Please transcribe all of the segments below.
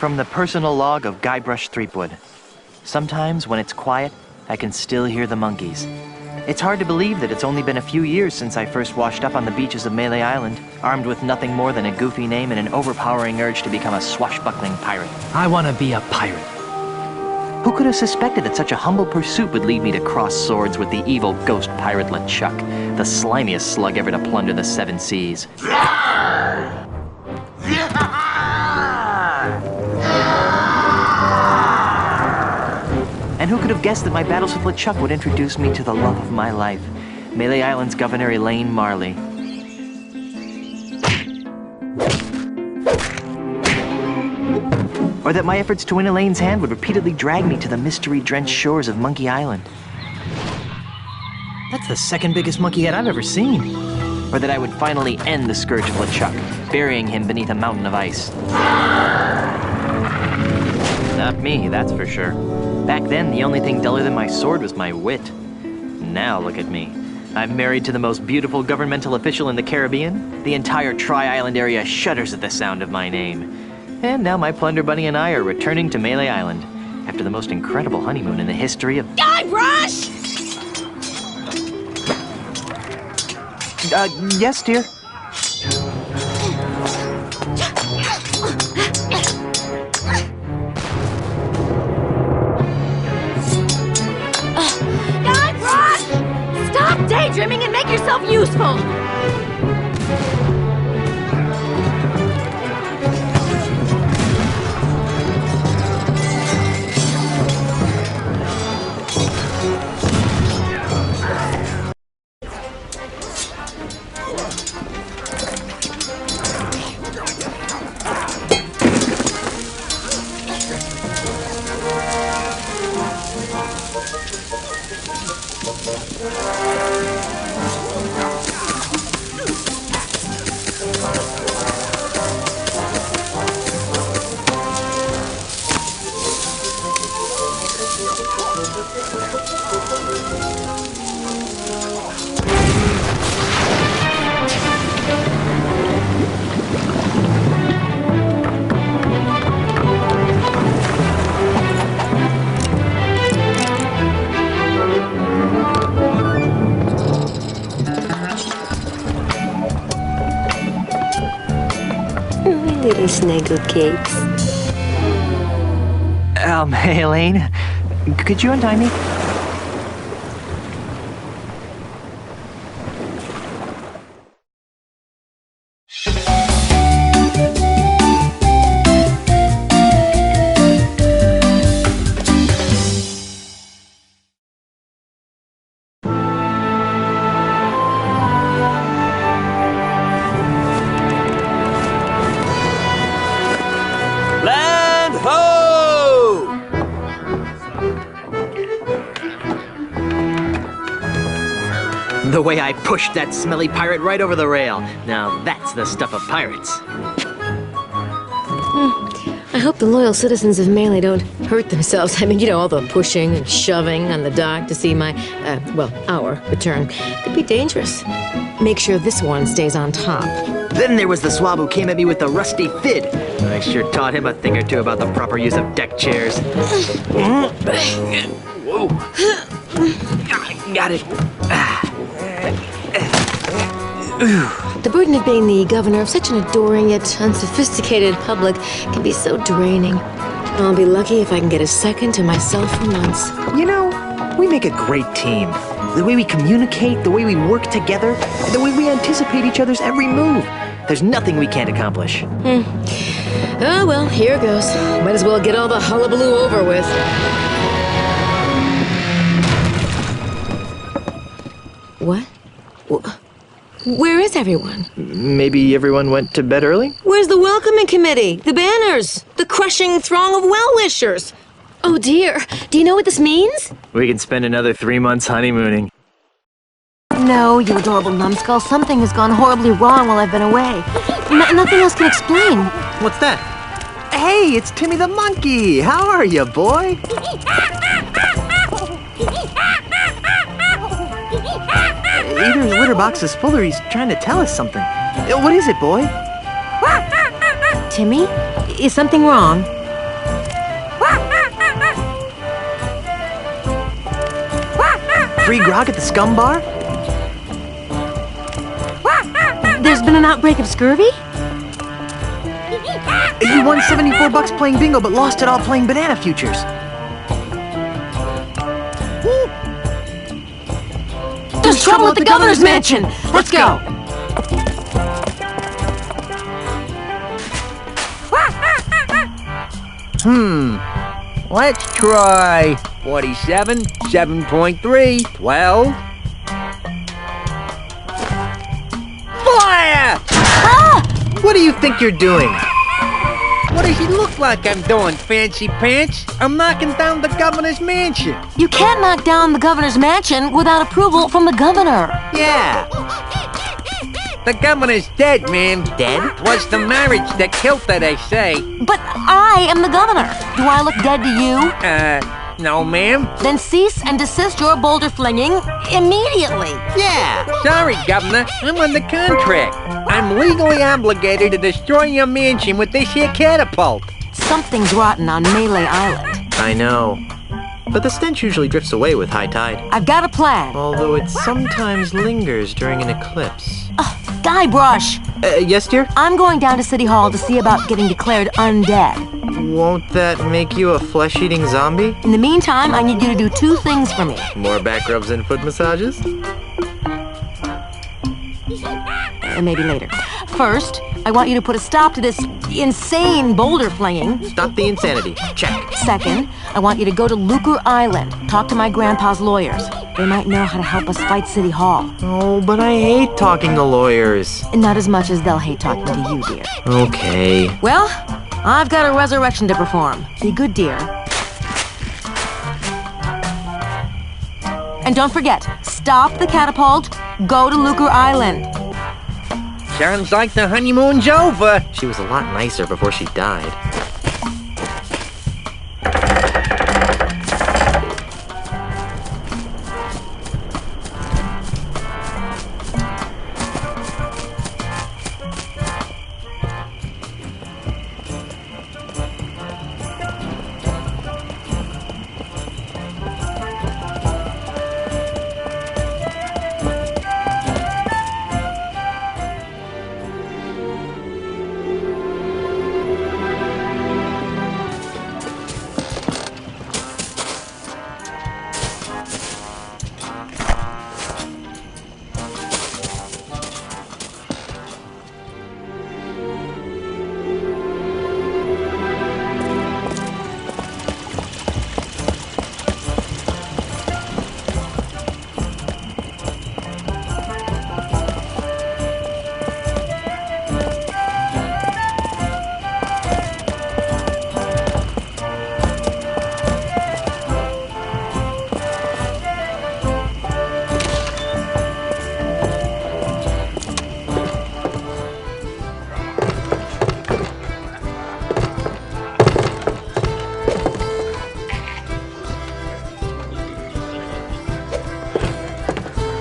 From the personal log of Guybrush Threepwood. Sometimes, when it's quiet, I can still hear the monkeys. It's hard to believe that it's only been a few years since I first washed up on the beaches of Melee Island, armed with nothing more than a goofy name and an overpowering urge to become a swashbuckling pirate. I want to be a pirate. Who could have suspected that such a humble pursuit would lead me to cross swords with the evil ghost pirate LeChuck, the slimiest slug ever to plunder the seven seas? And who could have guessed that my battles with LeChuck would introduce me to the love of my life, Melee Island's Governor Elaine Marley. Or that my efforts to win Elaine's hand would repeatedly drag me to the mystery-drenched shores of Monkey Island. That's the second biggest monkey head I've ever seen. Or that I would finally end the scourge of LeChuck, burying him beneath a mountain of ice. Not me, that's for sure. Back then, the only thing duller than my sword was my wit. Now look at me. I'm married to the most beautiful governmental official in the Caribbean. The entire Tri-Island area shudders at the sound of my name. And now my Plunder Bunny and I are returning to Melee Island after the most incredible honeymoon in the history of... Guybrush! Yes, dear? Guybrush! Stop daydreaming and make yourself useful! Little snuggle cakes. Hey, Elaine, could you untie me? Land ho! The way I pushed that smelly pirate right over the rail. Now that's the stuff of pirates. I hope the loyal citizens of Melee don't hurt themselves. I mean, you know, all the pushing and shoving on the dock to see my, our return could be dangerous. Make sure this one stays on top. Then there was the swab who came at me with the rusty fid. I sure taught him a thing or two about the proper use of deck chairs. Whoa. Got it. The burden of being the governor of such an adoring yet unsophisticated public can be so draining. I'll be lucky if I can get a second to myself for months. You know, we make a great team. The way we communicate, the way we work together, the way we anticipate each other's every move. There's nothing we can't accomplish. Oh, well, here goes. Might as well get all the hullabaloo over with. What? Where is everyone? Maybe everyone went to bed early? Where's the welcoming committee? The banners? The crushing throng of well-wishers? Oh dear, do you know what this means? We can spend another 3 months honeymooning. No, you adorable numbskull. Something has gone horribly wrong while I've been away. Nothing else can explain. What's that? Hey, it's Timmy the monkey! How are you, boy? Either his litter box is full or he's trying to tell us something. What is it, boy? Timmy, is something wrong? Free grog at the scum bar? There's been an outbreak of scurvy? You won $74 playing bingo, but lost it all playing banana futures. There's trouble at the governor's mansion! Let's go! Let's try 47, 7.3, 12. Fire! What do you think you're doing? What does he look like I'm doing, fancy pants? I'm knocking down the governor's mansion. You can't knock down the governor's mansion without approval from the governor. Yeah. The governor's dead, man. Dead? Was the marriage that killed her, they say. But I am the governor. Do I look dead to you? No, ma'am. Then cease and desist your boulder flinging immediately. Yeah. Sorry, Governor. I'm under contract. I'm legally obligated to destroy your mansion with this here catapult. Something's rotten on Melee Island. I know. But the stench usually drifts away with high tide. I've got a plan. Although it sometimes lingers during an eclipse. Guybrush, Yes, dear? I'm going down to City Hall to see about getting declared undead. Won't that make you a flesh-eating zombie? In the meantime, I need you to do two things for me. More back rubs and foot massages? Maybe later. First, I want you to put a stop to this insane boulder flinging. Stop the insanity. Check. Second, I want you to go to Lucre Island, talk to my grandpa's lawyers. They might know how to help us fight City Hall. Oh, but I hate talking to lawyers. Not as much as they'll hate talking to you, dear. Okay. Well, I've got a resurrection to perform. Be good, dear. And don't forget, stop the catapult, go to Lucre Island. Sounds like the honeymoon's over. She was a lot nicer before she died.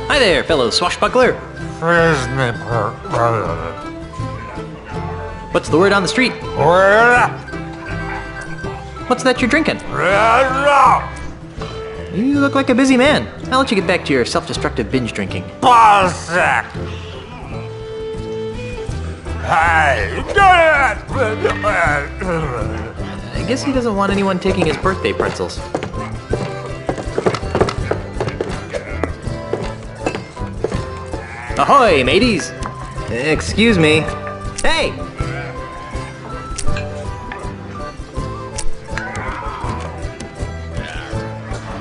Hi there, fellow swashbuckler. What's the word on the street? What's that you're drinking? You look like a busy man. I'll let you get back to your self-destructive binge drinking. I guess he doesn't want anyone taking his birthday pretzels. Ahoy, mateys! Excuse me. Hey!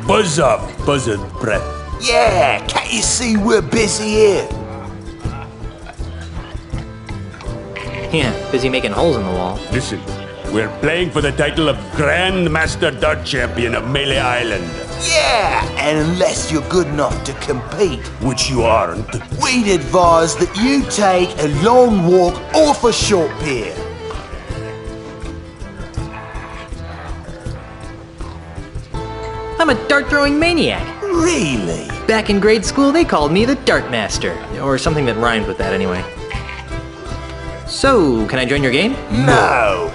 Buzz up, buzzard breath. Yeah, can't you see we're busy here? Yeah, busy making holes in the wall. Listen, we're playing for the title of Grand Master Dart Champion of Melee Island. Yeah, and unless you're good enough to compete, Which you aren't. we'd advise that you take a long walk off a short pier. I'm a dart-throwing maniac. Really? Back in grade school, they called me the Dart Master. Or something that rhymed with that anyway. So, can I join your game? No.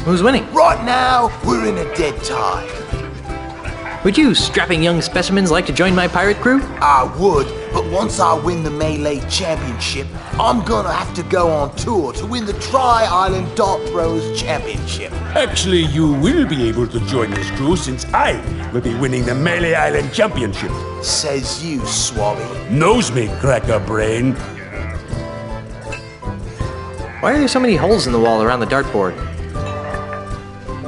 Who's winning? Right now, we're in a dead tie. Would you strapping young specimens like to join my pirate crew? I would, but once I win the Melee Championship, I'm gonna have to go on tour to win the Tri-Island Dart Throwers Championship. Actually, you will be able to join this crew since I will be winning the Melee Island Championship. Says you, Swabby. Knows me, cracker brain. Why are there so many holes in the wall around the dartboard?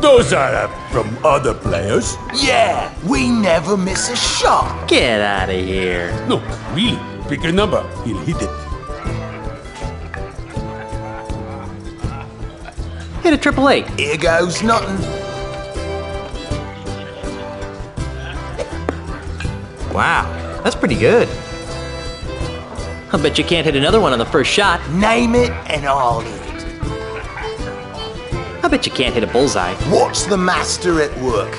Those are from other players. Yeah, we never miss a shot. Get out of here. No, really. Pick a number. He'll hit it. Hit a triple eight. Here goes nothing. Wow, that's pretty good. I bet you can't hit another one on the first shot. Name it and I'll hit it. I bet you can't hit a bullseye. Watch the master at work.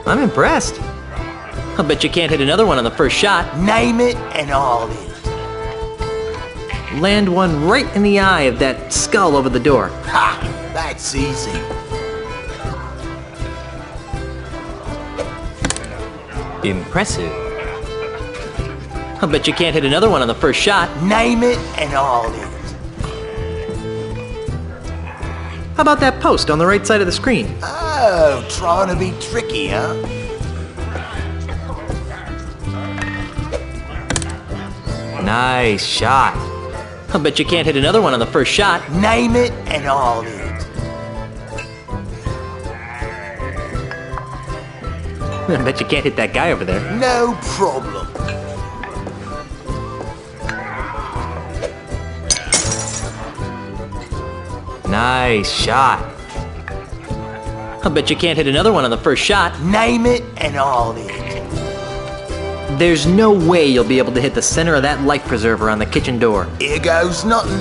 I'm impressed. I bet you can't hit another one on the first shot. Name it and I'll hit it. Land one right in the eye of that skull over the door. Ha! That's easy. Impressive. I bet you can't hit another one on the first shot. Name it and I'll hit it. How about that post on the right side of the screen? Oh, trying to be tricky, huh? Nice shot. I bet you can't hit another one on the first shot. Name it and I'll hit it. I bet you can't hit that guy over there. No problem. Nice shot. I bet you can't hit another one on the first shot. Name it and I'll hit it. There's no way you'll be able to hit the center of that life preserver on the kitchen door. Here goes nothing.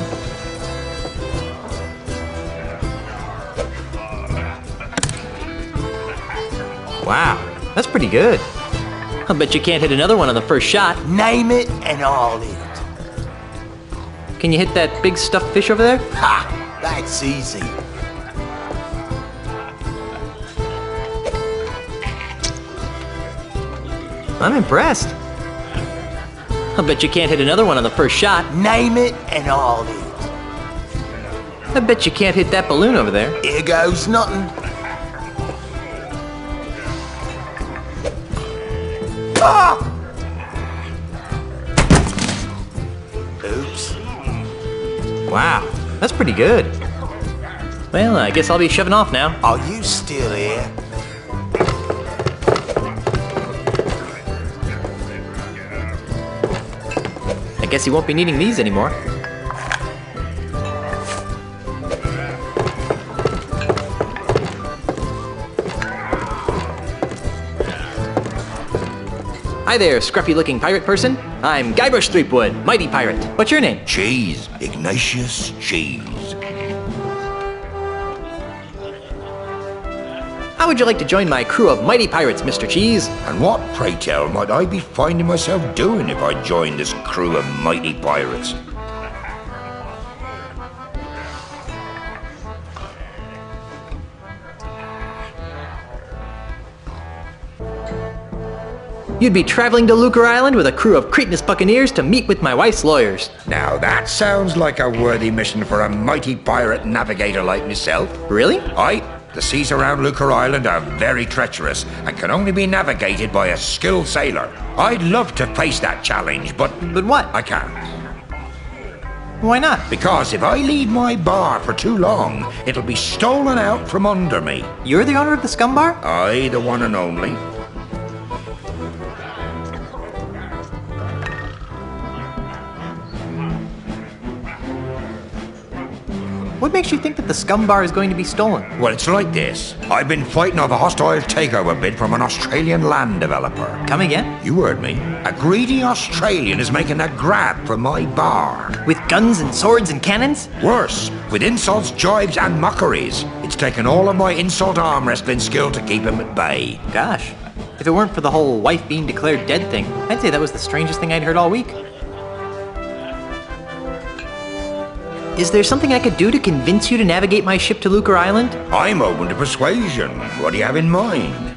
Wow, that's pretty good. I bet you can't hit another one on the first shot. Name it and I'll hit it. Can you hit that big stuffed fish over there? Ha! That's easy. I'm impressed. I bet you can't hit another one on the first shot. Name it and I'll hit it. I bet you can't hit that balloon over there. Here goes nothing. Ah! Oops. Wow, that's pretty good. Well, I guess I'll be shoving off now. Are you still here? I guess you won't be needing these anymore. Hi there, scruffy-looking pirate person. I'm Guybrush Threepwood, mighty pirate. What's your name? Cheese. Ignatius Cheese. How would you like to join my crew of mighty pirates, Mr. Cheese? And what, pray tell, might I be finding myself doing if I joined this crew of mighty pirates? You'd be traveling to Lucre Island with a crew of Cretinous buccaneers to meet with my wife's lawyers. Now that sounds like a worthy mission for a mighty pirate navigator like myself. Really? Aye, the seas around Lucre Island are very treacherous and can only be navigated by a skilled sailor. I'd love to face that challenge, but But what? I can't. Why not? Because if I leave my bar for too long, it'll be stolen out from under me. You're the owner of the scum bar? I, the one and only. What makes you think that the scum bar is going to be stolen? Well, it's like this. I've been fighting off a hostile takeover bid from an Australian land developer. Come again? You heard me. A greedy Australian is making a grab for my bar. With guns and swords and cannons? Worse, with insults, jibes, and mockeries. It's taken all of my insult arm wrestling skill to keep him at bay. Gosh, if it weren't for the whole wife being declared dead thing, I'd say that was the strangest thing I'd heard all week. Is there something I could do to convince you to navigate my ship to Lucre Island? I'm open to persuasion. What do you have in mind?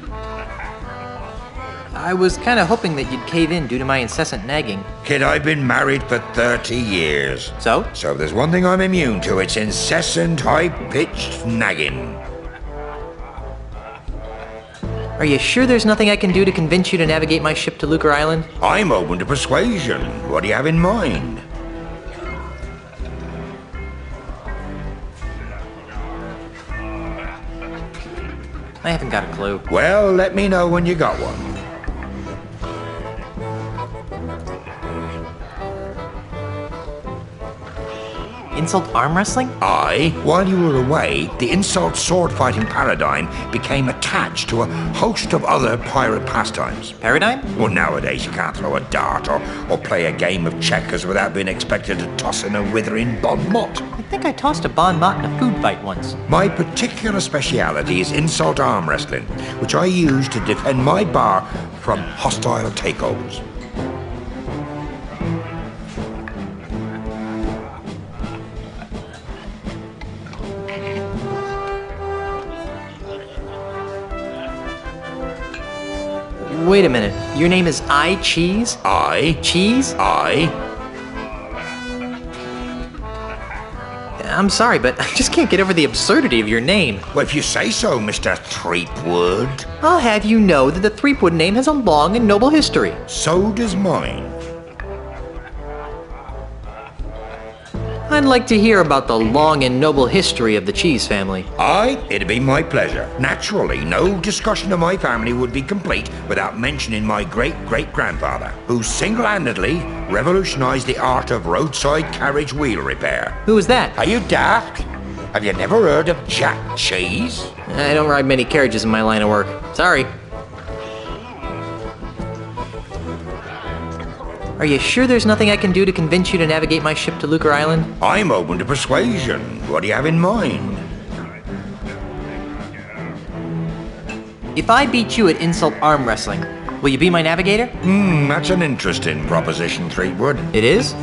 I was kind of hoping that you'd cave in due to my incessant nagging. Kid, I've been married for 30 years. So? So if there's one thing I'm immune to, it's incessant, high-pitched nagging. Are you sure there's nothing I can do to convince you to navigate my ship to Lucre Island? I'm open to persuasion. What do you have in mind? I haven't got a clue. Well, let me know when you got one. Insult arm wrestling? Aye. While you were away, the insult sword-fighting paradigm became attached to a host of other pirate pastimes. Paradigm? Well, nowadays you can't throw a dart or play a game of checkers without being expected to toss in a withering bon mot. I think I tossed a bon mot in a food fight once. My particular speciality is insult arm wrestling, which I use to defend my bar from hostile takeovers. Wait a minute. Your name is I Cheese? Aye. Cheese? Aye. I'm sorry, but I just can't get over the absurdity of your name. Well, if you say so, Mr. Threepwood. I'll have you know that the Threepwood name has a long and noble history. So does mine. I'd like to hear about the long and noble history of the Cheese family. Aye, it'd be my pleasure. Naturally, no discussion of my family would be complete without mentioning my great-great-grandfather, who single-handedly revolutionized the art of roadside carriage wheel repair. Who was that? Are you daft? Have you never heard of Jack Cheese? I don't ride many carriages in my line of work. Sorry. Are you sure there's nothing I can do to convince you to navigate my ship to Lucre Island? I'm open to persuasion. What do you have in mind? If I beat you at insult arm wrestling, will you be my navigator? That's an interesting proposition, Threepwood. It is?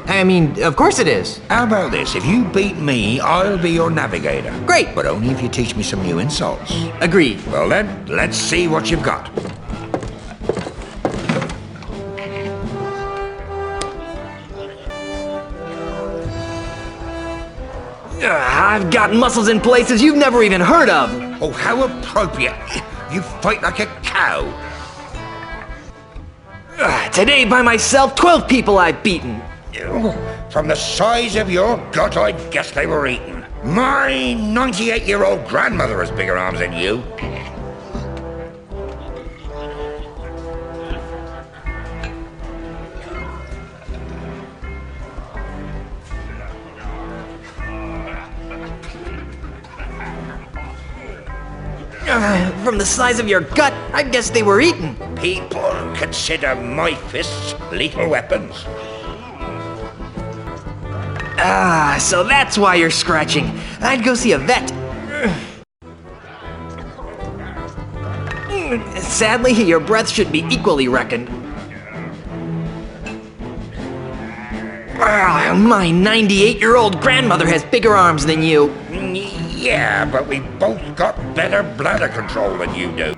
I mean, of course it is. How about this? If you beat me, I'll be your navigator. Great. But only if you teach me some new insults. Agreed. Well then, let's see what you've got. I've got muscles in places you've never even heard of. Oh, how appropriate. You fight like a cow. Today by myself, 12 people I've beaten. From the size of your gut, I'd guess they were eaten. My 98-year-old grandmother has bigger arms than you. From the size of your gut, I guess they were eaten. People consider my fists lethal weapons. So that's why you're scratching. I'd go see a vet. Sadly, your breath should be equally reckoned. My 98-year-old grandmother has bigger arms than you. Yeah, but we both got better bladder control than you do.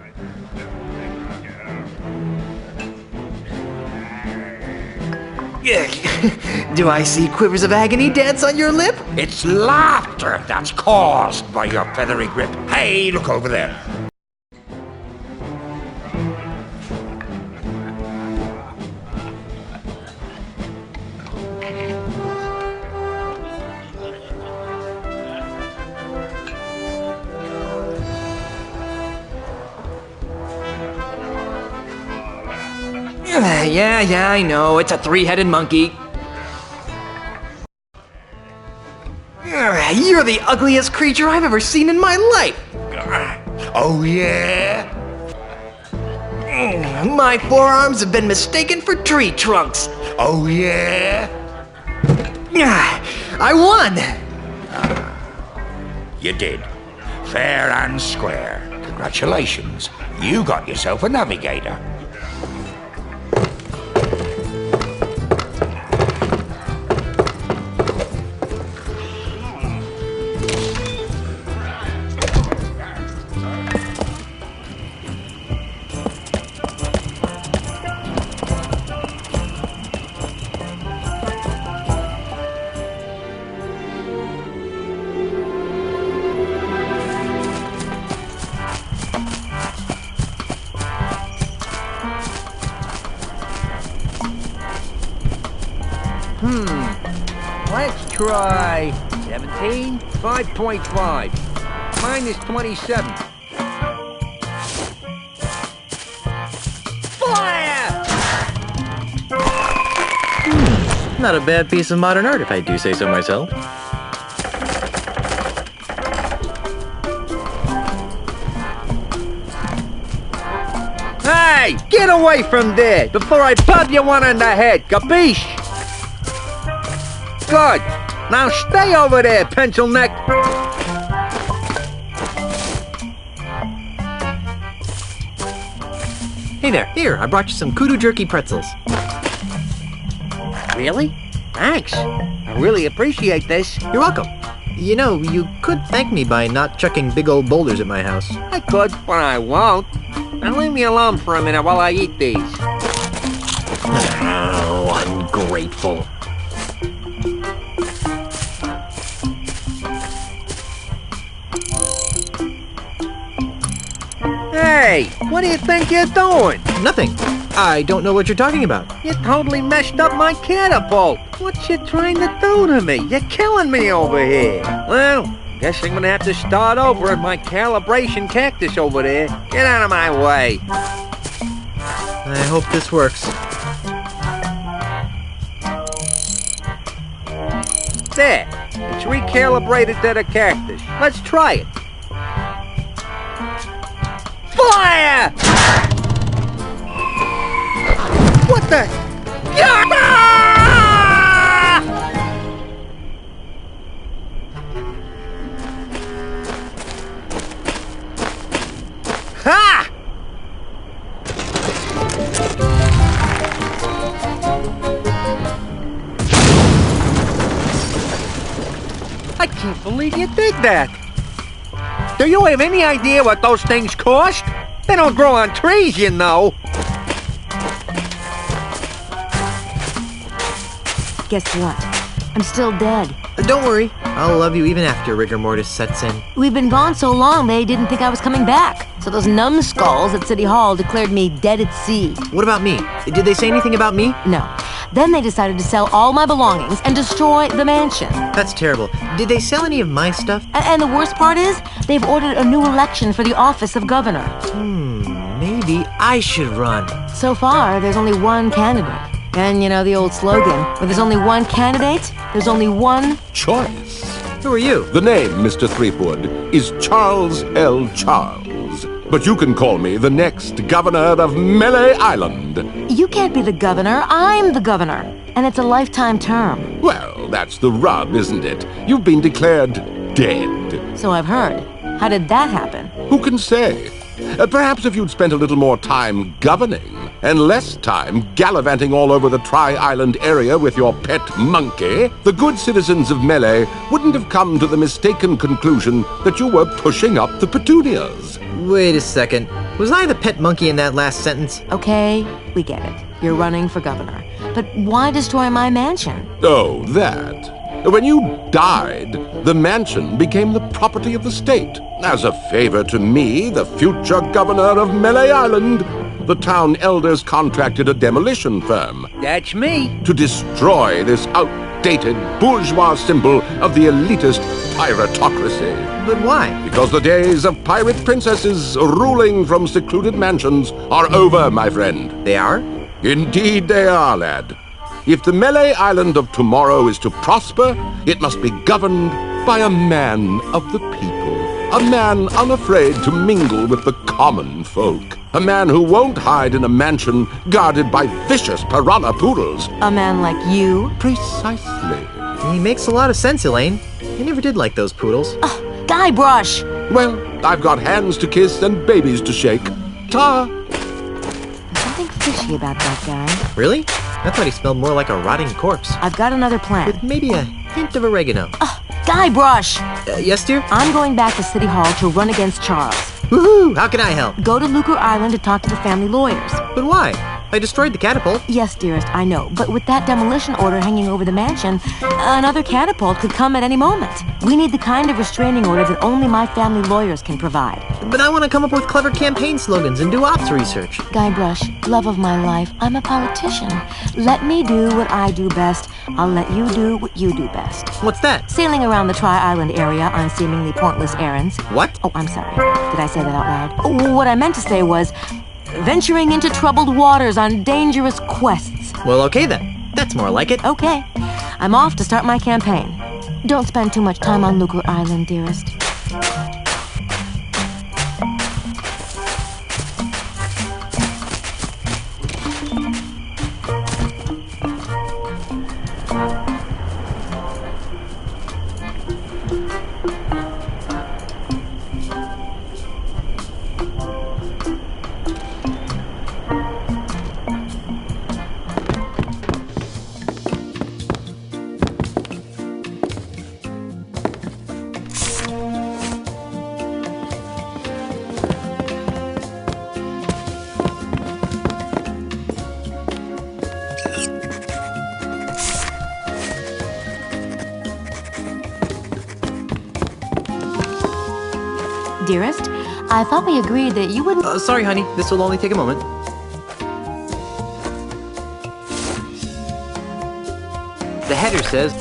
Do I see quivers of agony dance on your lip? It's laughter that's caused by your feathery grip. Hey, look over there. Yeah, I know. It's a three-headed monkey. You're the ugliest creature I've ever seen in my life. Oh, yeah? My forearms have been mistaken for tree trunks. Oh, yeah? I won. You did. Fair and square. Congratulations. You got yourself a navigator. Let's try 17, 5.5, minus 27. Fire! Not a bad piece of modern art, if I do say so myself. Hey, get away from there before I pop you one on the head, capiche? Good. Now stay over there, pencil neck. Hey there, here, I brought you some kudu jerky pretzels. Really? Thanks. I really appreciate this. You're welcome. You know, you could thank me by not chucking big old boulders at my house. I could, but I won't. Now leave me alone for a minute while I eat these. Oh, ungrateful. Hey, what do you think you're doing? Nothing. I don't know what you're talking about. You totally messed up my catapult. What you trying to do to me? You're killing me over here. Well, guess I'm gonna have to start over at my calibration cactus over there. Get out of my way. I hope this works. There, it's recalibrated to the cactus. Let's try it. Fire! What the? Yeah! Ha! I can't believe you did that. Do you have any idea what those things cost? They don't grow on trees, you know. Guess what? I'm still dead. Don't worry, I'll love you even after rigor mortis sets in. We've been gone so long, they didn't think I was coming back. So those numbskulls at City Hall declared me dead at sea. What about me? Did they say anything about me? No. Then they decided to sell all my belongings and destroy the mansion. That's terrible. Did they sell any of my stuff? And the worst part is, they've ordered a new election for the office of governor. Maybe I should run. So far, there's only one candidate. And you know the old slogan, where there's only one candidate, there's only one... Choice. Who are you? The name, Mr. Threepwood, is Charles L. Charles. But you can call me the next governor of Melee Island. You can't be the governor, I'm the governor. And it's a lifetime term. Well, that's the rub, isn't it? You've been declared dead. So I've heard. How did that happen? Who can say? Perhaps if you'd spent a little more time governing and less time gallivanting all over the Tri-Island area with your pet monkey, the good citizens of Melee wouldn't have come to the mistaken conclusion that you were pushing up the petunias. Wait a second. Was I the pet monkey in that last sentence? Okay, we get it. You're running for governor. But why destroy my mansion? Oh, that. When you died, the mansion became the property of the state. As a favor to me, the future governor of Melee Island, the town elders contracted a demolition firm That's me. to destroy this outdated bourgeois symbol of the elitist piratocracy. But why? Because the days of pirate princesses ruling from secluded mansions are over, my friend. They are? Indeed they are, lad. If the Melee Island of tomorrow is to prosper, it must be governed by a man of the people. A man unafraid to mingle with the common folk. A man who won't hide in a mansion guarded by vicious piranha poodles. A man like you? Precisely. He makes a lot of sense, Elaine. I never did like those poodles. Guybrush! Well, I've got hands to kiss and babies to shake. Ta! There's something fishy about that guy. Really? I thought he smelled more like a rotting corpse. I've got another plan. With maybe a hint of oregano. Guybrush! Yes, dear? I'm going back to City Hall to run against Charles. Woohoo! How can I help? Go to Lucre Island to talk to the family lawyers. But why? I destroyed the catapult. Yes, dearest, I know. But with that demolition order hanging over the mansion, another catapult could come at any moment. We need the kind of restraining order that only my family lawyers can provide. But I want to come up with clever campaign slogans and do ops research. Guybrush, love of my life, I'm a politician. Let me do what I do best. I'll let you do what you do best. What's that? Sailing around the Tri-Island area on seemingly pointless errands. What? Oh, I'm sorry. Did I say that out loud? Oh, what I meant to say was venturing into troubled waters on dangerous quests. Well, okay then. That's more like it. Okay. I'm off to start my campaign. Don't spend too much time on Lucre Island, dearest. Dearest, I thought we agreed that you wouldn't... Sorry, honey. This will only take a moment. The header says...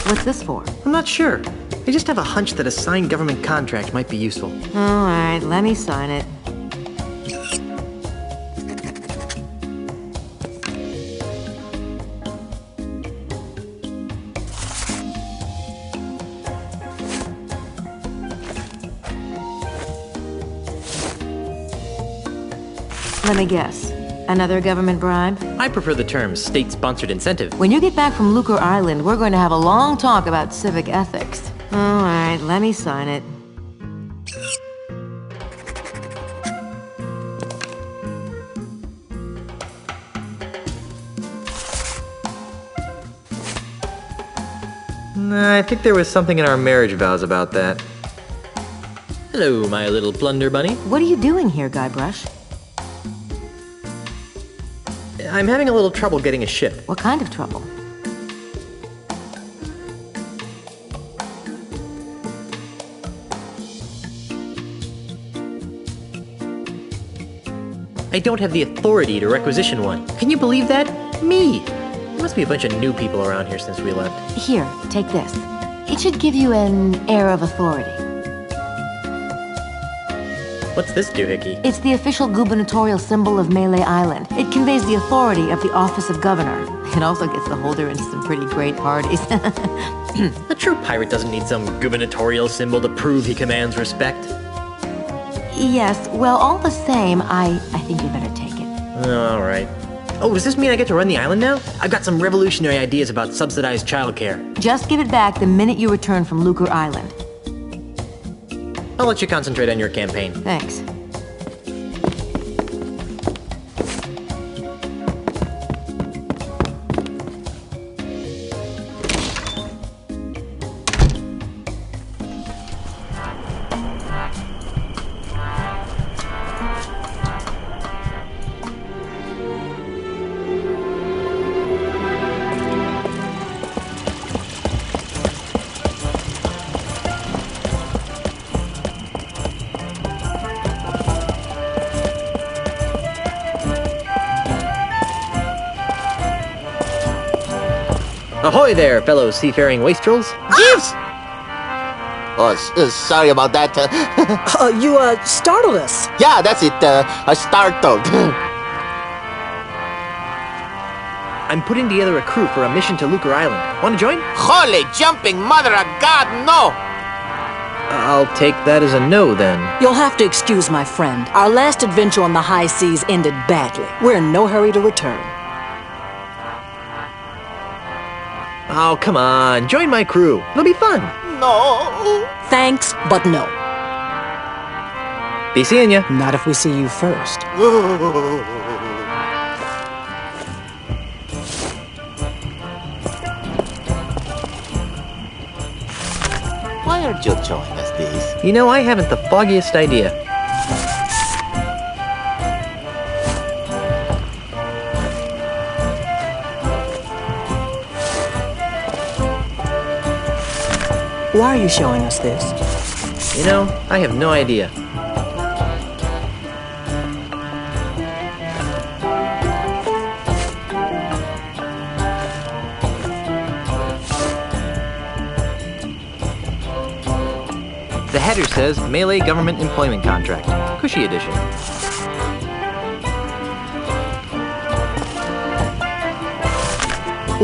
What's this for? I'm not sure. I just have a hunch that a signed government contract might be useful. All right, let me sign it. Let me guess. Another government bribe? I prefer the term state-sponsored incentive. When you get back from Lucre Island, we're going to have a long talk about civic ethics. All right, let me sign it. I think there was something in our marriage vows about that. Hello, my little plunder bunny. What are you doing here, Guybrush? I'm having a little trouble getting a ship. What kind of trouble? I don't have the authority to requisition one. Can you believe that? Me! There must be a bunch of new people around here since we left. Here, take this. It should give you an air of authority. What's this doohickey? It's the official gubernatorial symbol of Melee Island. It conveys the authority of the office of governor. It also gets the holder into some pretty great parties. A true pirate doesn't need some gubernatorial symbol to prove he commands respect. Yes, well, all the same, I think you better take it. All right. Oh, does this mean I get to run the island now? I've got some revolutionary ideas about subsidized childcare. Just give it back the minute you return from Lucre Island. I'll let you concentrate on your campaign. Thanks. Ahoy there, fellow seafaring wastrels. Jeeves! Oh, sorry about that. You startled us. Yeah, that's it. I startled. I'm putting together a crew for a mission to Lucre Island. Want to join? Holy jumping mother of God, no! I'll take that as a no, then. You'll have to excuse my friend. Our last adventure on the high seas ended badly. We're in no hurry to return. Oh, come on. Join my crew. It'll be fun. No. Thanks, but no. Be seeing ya. Not if we see you first. aren't you showing us this? You know, I haven't the foggiest idea. Why are you showing us this? You know, I have no idea. The header says Melee Government Employment Contract, Cushy Edition.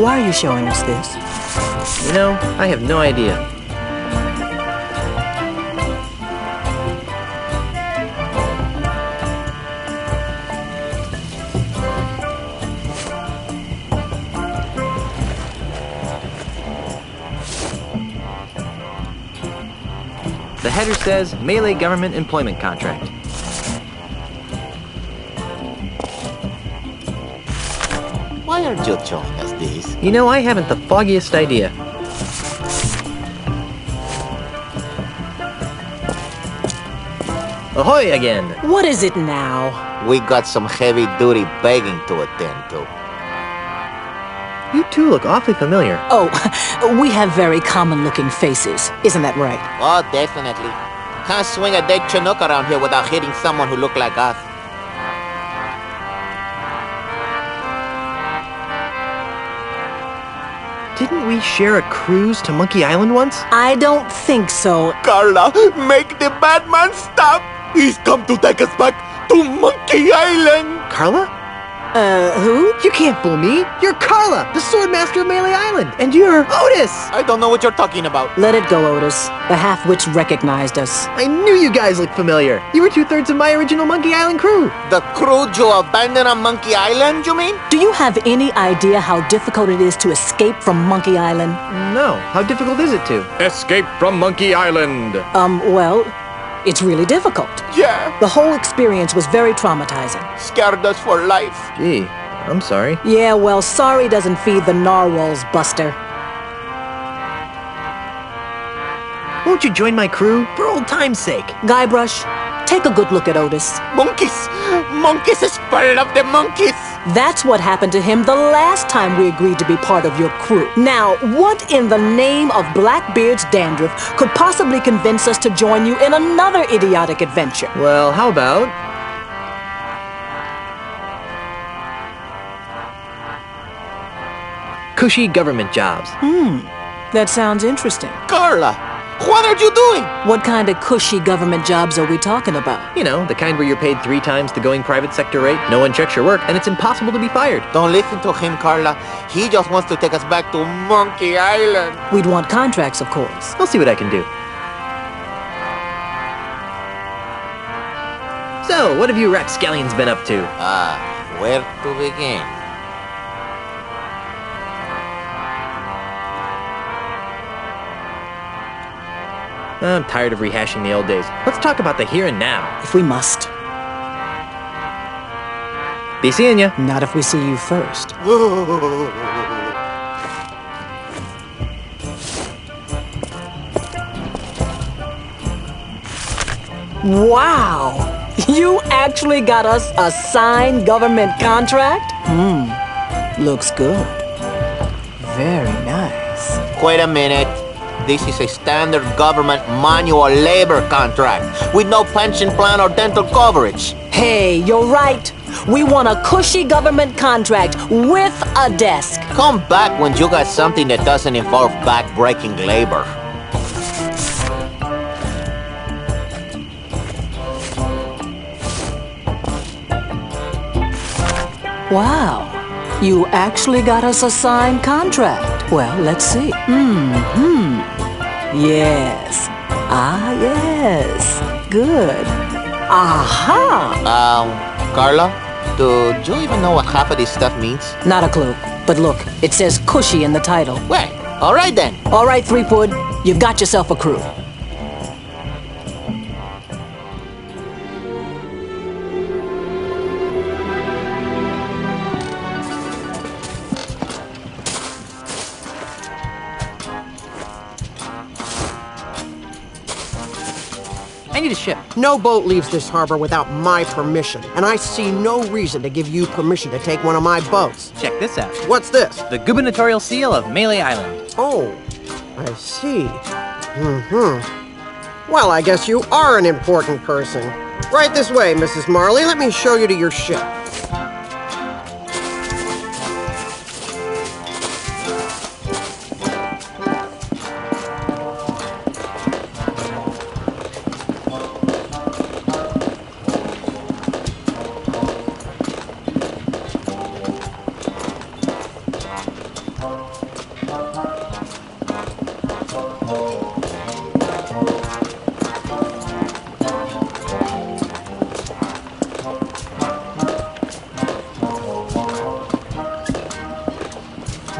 Why are you showing us this? You know, I have no idea. The header says Melee Government Employment Contract. Why aren't you showing us this? You know, I haven't the foggiest idea. Ahoy again! What is it now? We got some heavy-duty begging to attend to. You two look awfully familiar. Oh, we have very common-looking faces. Isn't that right? Oh, definitely. Can't swing a dead Chinook around here without hitting someone who look like us. Didn't we share a cruise to Monkey Island once? I don't think so. Carla, make the bad man stop! He's come to take us back to Monkey Island! Carla? Who? You can't fool me. You're Carla, the sword master of Melee Island. And you're Otis. I don't know what you're talking about. Let it go, Otis. The half-wits recognized us. I knew you guys looked familiar. You were 2/3 of my original Monkey Island crew. The crew you abandoned on Monkey Island, you mean? Do you have any idea how difficult it is to escape from Monkey Island? No. How difficult is it to? Escape from Monkey Island. Well, it's really difficult. Yeah, The whole experience was very traumatizing. scared us for life. Gee, I'm sorry. Yeah, well, sorry doesn't feed the narwhals, Buster. Won't you join my crew? For old time's sake. Guybrush, take a good look at Otis. Monkeys! Monkeys is full of the monkeys! That's what happened to him the last time we agreed to be part of your crew. Now, what in the name of Blackbeard's dandruff could possibly convince us to join you in another idiotic adventure? Well, how about... cushy government jobs. That sounds interesting. Carla, what are you doing? What kind of cushy government jobs are we talking about? You know, the kind where you're paid 3 times the going private sector rate, no one checks your work, and it's impossible to be fired. Don't listen to him, Carla. He just wants to take us back to Monkey Island. We'd want contracts, of course. I'll see what I can do. So, what have you rapscallions been up to? Where to begin? I'm tired of rehashing the old days. Let's talk about the here and now. If we must. Be seeing ya. Not if we see you first. Wow! You actually got us a signed government contract? Looks good. Very nice. Wait a minute. This is a standard government manual labor contract with no pension plan or dental coverage. Hey, you're right. We want a cushy government contract with a desk. Come back when you got something that doesn't involve back-breaking labor. Wow. You actually got us a signed contract. Well, let's see. Yes. Ah, yes. Good. Aha! Carla, do you even know what half of this stuff means? Not a clue. But look, it says cushy in the title. Well, all right then. All right, Threepwood, you've got yourself a crew. I need a ship. No boat leaves this harbor without my permission, and I see no reason to give you permission to take one of my boats. Check this out. What's this? The gubernatorial seal of Melee Island. Oh, I see. Well, I guess you are an important person. Right this way, Mrs. Marley. Let me show you to your ship.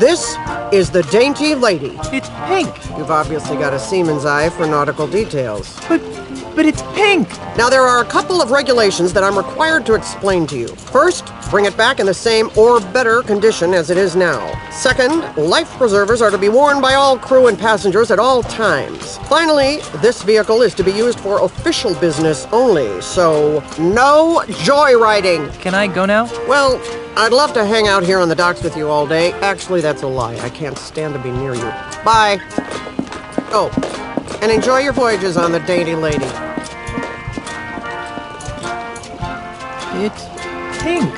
This is the Dainty Lady. It's pink. You've obviously got a seaman's eye for nautical details. But it's pink. Now, there are a couple of regulations that I'm required to explain to you. First, bring it back in the same or better condition as it is now. Second, life preservers are to be worn by all crew and passengers at all times. Finally, this vehicle is to be used for official business only, so no joyriding. Can I go now? Well, I'd love to hang out here on the docks with you all day. Actually, that's a lie. I can't stand to be near you. Bye. Oh, and enjoy your voyages on the Dainty Lady. It's pink.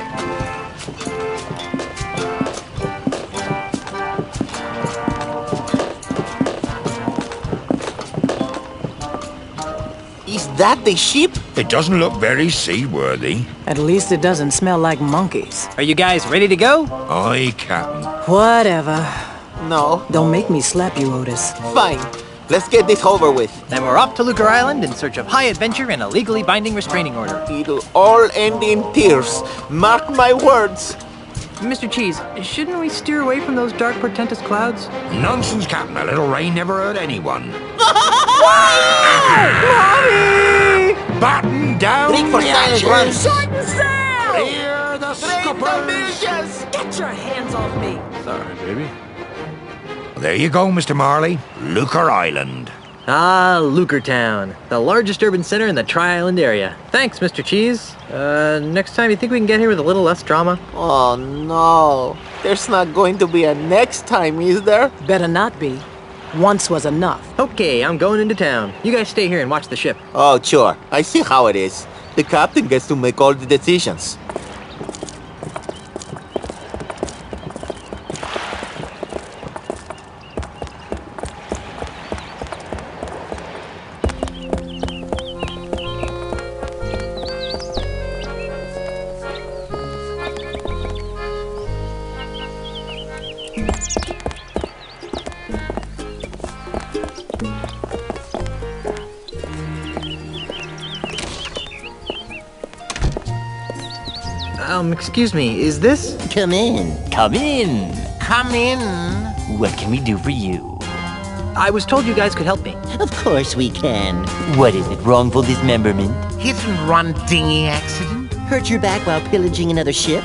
Is that the ship? It doesn't look very seaworthy. At least it doesn't smell like monkeys. Are you guys ready to go? Aye, Captain. Whatever. No. Don't make me slap you, Otis. Fine. Let's get this over with. Then we're off to Lucre Island in search of high adventure and a legally binding restraining order. It'll all end in tears. Mark my words. Mr. Cheese, shouldn't we steer away from those dark, portentous clouds? Nonsense, Captain. A little rain never hurt anyone. Mommy! Batten down Drink for the silence, hatches. run. Clear the scuppers. Get your hands off me! Sorry, baby. There you go, Mr. Marley. Lucre Island. Ah, Lucre Town, the largest urban center in the Tri-Island area. Thanks, Mr. Cheese. Next time, you think we can get here with a little less drama? Oh no. There's not going to be a next time, is there? Better not be. Once was enough. Okay, I'm going into town. You guys stay here and watch the ship. Oh, sure. I see how it is. The captain gets to make all the decisions. Excuse me, is this? Come in. Come in. Come in. What can we do for you? I was told you guys could help me. Of course we can. What is it, wrongful dismemberment? Hit and run dinghy accident? Hurt your back while pillaging another ship?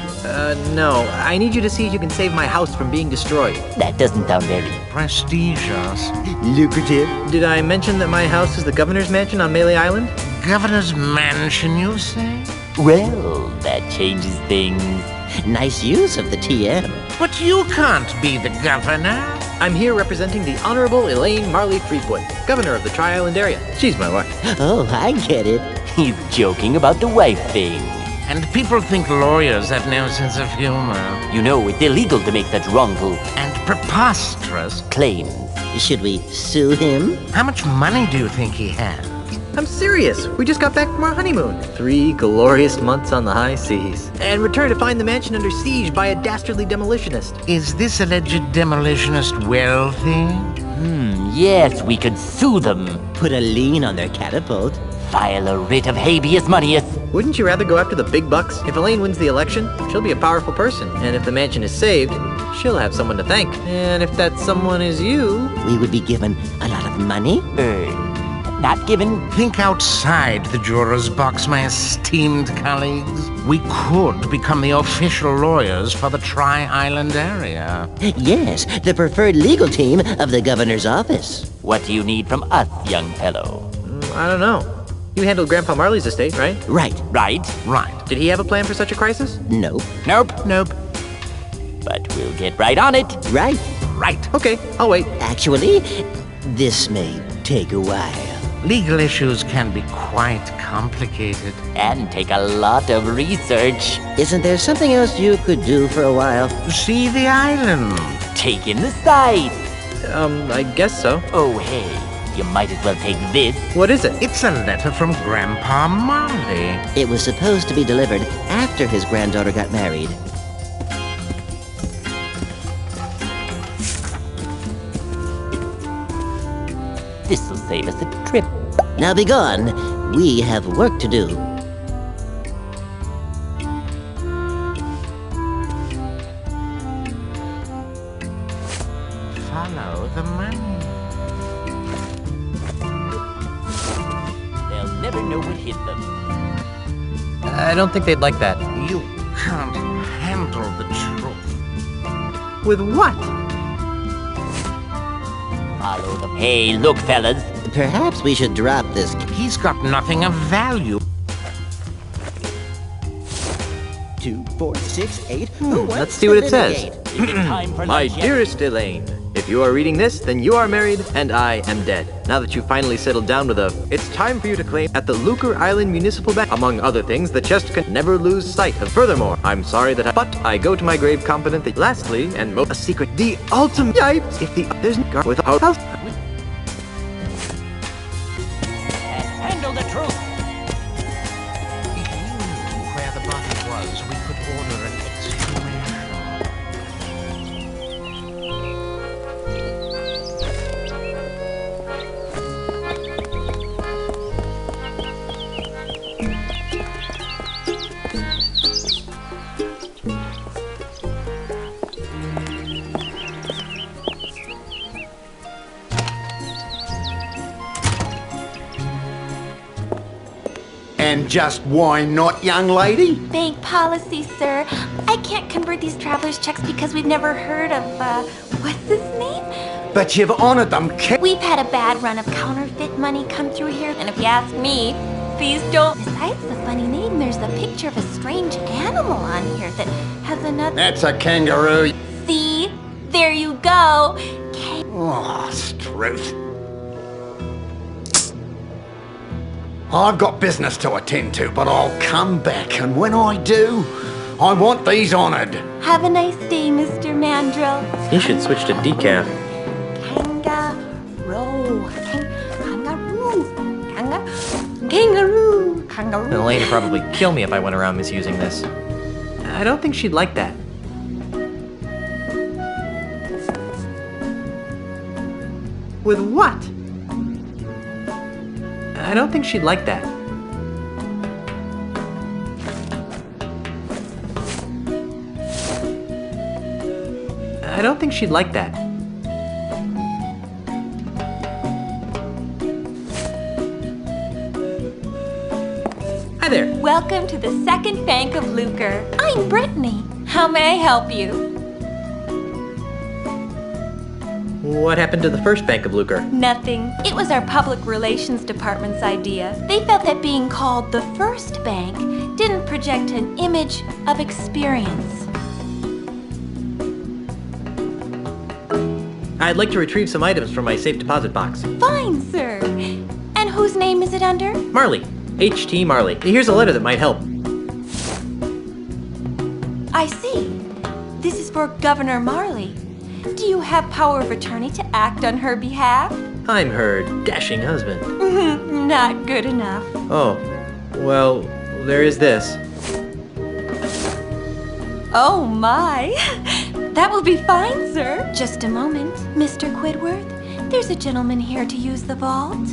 No. I need you to see if you can save my house from being destroyed. That doesn't sound very Prestigious. lucrative. Did I mention that my house is the governor's mansion on Melee Island? Governor's mansion, you say? Well, that changes things. Nice use of the TM. But you can't be the governor. I'm here representing the Honorable Elaine Marley Threepwood, governor of the Tri-Island area. She's my wife. Oh, I get it. He's joking about the wife thing. And people think lawyers have no sense of humor. You know, it's illegal to make such wrongful And preposterous. claims. Should we sue him? How much money do you think he has? I'm serious. We just got back from our honeymoon. 3 glorious months on the high seas. And returned to find the mansion under siege by a dastardly demolitionist. Is this alleged demolitionist wealthy? Yes, we could sue them. Put a lien on their catapult. File a writ of habeas moneyus. Wouldn't you rather go after the big bucks? If Elaine wins the election, she'll be a powerful person. And if the mansion is saved, she'll have someone to thank. And if that someone is you... We would be given a lot of money. Not given. Think outside the juror's box, my esteemed colleagues. We could become the official lawyers for the Tri-Island area. Yes, the preferred legal team of the governor's office. What do you need from us, young fellow? I don't know. You handled Grandpa Marley's estate, right? Right. Right. Did he have a plan for such a crisis? Nope. Nope. But we'll get right on it. Right. Okay, I'll wait. Actually, this may take a while. Legal issues can be quite complicated. And take a lot of research. Isn't there something else you could do for a while? See the island. Take in the sight. I guess so. Oh, hey, you might as well take this. What is it? It's a letter from Grandpa Marley. It was supposed to be delivered after his granddaughter got married. This'll save us a trip. Now be gone. We have work to do. Follow the money. They'll never know what hit them. I don't think they'd like that. You can't handle the truth. With what? Follow them. Hey, look, fellas. Perhaps we should drop this. He's got nothing of value. 2, 4, 6, 8. Let's see what it says. Time for My lunch yet? dearest Elaine, if you are reading this, then you are married and I am dead. Now that you've finally settled down with it's time for you to claim at the Lucre Island Municipal Bank. Among other things, the chest can never lose sight of. Furthermore, I'm sorry that but I go to my grave confident that lastly, and most a secret, the ultimate yipes, if there's no with a house. Handle the truth. If you knew where the body was, we could order an exhumation. And just why not, young lady? Bank policy, sir. I can't convert these traveler's checks because we've never heard of, what's his name? But you've honored them. We've had a bad run of counterfeit money come through here, and if you ask me, please don't. Besides the funny name, there's a picture of a strange animal on here that has another... That's a kangaroo. See? There you go. Oh, Struth. I've got business to attend to, but I'll come back, and when I do, I want these honored. Have a nice day, Mr. Mandrill. You should switch to decaf. Kangaroo. Elaine would probably kill me if I went around misusing this. I don't think she'd like that. With what? I don't think she'd like that. I don't think she'd like that. Hi there. Welcome to the Second Bank of Lucre. I'm Brittany. How may I help you? What happened to the first Bank of Lucre? Nothing. It was our public relations department's idea. They felt that being called the first bank didn't project an image of experience. I'd like to retrieve some items from my safe deposit box. Fine, sir. And whose name is it under? Marley. H.T. Marley. Here's a letter that might help. I see. This is for Governor Marley. Do you have power of attorney to act on her behalf? I'm her dashing husband. Not good enough. Oh, well, there is this. Oh my. That will be fine, sir. Just a moment, Mr. Quidworth. There's a gentleman here to use the vault.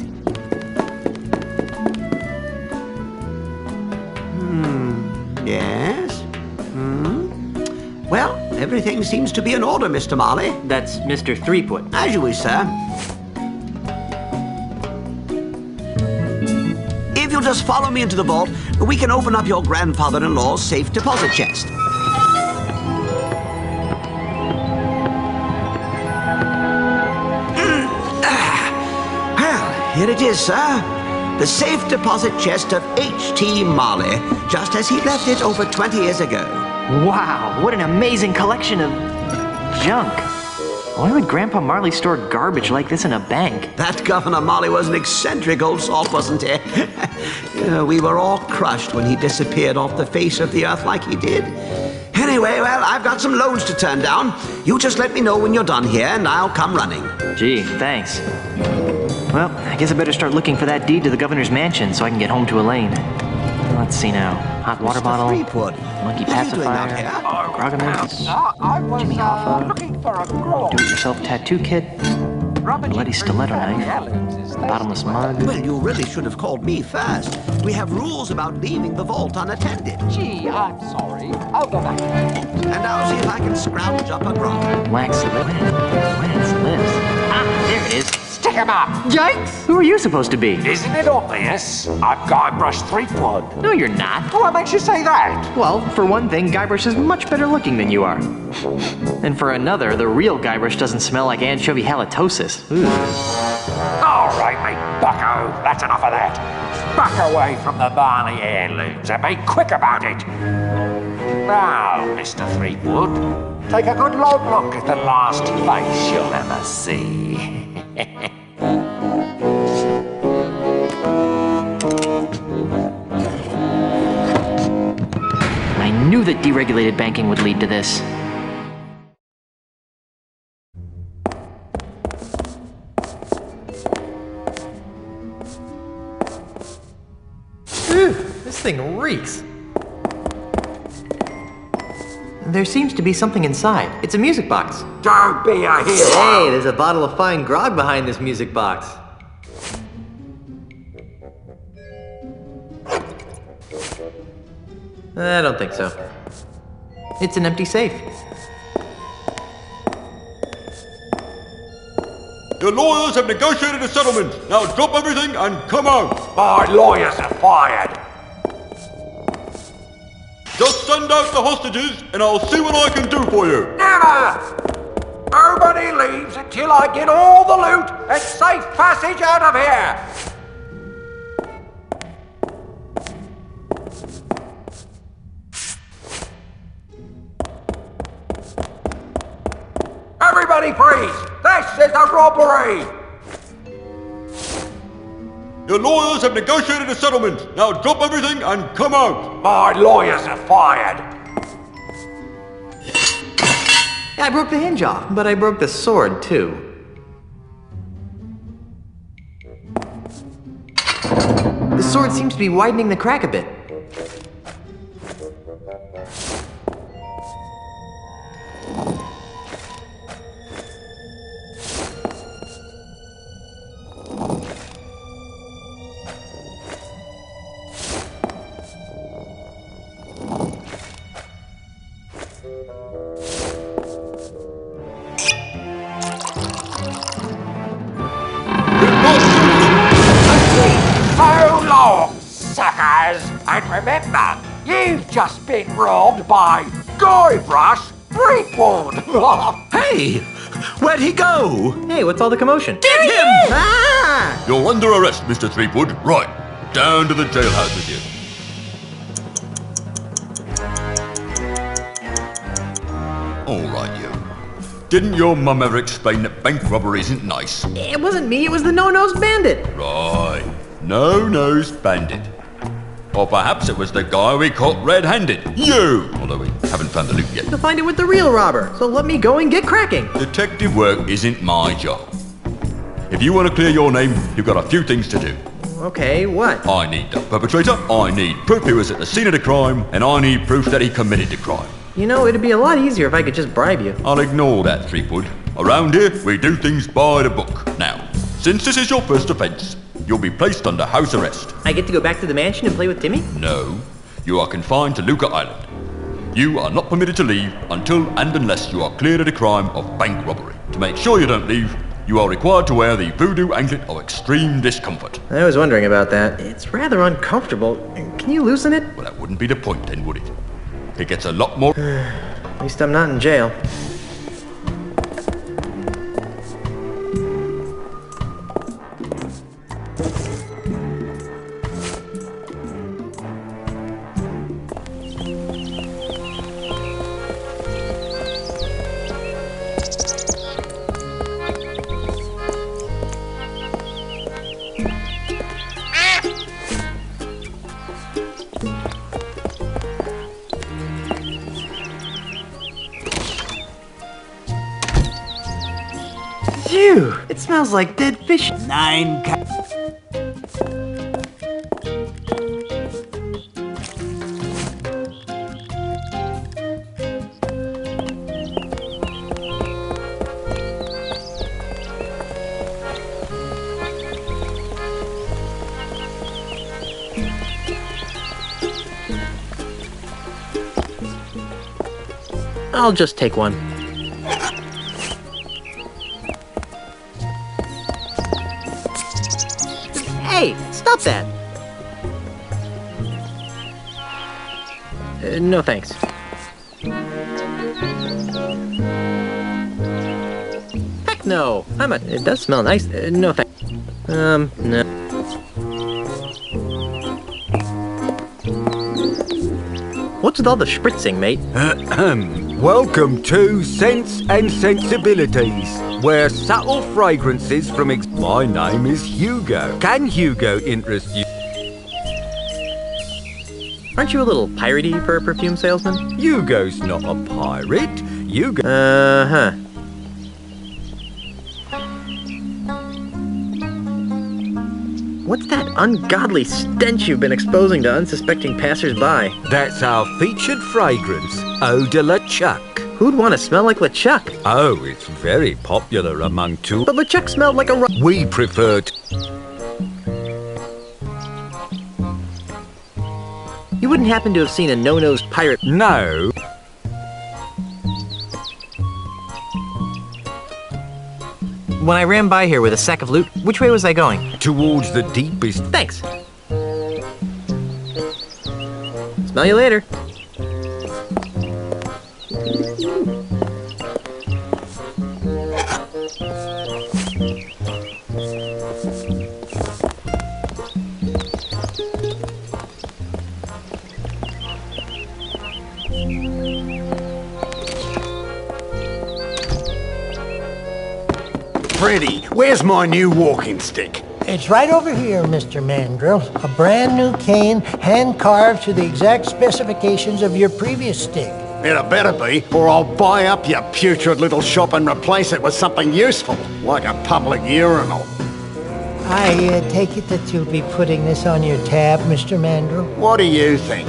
Yes? Well, everything seems to be in order, Mr. Marley. That's Mr. Threepwood. As you wish, sir. If you'll just follow me into the vault, we can open up your grandfather-in-law's safe deposit chest. Well, here it is, sir. The safe deposit chest of H.T. Marley, just as he left it over 20 years ago. Wow, what an amazing collection of junk. Why would Grandpa Marley store garbage like this in a bank? That Governor Marley was an eccentric old salt, wasn't he? We were all crushed when he disappeared off the face of the earth like he did. Anyway, well, I've got some loans to turn down. You just let me know when you're done here, and I'll come running. Gee, thanks. Well, I guess I better start looking for that deed to the governor's mansion so I can get home to Elaine. Let's see now. Hot water bottle, monkey pacifier, Grogaments, Jimmy Hoffa, do-it-yourself tattoo kit, bloody stiletto knife, bottomless mug. Well, you really should have called me first. We have rules about leaving the vault unattended. Gee, I'm sorry. I'll go back. And I'll see if I can scrounge up a grog. Wax lips. Ah, there it is. Stick him up! Yikes! Who are you supposed to be? Isn't it obvious? I'm Guybrush Threepwood. No, you're not. What makes you say that? Well, for one thing, Guybrush is much better looking than you are. And for another, the real Guybrush doesn't smell like anchovy halitosis. Ooh. All right, mate, bucko. That's enough of that. Back away from the Barney heirlooms and be quick about it. Now, Mr. Threepwood, take a good long look at the last face you'll ever see. I knew that deregulated banking would lead to this. Phew, this thing reeks. There seems to be something inside. It's a music box. Don't be a hero! Hey, there's a bottle of fine grog behind this music box. I don't think so. It's an empty safe. The lawyers have negotiated a settlement. Now drop everything and come out. My lawyers are fired. Just send out the hostages and I'll see what I can do for you. Never! Nobody leaves until I get all the loot and safe passage out of here! Everybody freeze! This is a robbery! The lawyers have negotiated a settlement. Now drop everything and come out. My lawyers are fired. Yeah, I broke the hinge off, but I broke the sword too. The sword seems to be widening the crack a bit. So long, suckers! And remember, you've just been robbed by Guybrush Threepwood! Hey! Where'd he go? Hey, what's all the commotion? Get him! Ah! You're under arrest, Mr. Threepwood. Right. Down to the jailhouse with you. All right, you. Didn't your mum ever explain that bank robbery isn't nice? It wasn't me, it was the no-nosed bandit. Right. No-nosed bandit. Or perhaps it was the guy we caught red-handed. You! Although we haven't found the loot yet. You'll find it with the real robber, so let me go and get cracking. Detective work isn't my job. If you want to clear your name, you've got a few things to do. Okay, what? I need the perpetrator, I need proof he was at the scene of the crime, and I need proof that he committed the crime. You know, it'd be a lot easier if I could just bribe you. I'll ignore that, Threepwood. Around here, we do things by the book. Now, since this is your first offense, you'll be placed under house arrest. I get to go back to the mansion and play with Timmy? No, you are confined to Luca Island. You are not permitted to leave until and unless you are cleared of the crime of bank robbery. To make sure you don't leave, you are required to wear the voodoo anklet of extreme discomfort. I was wondering about that. It's rather uncomfortable. Can you loosen it? Well, that wouldn't be the point then, would it? It gets a lot more... At least I'm not in jail. Phew! It smells like dead fish. 9 I'll just take one. Hey, stop that! No thanks. Heck no! It does smell nice. No thanks. No. What's with all the spritzing, mate? Welcome to Sense and Sensibilities, where subtle fragrances from My name is Hugo. Can Hugo interest you? Aren't you a little piratey for a perfume salesman? Hugo's not a pirate. Hugo... Uh-huh. What's that ungodly stench you've been exposing to unsuspecting passers-by? That's our featured fragrance, Eau de la Chuck. Who'd want to smell like LeChuck? Oh, it's very popular among tourists. But LeChuck smelled like a... We prefer You wouldn't happen to have seen a no-nosed pirate? No. When I ran by here with a sack of loot, which way was I going? Towards the deepest. Thanks. Smell you later. Freddy, where's my new walking stick? It's right over here, Mr. Mandrill. A brand new cane, hand-carved to the exact specifications of your previous stick. It better be, or I'll buy up your putrid little shop and replace it with something useful, like a public urinal. I take it that you'll be putting this on your tab, Mr. Mandrill? What do you think?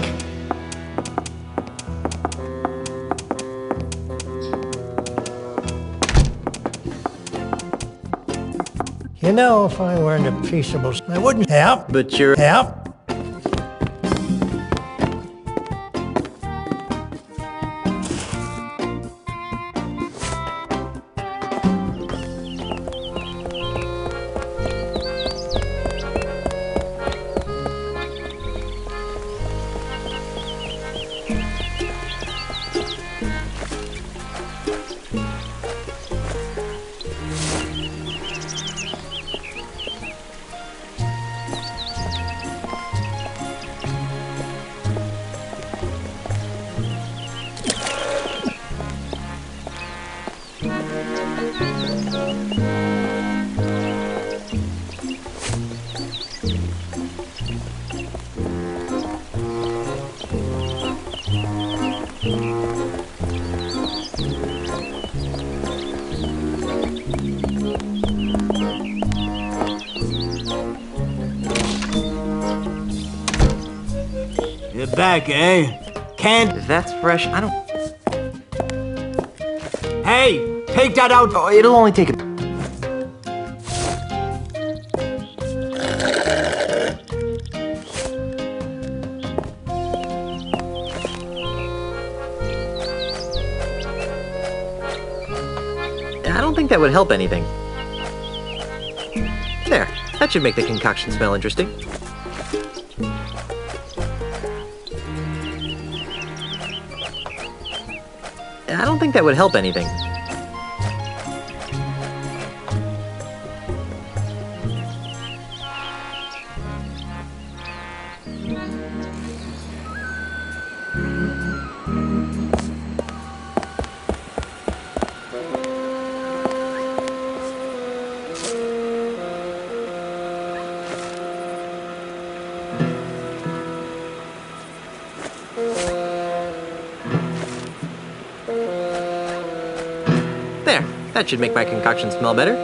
You know, if I weren't appreciable, I wouldn't help. But you're... Help? You're back, eh? Can't... If that's fresh, I don't... Hey! Take that out! Oh, it'll only take a... I don't think that would help anything. There, that should make the concoction smell interesting. I don't think that would help anything. That should make my concoction smell better.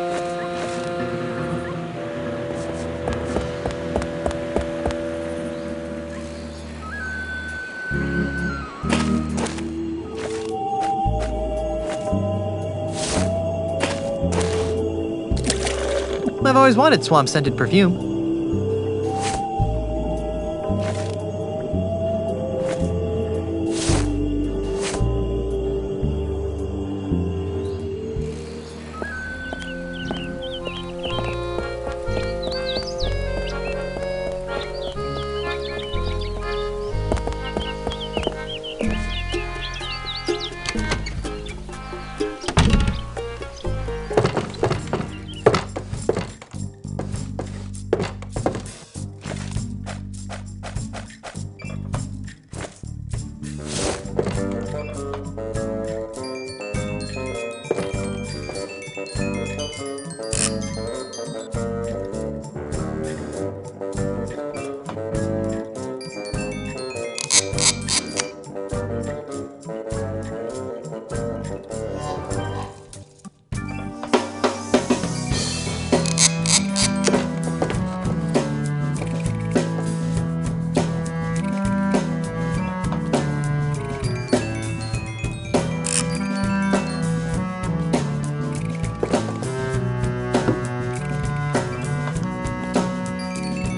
I've always wanted swamp-scented perfume.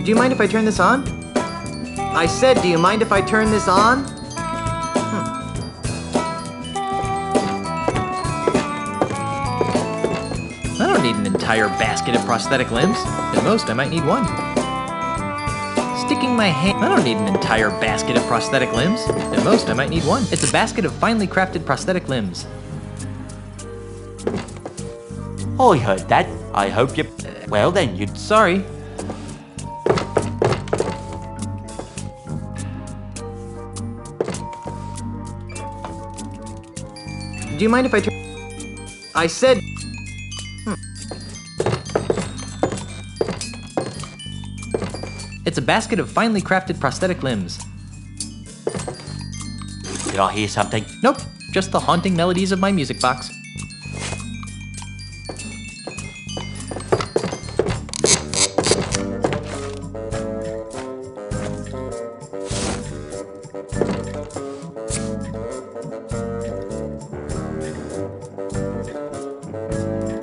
Do you mind if I turn this on? I said, do you mind if I turn this on? I don't need an entire basket of prosthetic limbs. At most, I might need one. Sticking my hand... I don't need an entire basket of prosthetic limbs. At most, I might need one. It's a basket of finely crafted prosthetic limbs. I heard that. I hope you... Well then, you'd... Sorry. Do you mind if I turn... I said... It's a basket of finely crafted prosthetic limbs. Did I hear something? Nope, just the haunting melodies of my music box.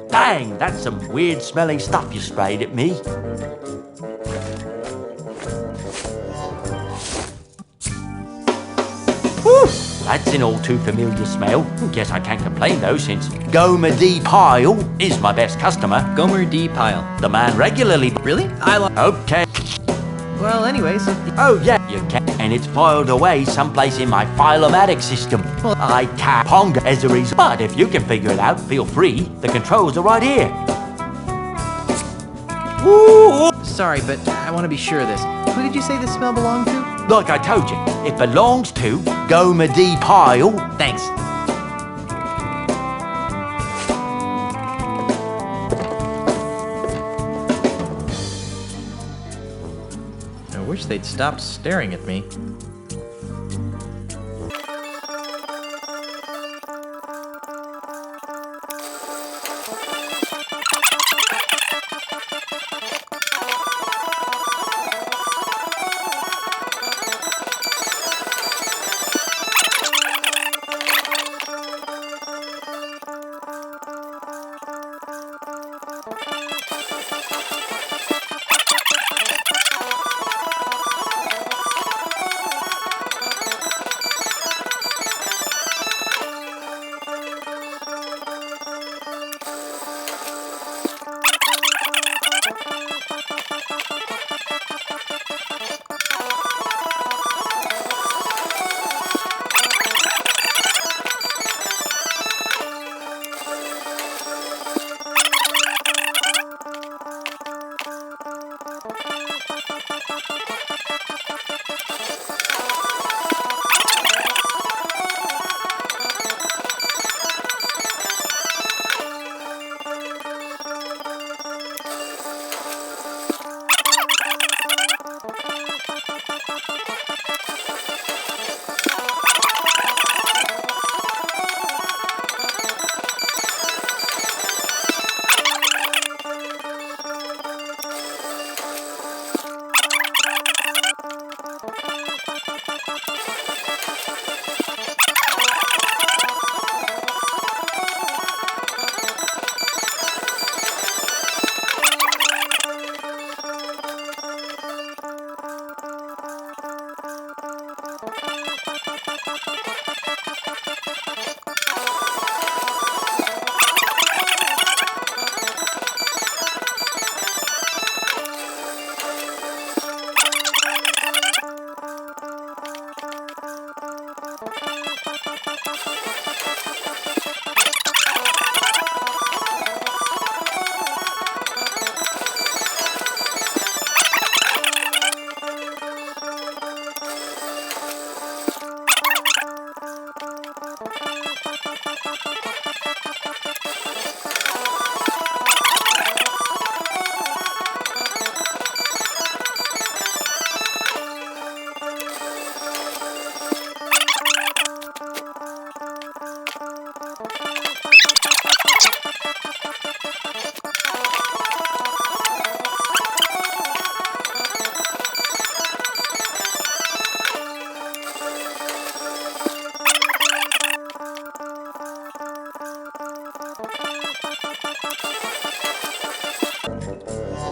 Dang, that's some weird smelling stuff you sprayed at me. Whew, that's an all too familiar smell. Guess I can't complain though, since Gomer D. Pyle is my best customer. Gomer D. Pyle. The man regularly... Really? Okay. Well, anyways... Oh, yeah, you can. And it's filed away someplace in my Filomatic system. Well, I can't pong as a result. But if you can figure it out, feel free. The controls are right here. Ooh. Sorry, but I want to be sure of this. Who did you say this smell belonged to? Like I told you, it belongs to Gomer D. Pyle. Thanks. I wish they'd stopped staring at me.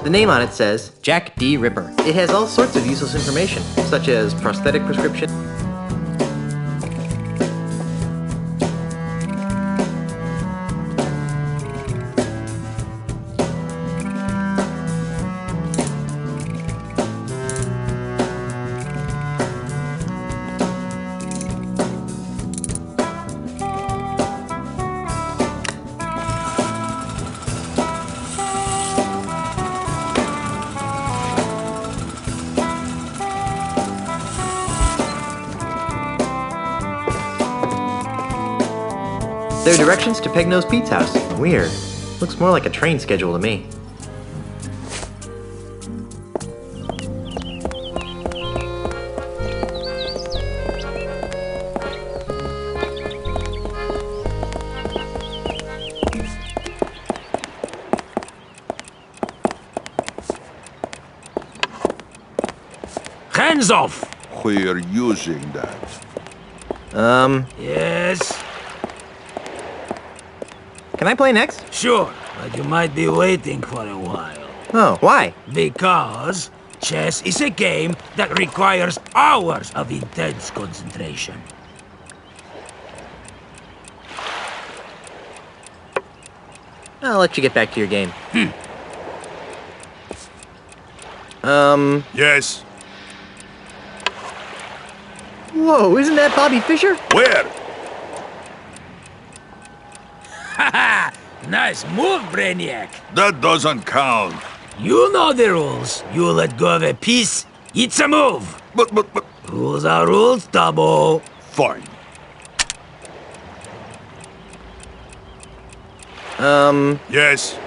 The name on it says Jack D. Ripper. It has all sorts of useless information, such as prosthetic prescription. There are directions to Peg-Nose Pete's house. Weird. Looks more like a train schedule to me. Hands off! We're using that. Yes? Can I play next? Sure, but you might be waiting for a while. Oh, why? Because chess is a game that requires hours of intense concentration. I'll let you get back to your game. Yes. Whoa, isn't that Bobby Fischer? Where? Haha! Nice move, Brainiac! That doesn't count. You know the rules. You let go of a piece, it's a move. But... Rules are rules, Tubbo. Fine. Yes?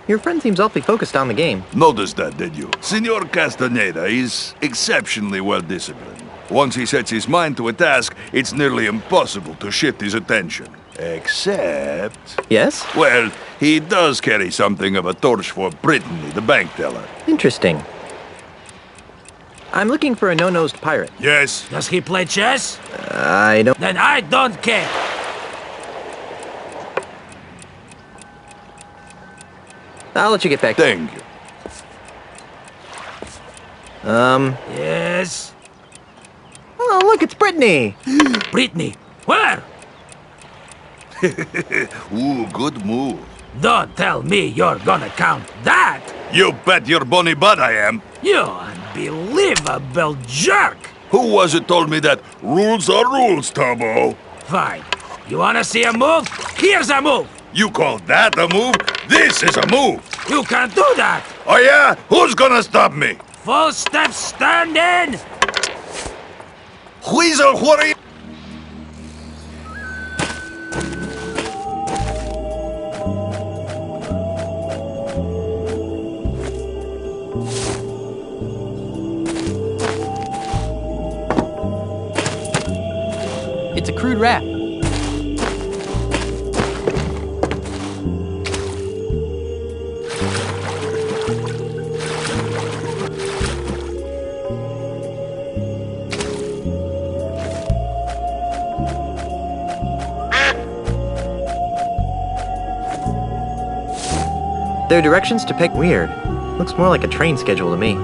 Your friend seems awfully focused on the game. Noticed that, did you? Senor Castaneda is exceptionally well-disciplined. Once he sets his mind to a task, it's nearly impossible to shift his attention. Except... Yes? Well, he does carry something of a torch for Brittany, the bank teller. Interesting. I'm looking for a no-nosed pirate. Yes? Does he play chess? I don't... Then I don't care. I'll let you get back. Thank you. Yes? Oh, look, it's Brittany! Brittany, where? Ooh, good move. Don't tell me you're gonna count that! You bet your bonny butt I am. You unbelievable jerk! Who was it told me that rules are rules, Tubbo? Fine. You wanna see a move? Here's a move! You call that a move? This is a move! You can't do that! Oh yeah? Who's gonna stop me? Full step standing! Weasel, what are you... It's a crude rap. There are directions to pick. Weird. Looks more like a train schedule to me.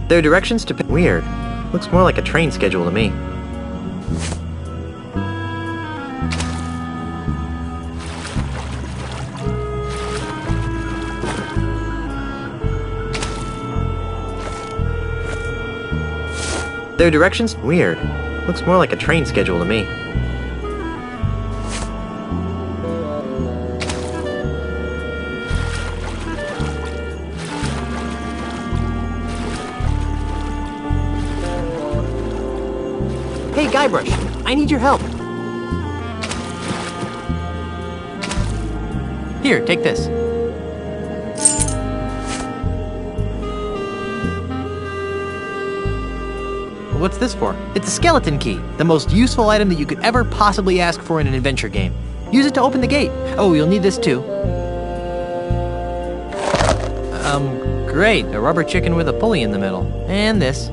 There are directions to pick. Weird. Looks more like a train schedule to me. There are directions? Weird. Looks more like a train schedule to me. Hey, Guybrush, I need your help. Here, take this. What's this for? It's a skeleton key, the most useful item that you could ever possibly ask for in an adventure game. Use it to open the gate. Oh, you'll need this too. Great. A rubber chicken with a pulley in the middle. And this.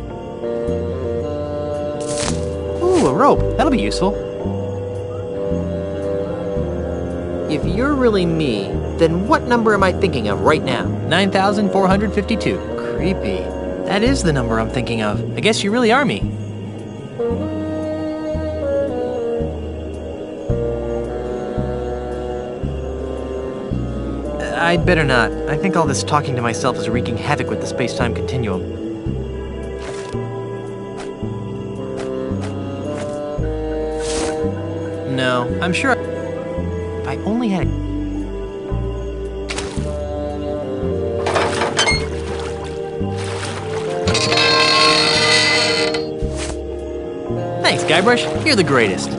Ooh, a rope. That'll be useful. If you're really me, then what number am I thinking of right now? 9,452. Creepy. That is the number I'm thinking of. I guess you really are me. I'd better not. I think all this talking to myself is wreaking havoc with the space-time continuum. No, I'm sure if I only had... Thanks, Guybrush. You're the greatest.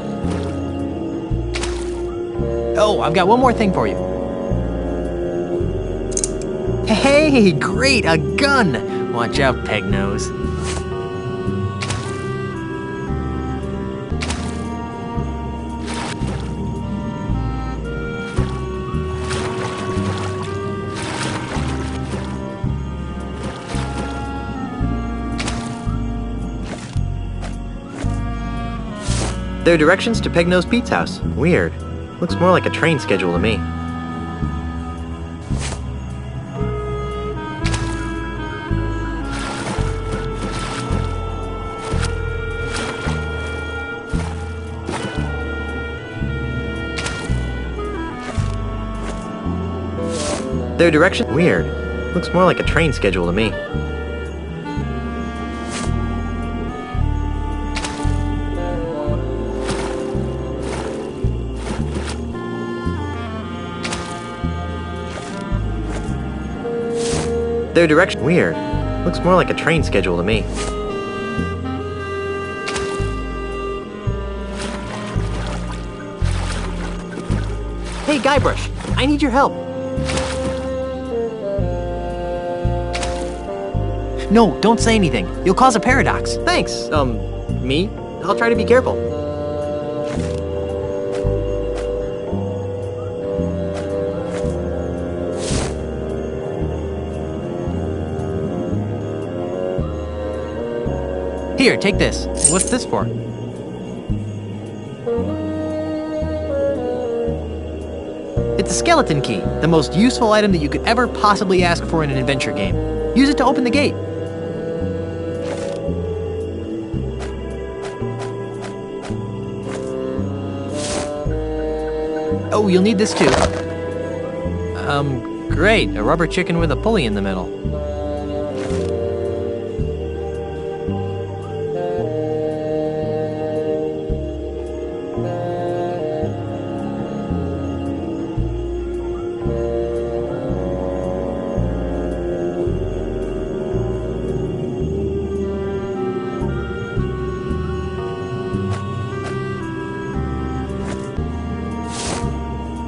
Oh, I've got one more thing for you. Hey, great, a gun! Watch out, Pegnose. There are directions to Pegnose Pete's house. Weird. Looks more like a train schedule to me. Their direction? Weird. Looks more like a train schedule to me. Their direction? Weird. Looks more like a train schedule to me. Hey, Guybrush, I need your help. No, don't say anything. You'll cause a paradox. Thanks. Me? I'll try to be careful. Here, take this. What's this for? It's a skeleton key, the most useful item that you could ever possibly ask for in an adventure game. Use it to open the gate. Oh, you'll need this too. Great. A rubber chicken with a pulley in the middle.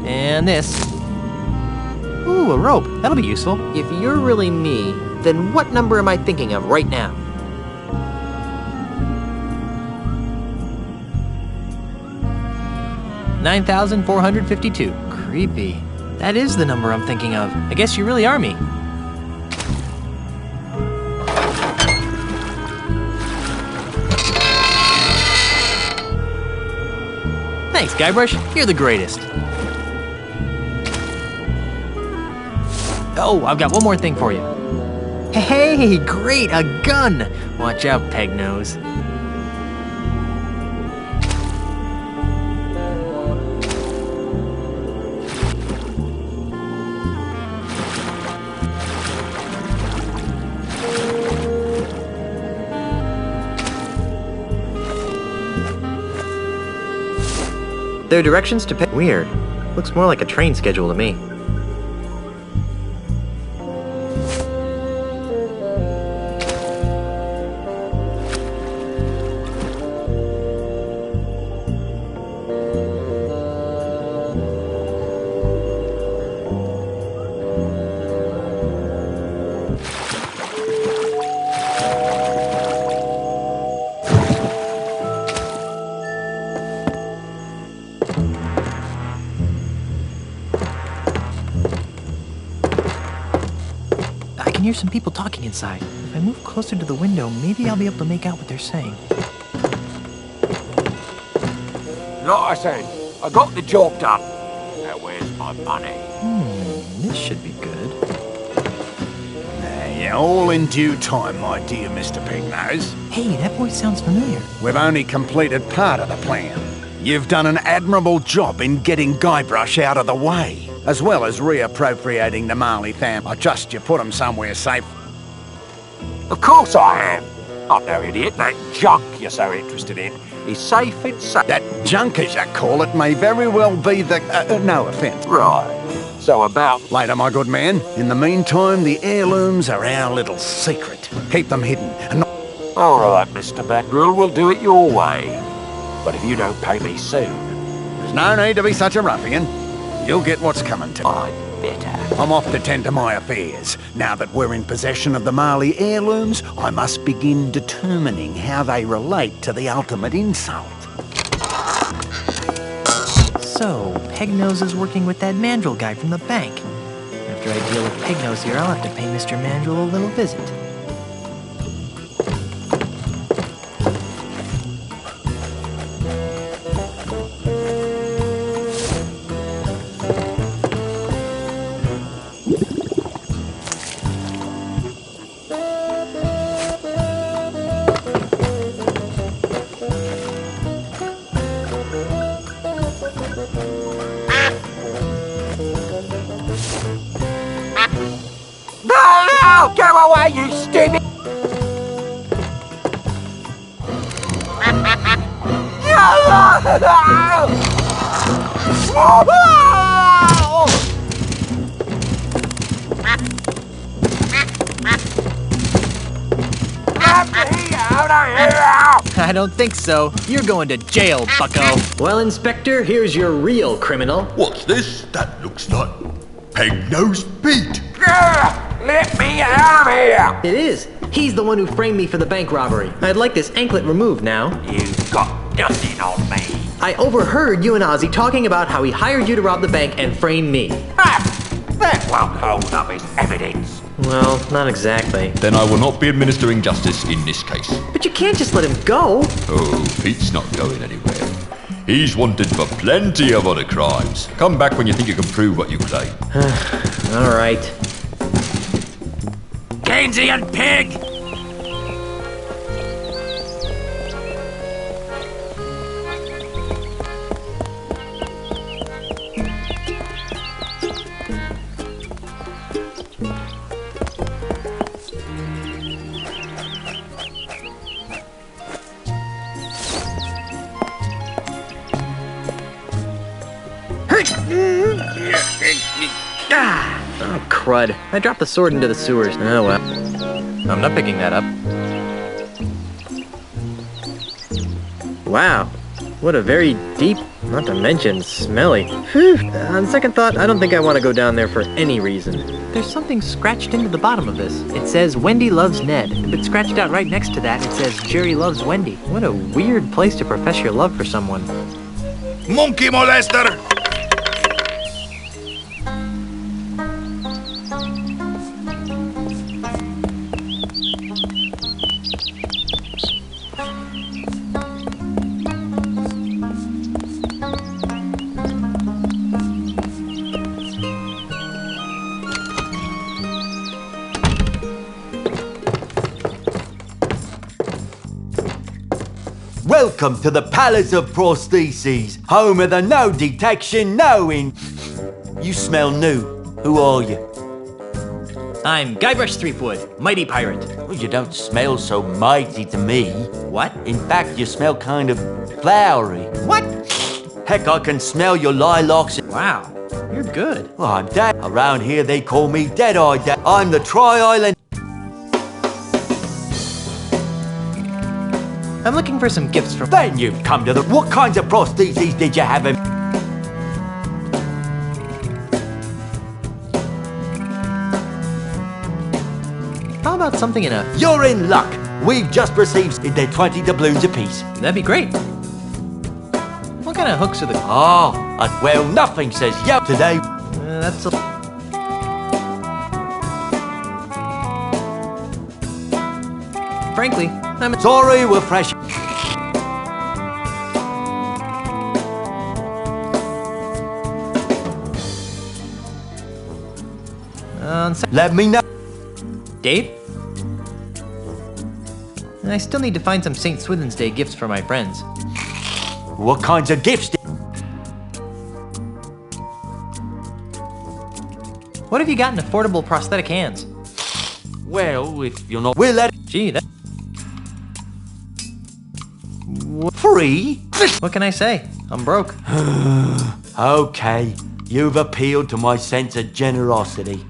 And this. Ooh, a rope. That'll be useful. If you're really me, then what number am I thinking of right now? $9,452. Creepy. That is the number I'm thinking of. I guess you really are me. Thanks, Guybrush. You're the greatest. Oh, I've got one more thing for you. Hey, great, a gun! Watch out, Pegnose. There are directions to Weird. Looks more like a train schedule to me. hear some people talking inside. If I move closer to the window, maybe I'll be able to make out what they're saying. Like I said, I got the job done. Now where's my money? This should be good. Yeah, all in due time, my dear Mr. Pignose. Hey, that voice sounds familiar. We've only completed part of the plan. You've done an admirable job in getting Guybrush out of the way, as well as reappropriating the Marley family. I trust you put them somewhere safe. Of course I am. I'm no idiot. That junk you're so interested in is safe and sound. That junk, as you call it, may very well be the... no offence. Right. So about... Later, my good man. In the meantime, the heirlooms are our little secret. Keep them hidden. And all right, Mr. Mandrill, we'll do it your way. But if you don't pay me soon... There's no need to be such a ruffian. You'll get what's coming to you. I'd better. I'm off to tend to my affairs. Now that we're in possession of the Marley heirlooms, I must begin determining how they relate to the ultimate insult. So, Pegnose is working with that Mandrill guy from the bank. After I deal with Pegnose here, I'll have to pay Mr. Mandrill a little visit. No! Go away, you stupid! I don't think so. You're going to jail, bucko. Well, Inspector, here's your real criminal. What's this? That looks like Pegnose Pete. Let me out of here! It is. He's the one who framed me for the bank robbery. I'd like this anklet removed now. You've got nothing on me. I overheard you and Ozzy talking about how he hired you to rob the bank and frame me. That won't hold up as evidence. Well, not exactly. Then I will not be administering justice in this case. But you can't just let him go. Oh, Pete's not going anywhere. He's wanted for plenty of other crimes. Come back when you think you can prove what you claim. All right. Keynesian pig! Oh, crud. I dropped the sword into the sewers. Oh, well. I'm not picking that up. Wow. What a very deep, not to mention smelly. Whew. On second thought, I don't think I want to go down there for any reason. There's something scratched into the bottom of this. It says, Wendy loves Ned. But scratched out right next to that, it says, Jerry loves Wendy. What a weird place to profess your love for someone. Monkey molester! Welcome to the Palace of Prostheses, home of the no detection, no in... You smell new. Who are you? I'm Guybrush Threepwood, mighty pirate. Well, you don't smell so mighty to me. What? In fact, you smell kind of flowery. What? Heck, I can smell your lilacs. Wow, you're good. Well, I'm dead. Around here, they call me Dead-Eye Dad. I'm the Tri-Island... I'm looking for some gifts from... Then you've come to the... What kinds of prostheses did you have in... How about something in a... You're in luck. We've just received... They're 20 doubloons apiece. That'd be great. What kind of hooks are the... Oh, well, nothing says yo today. That's a... Frankly, I'm sorry we're fresh. Let me know. Dave? I still need to find some St. Swithin's Day gifts for my friends. What kinds of gifts? What have you got in affordable prosthetic hands? Well, if you're not... We'll let... Gee, that... Free? What can I say? I'm broke. Okay, you've appealed to my sense of generosity.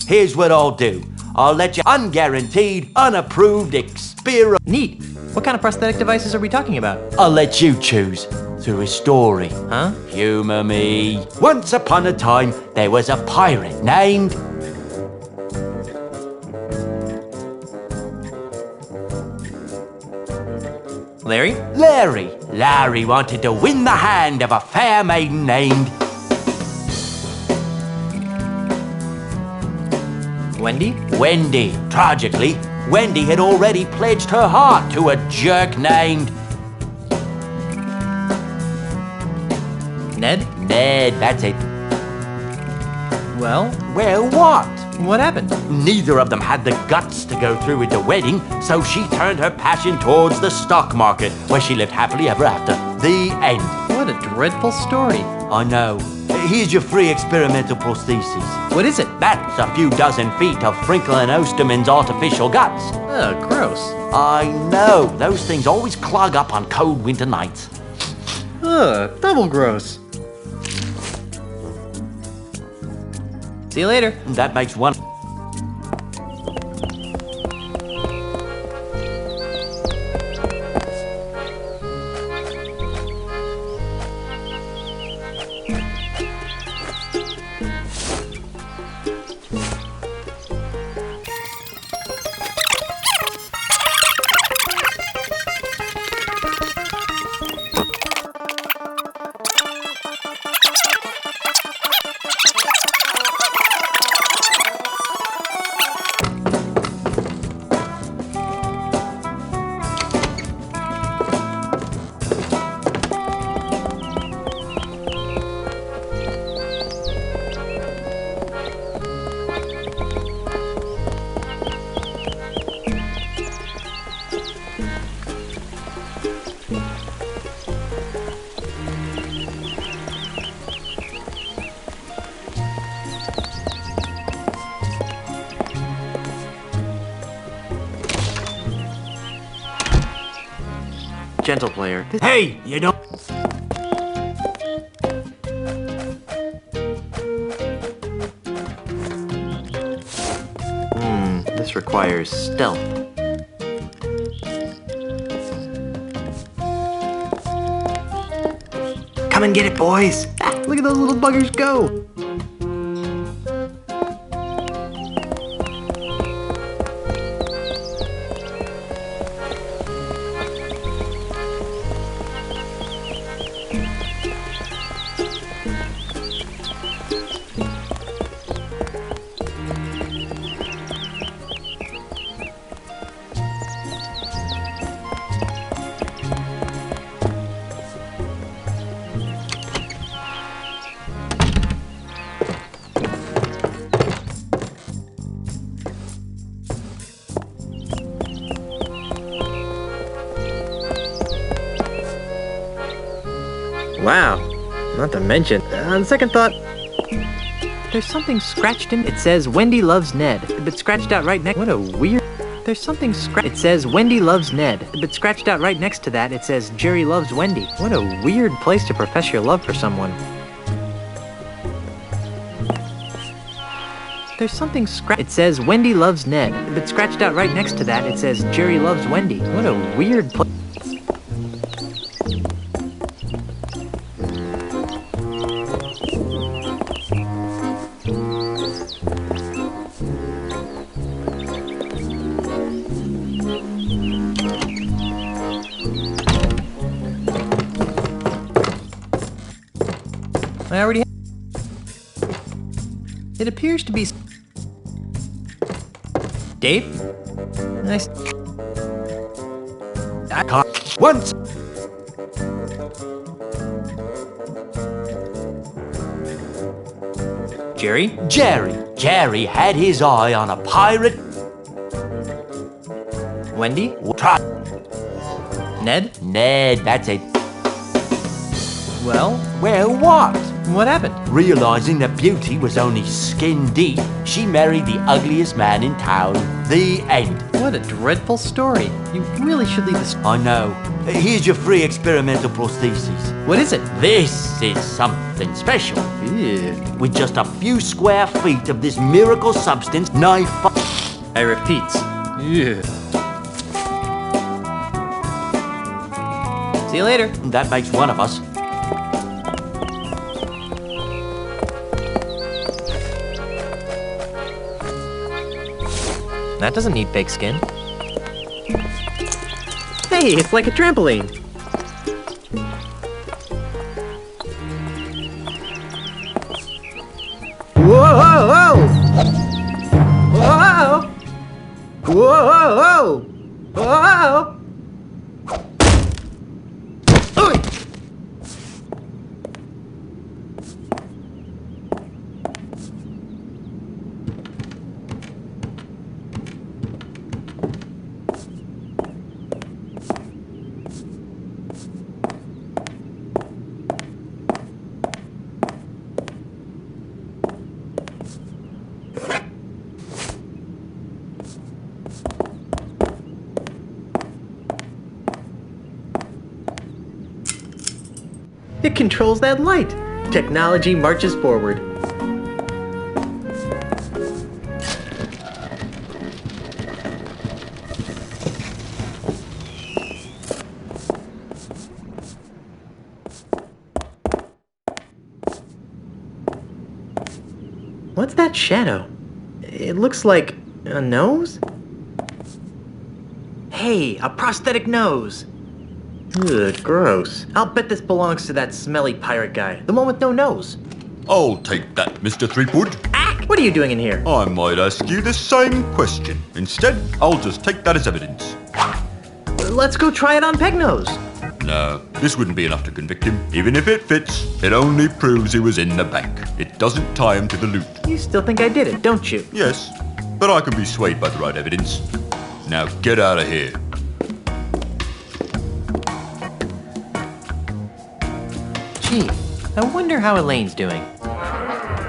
Here's what I'll do. I'll let you unguaranteed, unapproved experiment. Neat. What kind of prosthetic devices are we talking about? I'll let you choose through a story. Huh? Humor me. Once upon a time, there was a pirate named... Larry? Larry. Larry wanted to win the hand of a fair maiden named... Wendy? Wendy. Tragically, Wendy had already pledged her heart to a jerk named... Ned? Ned, that's it. Well? Well, what? What happened? Neither of them had the guts to go through with the wedding, so she turned her passion towards the stock market, where she lived happily ever after. The end. What a dreadful story. I know. Here's your free experimental prosthesis. What is it? That's a few dozen feet of Franklin Osterman's artificial guts. Oh, gross. I know. Those things always clog up on cold winter nights. Ugh, double gross. See you later. That makes one. Gentle player. Hey, you don't... This requires stealth. Come and get it, boys! Ah, look at those little buggers go! Wow. Not to mention, on second thought, There's something scratched in. It says Wendy loves Ned, but scratched out right next. What a weird. There's something scratched. It says Wendy loves Ned, but scratched out right next to that it says Jerry loves Wendy. What a weird place to profess your love for someone. There's something scratched. It says Wendy loves Ned, but scratched out right next to that it says Jerry loves Wendy. What a weird place. I already have. It appears to be. Dave? Once... Jerry? Jerry had his eye on a pirate... Wendy? Ned? Ned, that's it. Well? Well, what? What happened? Realizing that beauty was only skin deep, she married the ugliest man in town. The end. What a dreadful story. You really should leave this. I know. Here's your free experimental prosthesis. What is it? This is something special. Yeah. With just a few square feet of this miracle substance, knife... I repeat. Yeah. See you later. That makes one of us. That doesn't need fake skin. Hey, it's like a trampoline. Whoa! Whoa! Whoa! Whoa! It controls that light. Technology marches forward. What's that shadow? It looks like a nose? Hey, a prosthetic nose. Ugh, gross. I'll bet this belongs to that smelly pirate guy, the one with no nose. I'll take that, Mr. Threepwood. What are you doing in here? I might ask you the same question. Instead, I'll just take that as evidence. Let's go try it on Pegnose. No, this wouldn't be enough to convict him. Even if it fits, it only proves he was in the bank. It doesn't tie him to the loot. You still think I did it, don't you? Yes, but I can be swayed by the right evidence. Now get out of here. Gee, I wonder how Elaine's doing.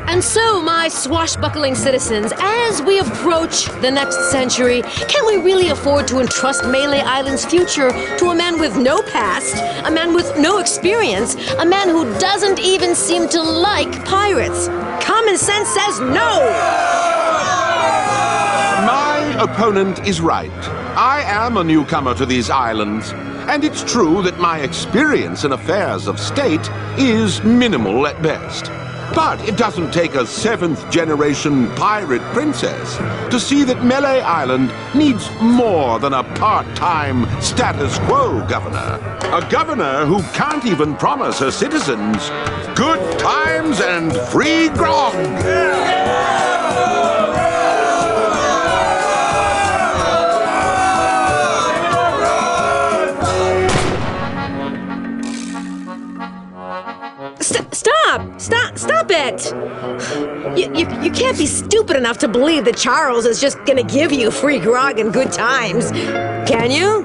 And so, my swashbuckling citizens, as we approach the next century, can we really afford to entrust Melee Island's future to a man with no past, a man with no experience, a man who doesn't even seem to like pirates? Common sense says no! My opponent is right. I am a newcomer to these islands, and it's true that my experience in affairs of state is minimal at best. But it doesn't take a 7th-generation pirate princess to see that Melee Island needs more than a part-time status quo governor. A governor who can't even promise her citizens good times and free grog. Stop it! You can't be stupid enough to believe that Charles is just gonna give you free grog and good times, can you?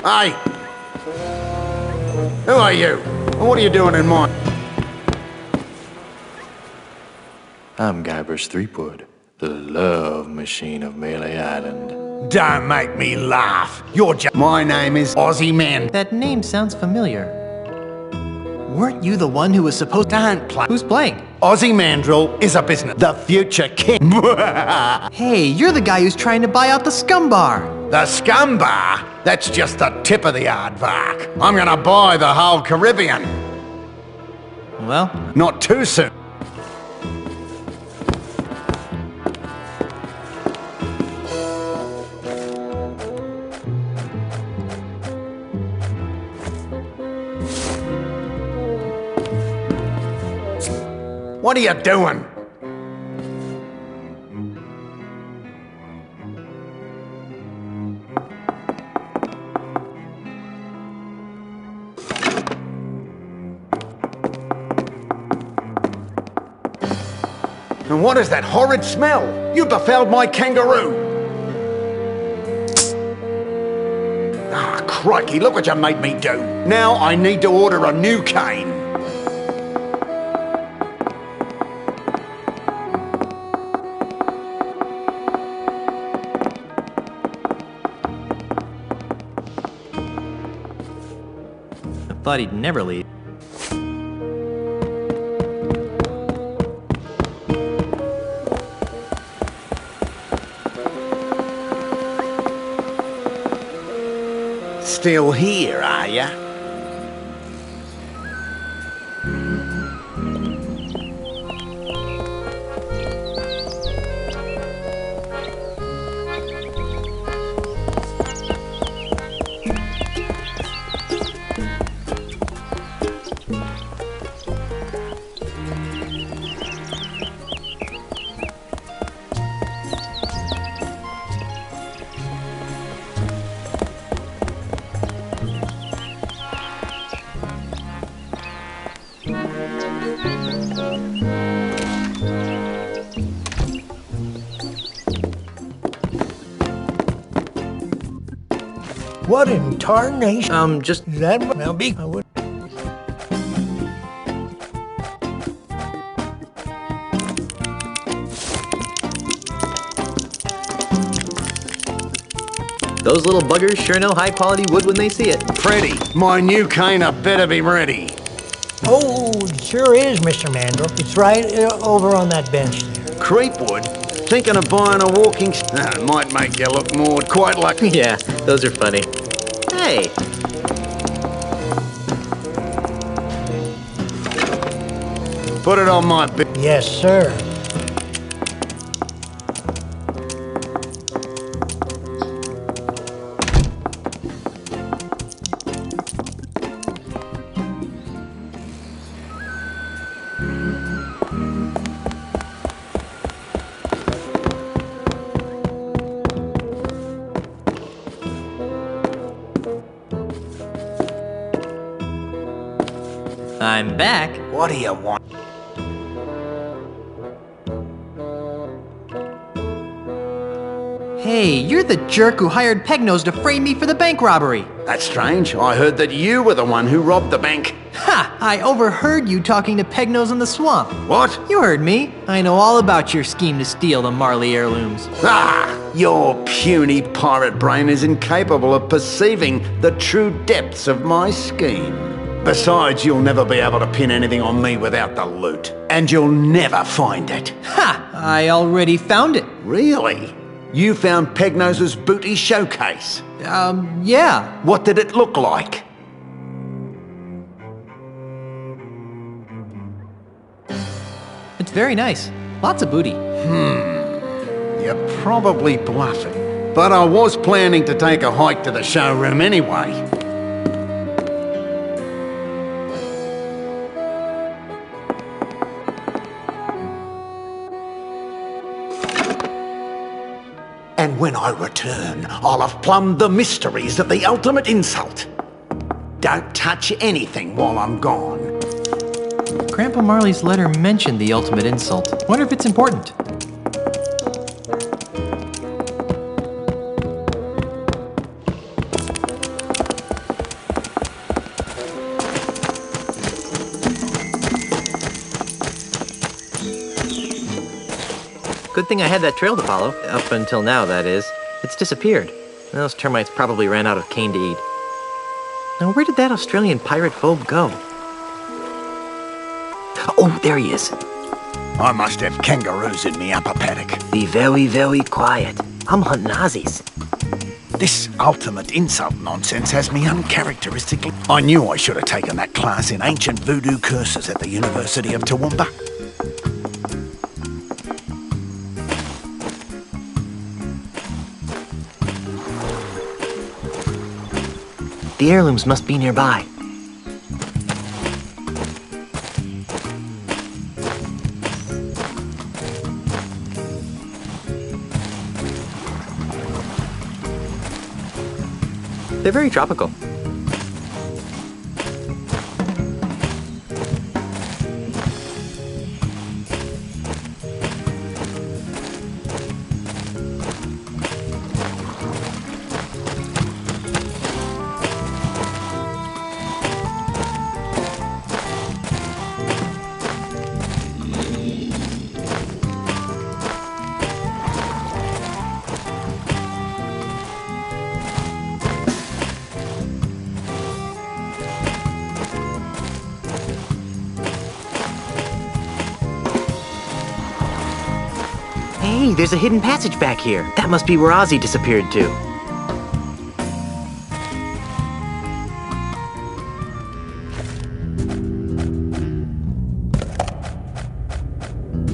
Hey! Who are you? And what are you doing in mine? I'm Guybrush Threepwood, the love machine of Melee Island. Don't make me laugh. You're just... My name is Ozzy Man. That name sounds familiar. weren't you the one who was supposed to play? Who's playing? Ozzy Mandrill is a business. The future king. Hey, you're the guy who's trying to buy out the Scum Bar. The Scum Bar? That's just the tip of the aardvark. I'm gonna buy the whole Caribbean. Well, not too soon. What are you doing? And what is that horrid smell? You befouled my kangaroo! Ah, crikey, look what you made me do. Now I need to order a new cane. thought he'd never leave. Still here, are ya? What in tarnation? Just that well be. I would. Those little buggers sure know high-quality wood when they see it. Pretty. My new cane had better be ready. Oh, it sure is, Mr. Mandrill. It's right over on that bench there. Creepwood? Thinking of buying a walking... might make you look more quite like... Yeah, those are funny. Hey! Put it on my... Yes, sir. I'm back. What do you want? Hey, you're the jerk who hired Pegnose to frame me for the bank robbery. That's strange. I heard that you were the one who robbed the bank. Ha! I overheard you talking to Pegnose in the swamp. What? You heard me. I know all about your scheme to steal the Marley heirlooms. Ah! Your puny pirate brain is incapable of perceiving the true depths of my scheme. Besides, you'll never be able to pin anything on me without the loot. And you'll never find it. Ha! I already found it. Really? You found Pegnose's booty showcase? Yeah. What did it look like? It's very nice. Lots of booty. You're probably bluffing. But I was planning to take a hike to the showroom anyway. And when I return, I'll have plumbed the mysteries of the ultimate insult. Don't touch anything while I'm gone. Grandpa Marley's letter mentioned the ultimate insult. Wonder if it's important. Good thing I had that trail to follow. Up until now, that is. It's disappeared. Those termites probably ran out of cane to eat. Now, where did that Australian pirate phobe go? Oh, there he is. I must have kangaroos in me upper paddock. Be very, very quiet. I'm hunting Aussies. This ultimate insult nonsense has me uncharacteristically. I knew I should have taken that class in ancient voodoo curses at the University of Toowoomba. The heirlooms must be nearby. They're very tropical. Hey, there's a hidden passage back here. That must be where Ozzy disappeared to.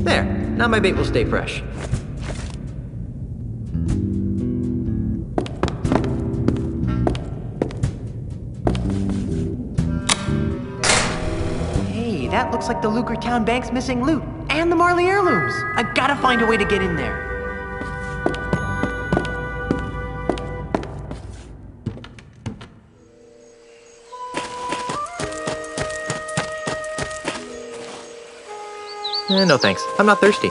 There. Now my bait will stay fresh. Hey, that looks like the Lucretown Bank's missing loot. And the Marley heirlooms! I've gotta find a way to get in there. No thanks. I'm not thirsty.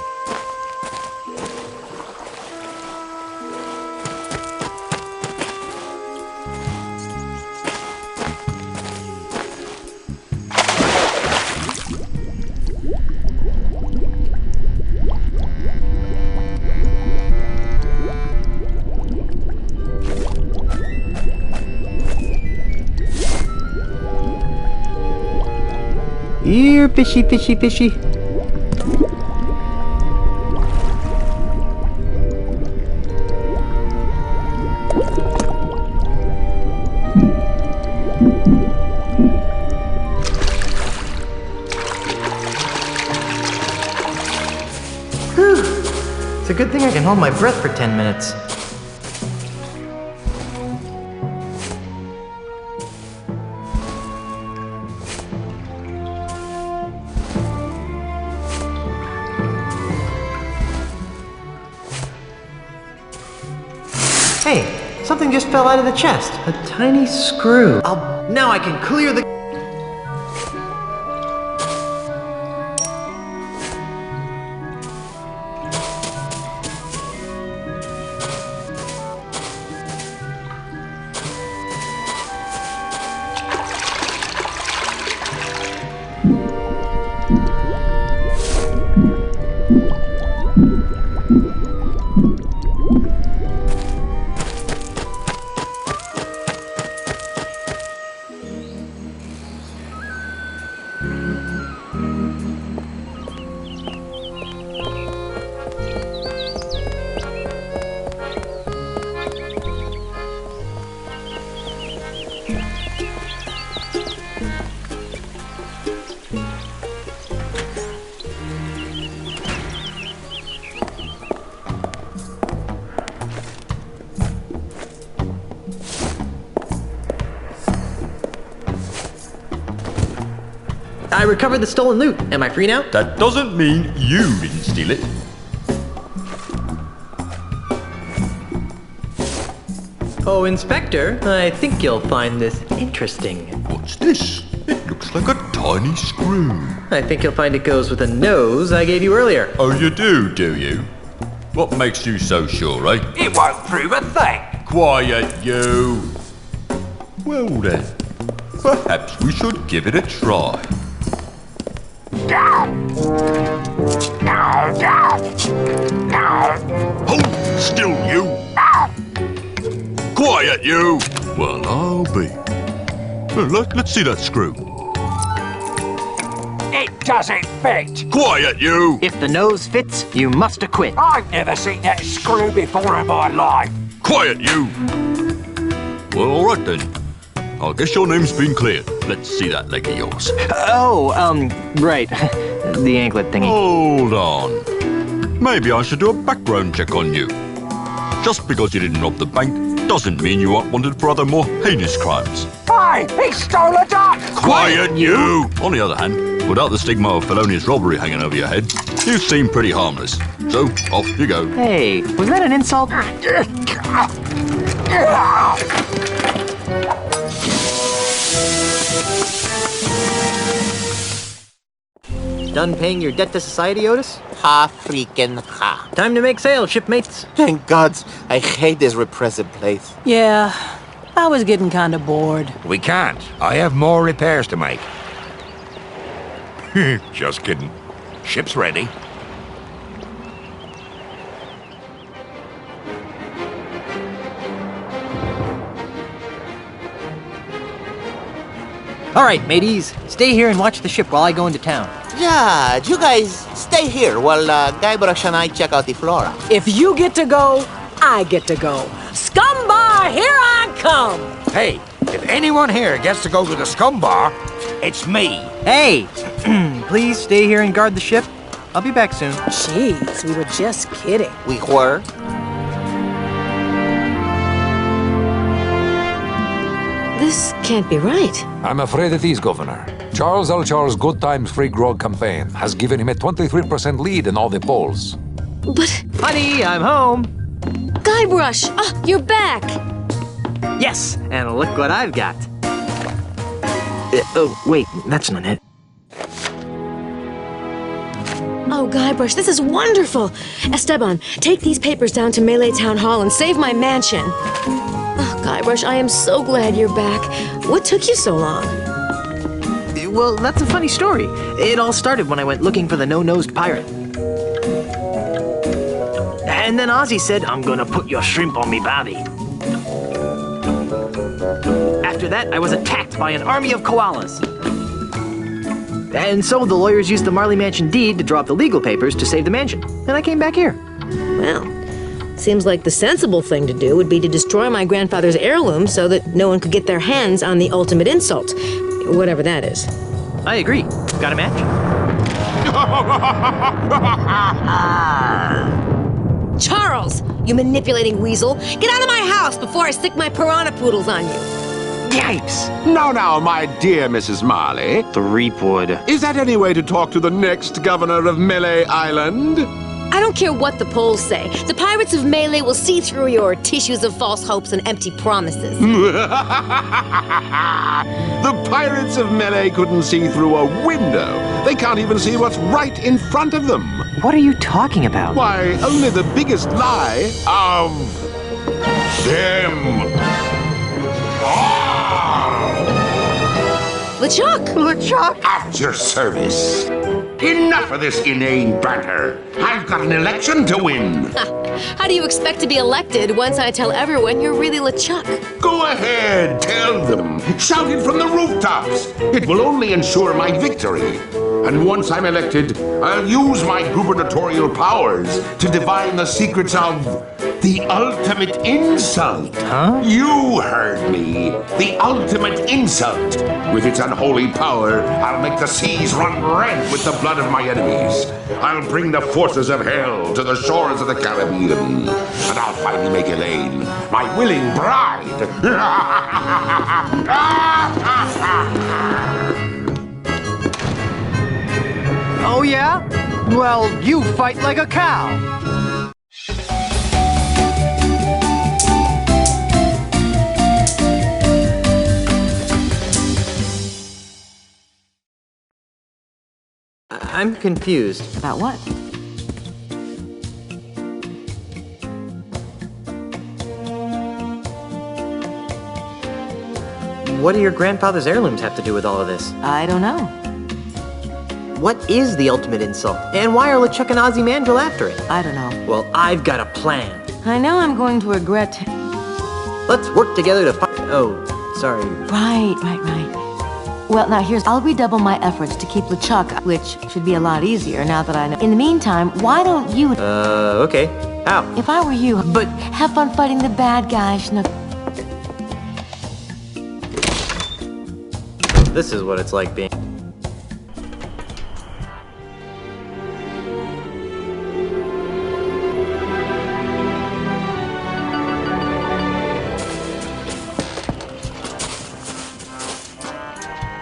Here, fishy, fishy, fishy. Whew. It's a good thing I can hold my breath for 10 minutes. Hey, something just fell out of the chest. A tiny screw. Now I can clear the... I recovered the stolen loot. Am I free now? That doesn't mean you didn't steal it. Oh, Inspector, I think you'll find this interesting. What's this? It looks like a tiny screw. I think you'll find it goes with the nose I gave you earlier. Oh, you do you? What makes you so sure, eh? It won't prove a thing. Quiet, you. Well then, perhaps we should give it a try. Hold still, you! Quiet, you! Well, I'll be. Let's see that screw. It does it fit? Quiet, you! If the nose fits, you must acquit. I've never seen that screw before in my life. Quiet, you! Well, all right then. I guess your name's been cleared. Let's see that leg of yours. Right. The anklet thingy. Hold on. Maybe I should do a background check on you. Just because you didn't rob the bank doesn't mean you aren't wanted for other more heinous crimes. Hey, he stole a duck! Quiet, you! On the other hand, without the stigma of felonious robbery hanging over your head, you seem pretty harmless. So, off you go. Hey, was that an insult? Done paying your debt to society, Otis? Ha freaking ha. Time to make sail, shipmates. Thank gods, I hate this repressive place. Yeah, I was getting kind of bored. We can't. I have more repairs to make. Just kidding. Ship's ready. All right, mateys. Stay here and watch the ship while I go into town. Yeah, you guys stay here while Guybrush and I check out the flora. If you get to go, I get to go. Scum bar, here I come! Hey, if anyone here gets to go to the scum bar, it's me. Hey, please stay here and guard the ship. I'll be back soon. Jeez, we were just kidding. We were? This can't be right. I'm afraid it is, Governor. Charles L. Charles' Good Times Free Grog campaign has given him a 23% lead in all the polls. But... Honey, I'm home. Guybrush! Ah, you're back! Yes, and look what I've got. Oh, wait, that's not it. Oh, Guybrush, this is wonderful! Esteban, take these papers down to Melee Town Hall and save my mansion. Oh, Guybrush, I am so glad you're back. What took you so long? Well, that's a funny story. It all started when I went looking for the no-nosed pirate. And then Ozzy said, I'm gonna put your shrimp on me bobby. After that, I was attacked by an army of koalas. And so the lawyers used the Marley Mansion deed to draw up the legal papers to save the mansion. And I came back here. Well, seems like the sensible thing to do would be to destroy my grandfather's heirloom so that no one could get their hands on the ultimate insult. Whatever that is. I agree. Got a match? Charles, you manipulating weasel. Get out of my house before I stick my piranha poodles on you. Yipes! Now, my dear Mrs. Marley. Threepwood. Is that any way to talk to the next governor of Melee Island? I don't care what the polls say. The pirates of Melee will see through your tissues of false hopes and empty promises. The pirates of Melee couldn't see through a window. They can't even see what's right in front of them. What are you talking about? Why, only the biggest lie of them. LeChuck! LeChuck! At your service. Enough of this inane banter. I've got an election to win. How do you expect to be elected once I tell everyone you're really LeChuck? Go ahead, tell them. Shout it from the rooftops. It will only ensure my victory. And once I'm elected, I'll use my gubernatorial powers to divine the secrets of the ultimate insult. Huh? You heard me. The ultimate insult. With its unholy power, I'll make the seas run red with the blood of my enemies. I'll bring the forces of hell to the shores of the Caribbean. And I'll finally make Elaine my willing bride. Oh, yeah? Well, you fight like a cow. I'm confused. About what? What do your grandfather's heirlooms have to do with all of this? I don't know. What is the ultimate insult? And why are LeChuck and Ozzy Mandrill after it? I don't know. Well, I've got a plan. I know I'm going to regret... Let's work together to fight... Oh, sorry. Right. Well, now I'll redouble my efforts to keep LeChuck, which should be a lot easier now that I know. In the meantime, why don't you... Okay. How? If I were you, but have fun fighting the bad guy, Schnook. This is what it's like being...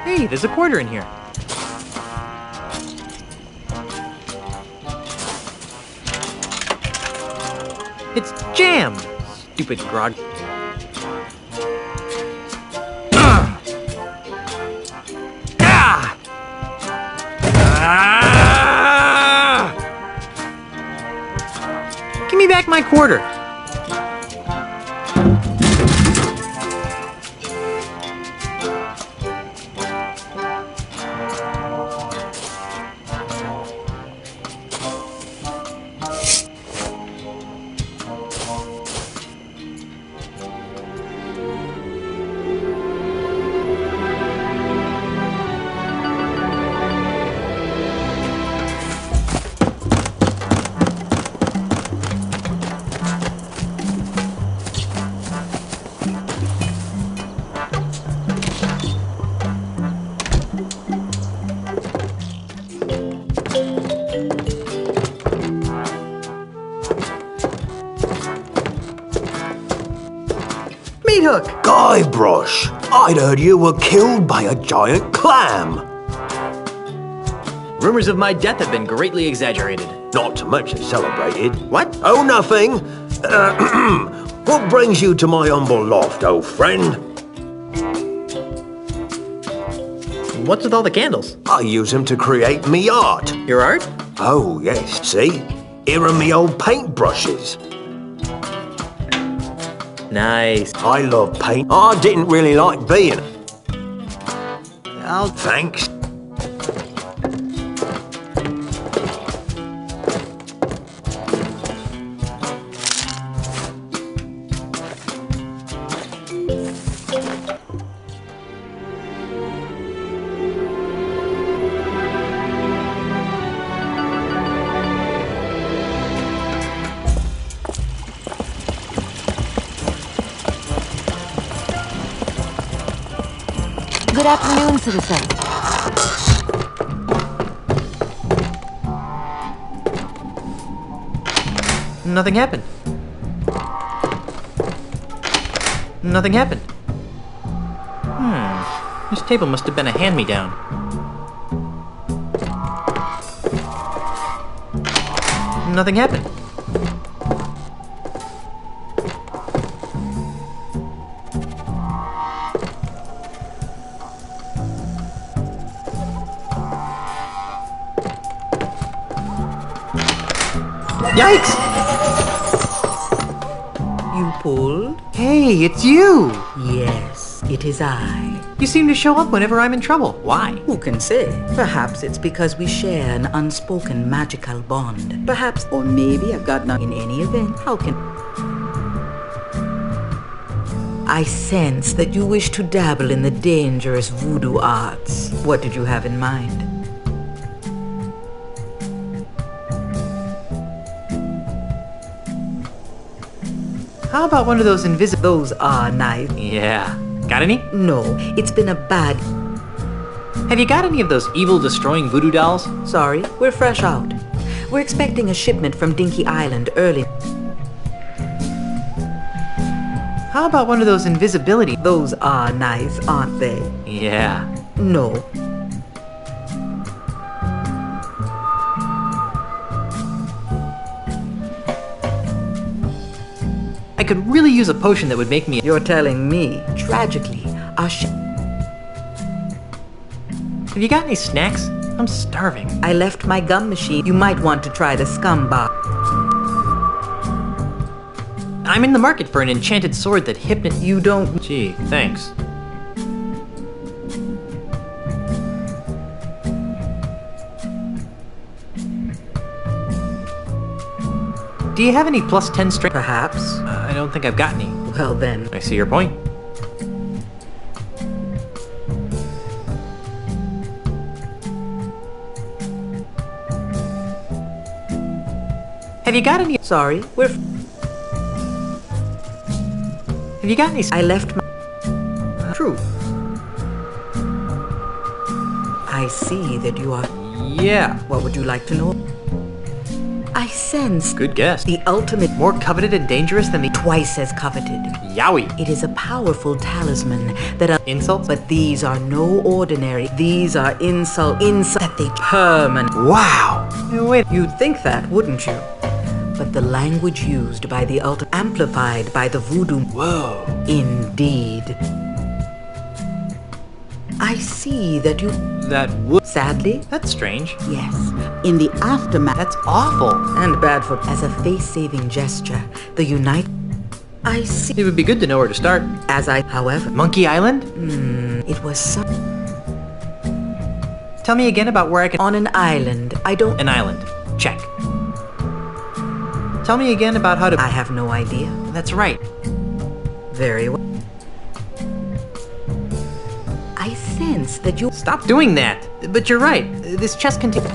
Hey, there's a quarter in here. It's jam! Stupid grog. Give me back my quarter. Hook. Guybrush, I'd heard you were killed by a giant clam. Rumors of my death have been greatly exaggerated. Not to mention celebrated. What? Oh, nothing. What brings you to my humble loft, old friend? What's with all the candles? I use them to create me art. Your art? Oh, yes. See? Here are me old paintbrushes. Nice. I love paint. I didn't really like being. Thanks. Good afternoon, citizen. Nothing happened. Nothing happened. This table must have been a hand-me-down. Nothing happened. Yikes! You pulled? Hey, it's you! Yes, it is I. You seem to show up whenever I'm in trouble. Why? Who can say? Perhaps it's because we share an unspoken magical bond. Perhaps, or maybe I've got none. In any event, how can... I sense that you wish to dabble in the dangerous voodoo arts. What did you have in mind? How about one of those invisible... Those are nice. Yeah. Got any? No, it's been a bad... Have you got any of those evil-destroying voodoo dolls? Sorry, we're fresh out. We're expecting a shipment from Dinky Island early. How about one of those invisibility... Those are nice, aren't they? Yeah. No. I could really use a potion that would make me... You're telling me. Tragically, Have you got any snacks? I'm starving. I left my gum machine. You might want to try the scum bar. I'm in the market for an enchanted sword that You don't... Gee, thanks. Do you have any plus 10 strength? Perhaps. I don't think I've got any. Well then. I see your point. Have you got any? Sorry, Have you got any? I left my... True. I see that you are... Yeah. What would you like to know? I sense... Good guess. The ultimate... More coveted and dangerous than the... Twice as coveted. Yowie. It is a powerful talisman that... Insults? But these are no ordinary. These are insults that they permanent. Wow. Wait. You'd think that, wouldn't you? But the language used by the ultimate... Amplified by the voodoo... Whoa. Indeed. I see that you... That would... Sadly? That's strange. Yes. In the aftermath... That's awful. And bad for... As a face-saving gesture, the I see... It would be good to know where to start. However... Monkey Island? It was some... Tell me again about where I can... On an island. I don't... An island. Check. Tell me again about how to... I have no idea. That's right. Very well. I sense that you... Stop doing that! But you're right. This chest contains...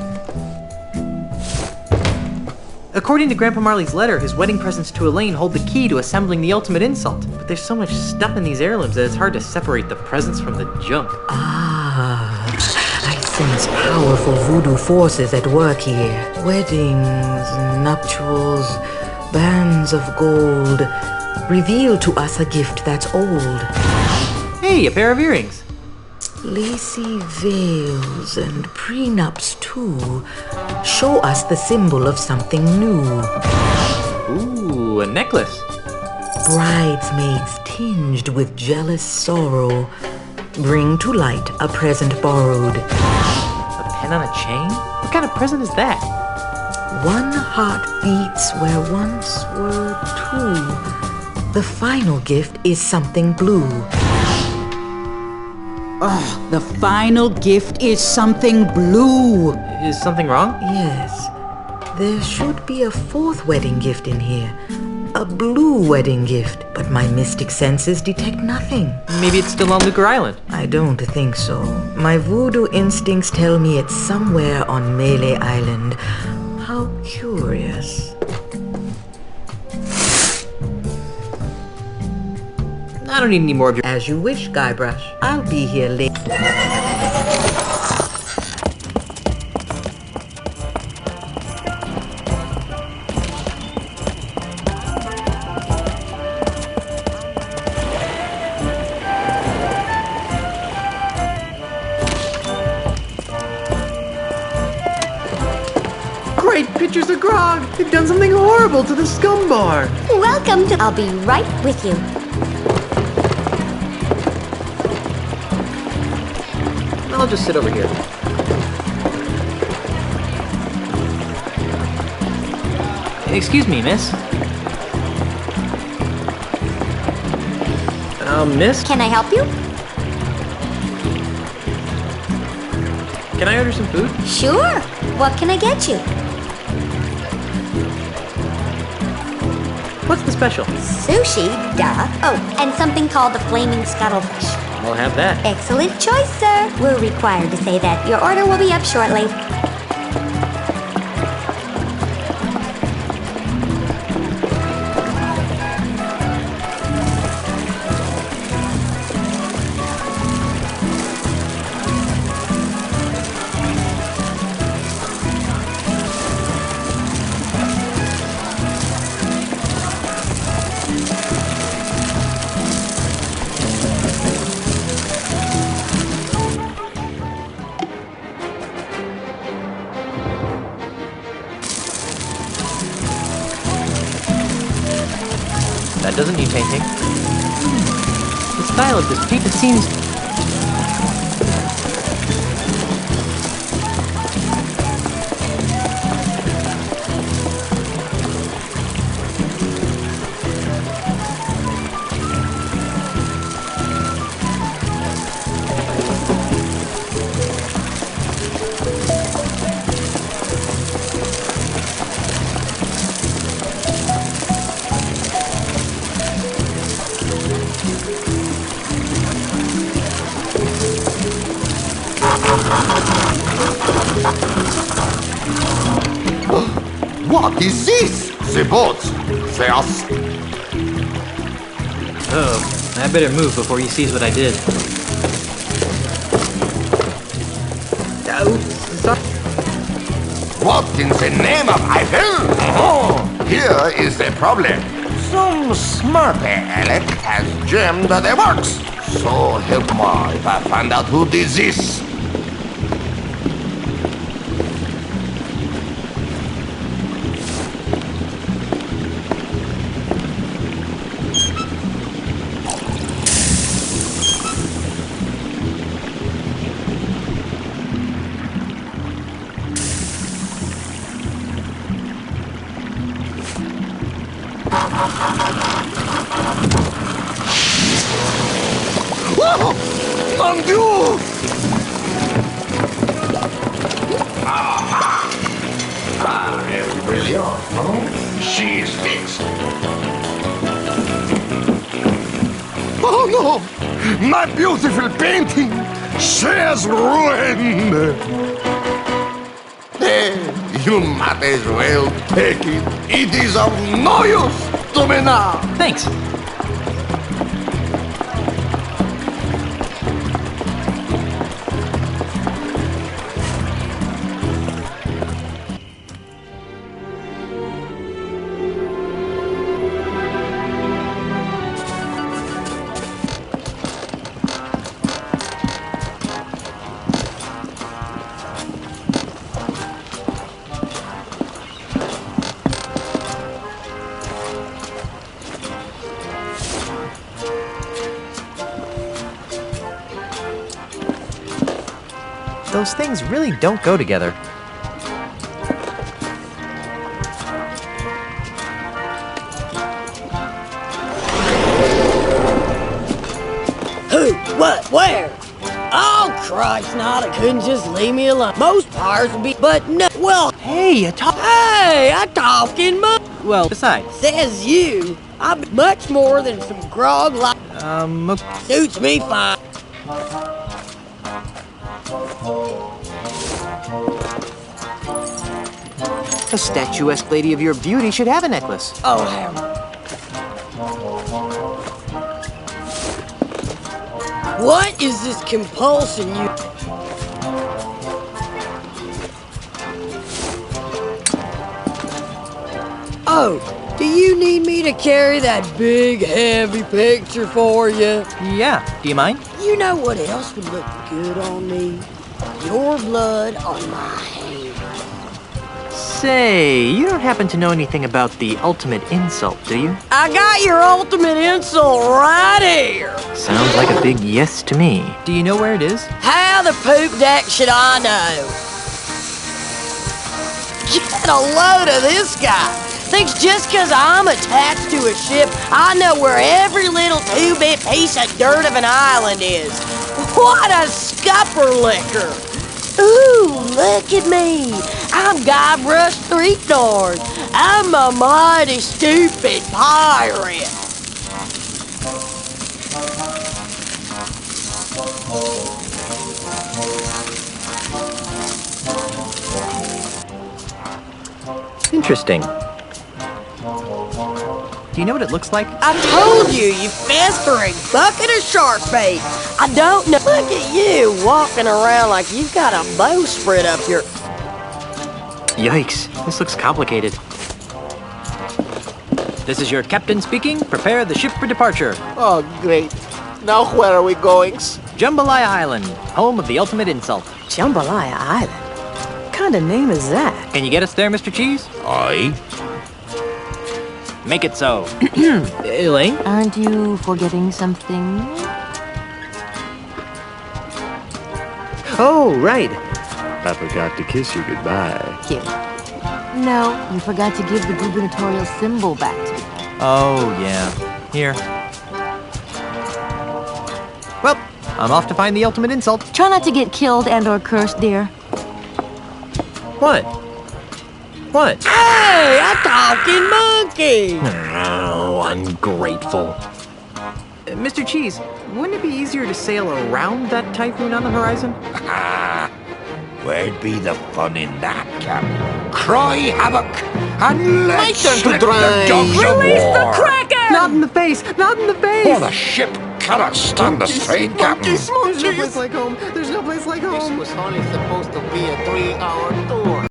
According to Grandpa Marley's letter, his wedding presents to Elaine hold the key to assembling the ultimate insult. But there's so much stuff in these heirlooms that it's hard to separate the presents from the junk. Ah, I sense powerful voodoo forces at work here. Weddings, nuptials, bands of gold. Reveal to us a gift that's old. Hey, a pair of earrings. Lacy veils and prenups too show us the symbol of something new. Ooh, a necklace. Bridesmaids tinged with jealous sorrow bring to light a present borrowed. A pen on a chain? What kind of present is that? One heart beats where once were two. The final gift is something blue. Oh, the final gift is something blue. Is something wrong? Yes. There should be a fourth wedding gift in here. A blue wedding gift. But my mystic senses detect nothing. Maybe it's still on Lucre Island. I don't think so. My voodoo instincts tell me it's somewhere on Melee Island. How curious. I don't need any more of your... As you wish, Guybrush. I'll be here late. Great pictures of Grog! They've done something horrible to the scum bar! Welcome to... I'll be right with you. I'll just sit over here. Excuse me, miss. Miss? Can I help you? Can I order some food? Sure. What can I get you? What's the special? Sushi, duh. Oh, and something called the Flaming Scuttlefish. I'll have that. Excellent choice, sir. We're required to say that. Your order will be up shortly. That doesn't need painting. The style of this paint, it seems... What is this? The boats, they are... Oh, I better move before he sees what I did. What in the name of Eiffel? Oh, here is the problem. Some smart Alec has jammed the works. So help me if I find out who did this. Mon Dieu! Brilliant. She is fixed. Oh no! My beautiful painting! She is ruined! Hey, you might as well take it. It is of no use to me now. Thanks. Those things really don't go together. Who? What? Where? Oh, Christ, not it couldn't just leave me alone. Most pirates would be, but no. Well, hey, I talking Well, besides. Says you. I'm much more than some grog like. Suits me fine. A statuesque lady of your beauty should have a necklace. Oh, hell. What is this compulsion you... Oh, do you need me to carry that big, heavy picture for you? Yeah, do you mind? You know what else would look good on me? Your blood on my hands. Say, you don't happen to know anything about the ultimate insult, do you? I got your ultimate insult right here. Sounds like a big yes to me. Do you know where it is? How the poop deck should I know? Get a load of this guy. Thinks just because I'm attached to a ship, I know where every little two-bit piece of dirt of an island is. What a scupper licker. Ooh, look at me. I'm Guybrush Threepnard. I'm a mighty stupid pirate. Interesting. Do you know what it looks like? I told you, you festering bucket of shark bait. I don't know. Look at you walking around like you've got a bowsprit up your... Yikes, this looks complicated. This is your captain speaking. Prepare the ship for departure. Oh, great. Now where are we going? Jambalaya Island, home of the ultimate insult. Jambalaya Island? What kind of name is that? Can you get us there, Mr. Cheese? Aye. Make it so. Elaine? Aren't you forgetting something? Oh, right. I forgot to kiss you goodbye. Here. No, you forgot to give the gubernatorial symbol back to me. Oh, yeah. Here. Well, I'm off to find the ultimate insult. Try not to get killed and or cursed, dear. What? What? Hey, a talking monkey! Oh, ungrateful. Mr. Cheese, wouldn't it be easier to sail around that typhoon on the horizon? Where'd be the fun in that, Captain? Cry havoc and let's turn to slip the drive. dogs of Release the war. Kraken! Not in the face! Not in the face! For the ship cannot stand the strain, Captain. There's no place like home. There's no place like This home. was only supposed to be a 3-hour tour.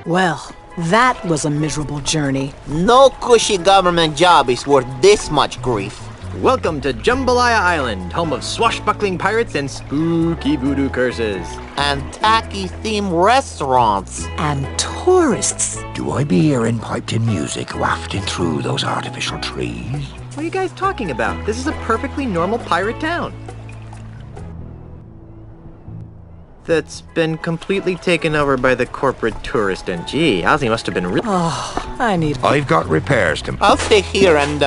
Well, that was a miserable journey. No cushy government job is worth this much grief. Welcome to Jambalaya Island, home of swashbuckling pirates and spooky voodoo curses. And tacky-themed restaurants. And tourists. Do I be hearing piped-in music wafted through those artificial trees? What are you guys talking about? This is a perfectly normal pirate town. That's been completely taken over by the corporate tourist, and gee, Ozzy must have been really... Oh, I need... I've got repairs to... I'll stay here and,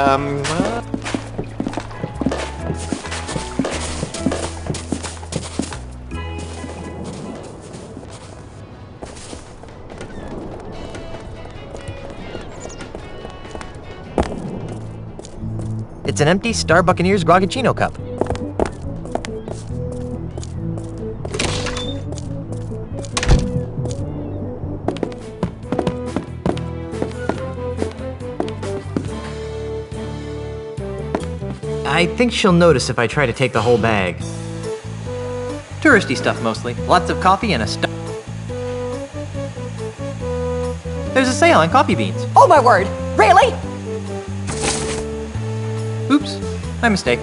It's an empty Star Buccaneers Grogachino cup. I think she'll notice if I try to take the whole bag. Touristy stuff mostly. Lots of coffee and a There's a sale on coffee beans. Oh my word! Really? Oops, my mistake.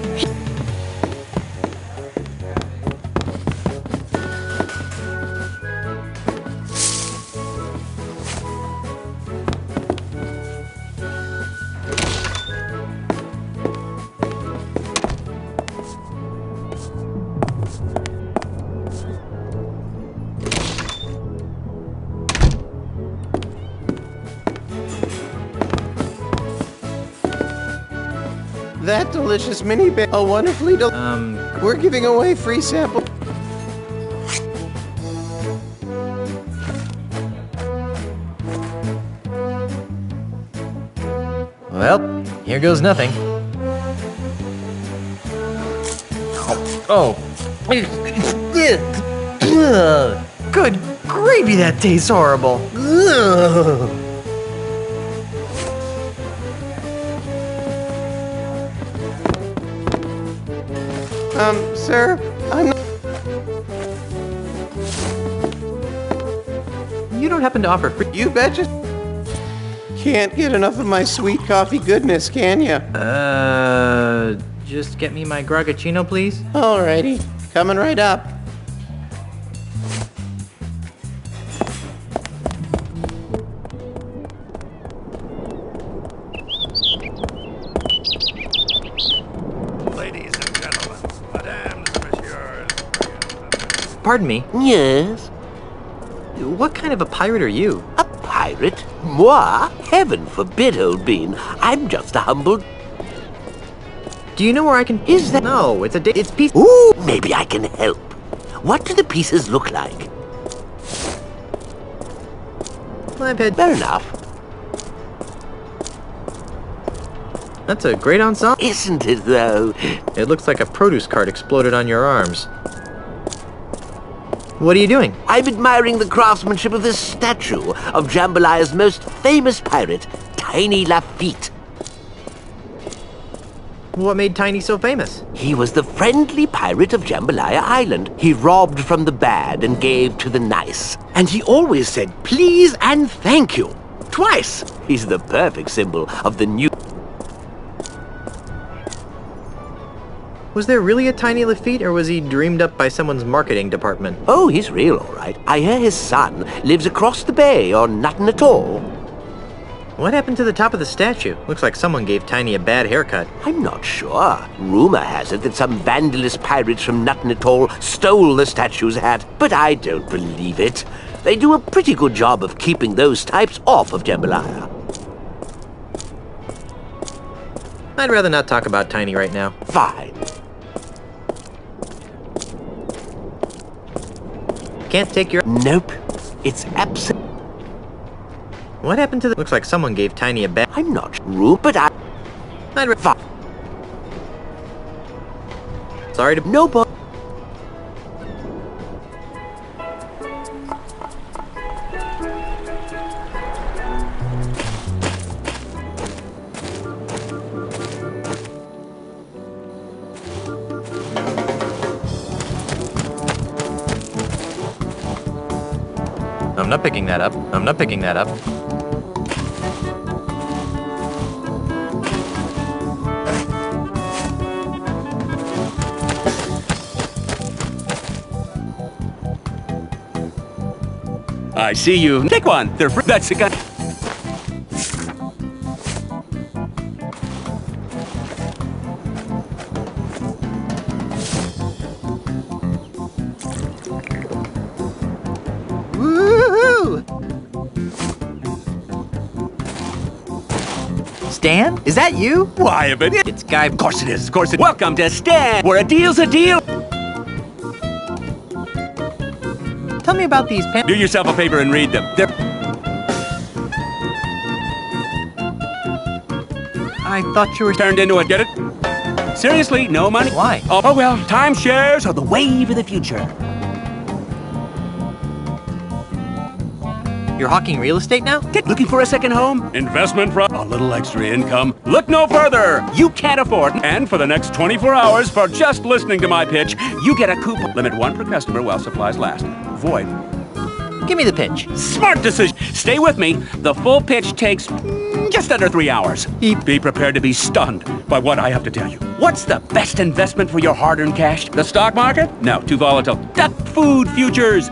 That delicious mini bag. A wonderfully we're giving away free sample. Well, here goes nothing. Oh. Good gravy, that tastes horrible. Sir, I'm not... You don't happen to offer free... You betcha. Can't get enough of my sweet coffee goodness, can ya? Just get me my Grogachino, please? Alrighty, coming right up. Pardon me? Yes? What kind of a pirate are you? A pirate? Moi? Heaven forbid, old bean. I'm just a humble... Do you know where I can... Is that... No, it's it's piece... Ooh, maybe I can help. What do the pieces look like? I've had... Fair enough. That's a great ensemble. Isn't it, though? It looks like a produce cart exploded on your arms. What are you doing? I'm admiring the craftsmanship of this statue of Jambalaya's most famous pirate, Tiny Lafitte. What made Tiny so famous? He was the friendly pirate of Jambalaya Island. He robbed from the bad and gave to the nice. And he always said please and thank you. Twice. He's the perfect symbol of the new... Was there really a Tiny Lafitte, or was he dreamed up by someone's marketing department? Oh, he's real, all right. I hear his son lives across the bay on nothing at all. What happened to the top of the statue? Looks like someone gave Tiny a bad haircut. I'm not sure. Rumor has it that some vandalous pirates from nothing at all stole the statue's hat, but I don't believe it. They do a pretty good job of keeping those types off of Jambalaya. I'd rather not talk about Tiny right now. Fine. Can't take your... Nope. It's absent. What happened to the... Looks like someone gave Tiny a bad... I'm not sure, but I'd rather... Sorry to... No, but... I'm not picking that up. I'm not picking that up. I see you. Take one. They're free. That's the gun. Woohoo! Stan? Is that you? Why, but it's Guy. Of course it is. Of course it is. Welcome to Stan, where a deal's a deal. Tell me about these pens. Do yourself a favor and read them. They're... I thought you were turned into it. Get it? Seriously, no money? Why? Oh well, timeshares are the wave of the future. You're hawking real estate now? Looking for a second home? Investment from a little extra income? Look no further! You can't afford. And for the next 24 hours, for just listening to my pitch, you get a coupon. Limit one per customer while supplies last. Void. Give me the pitch. Smart decision. Stay with me. The full pitch takes just under 3 hours. Be prepared to be stunned by what I have to tell you. What's the best investment for your hard-earned cash? The stock market? No, too volatile. Duck food futures.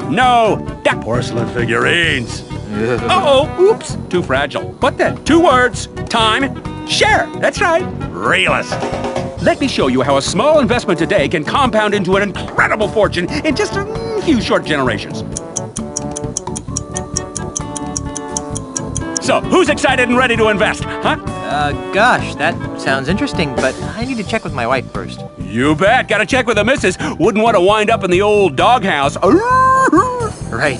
No, duck porcelain figurines. Uh-oh, oops, too fragile. What then? 2 words, time, share. That's right, realist. Let me show you how a small investment today can compound into an incredible fortune in just a few short generations. So, who's excited and ready to invest, huh? Gosh, that sounds interesting, but I need to check with my wife first. You bet. Gotta check with the missus. Wouldn't want to wind up in the old doghouse. Right.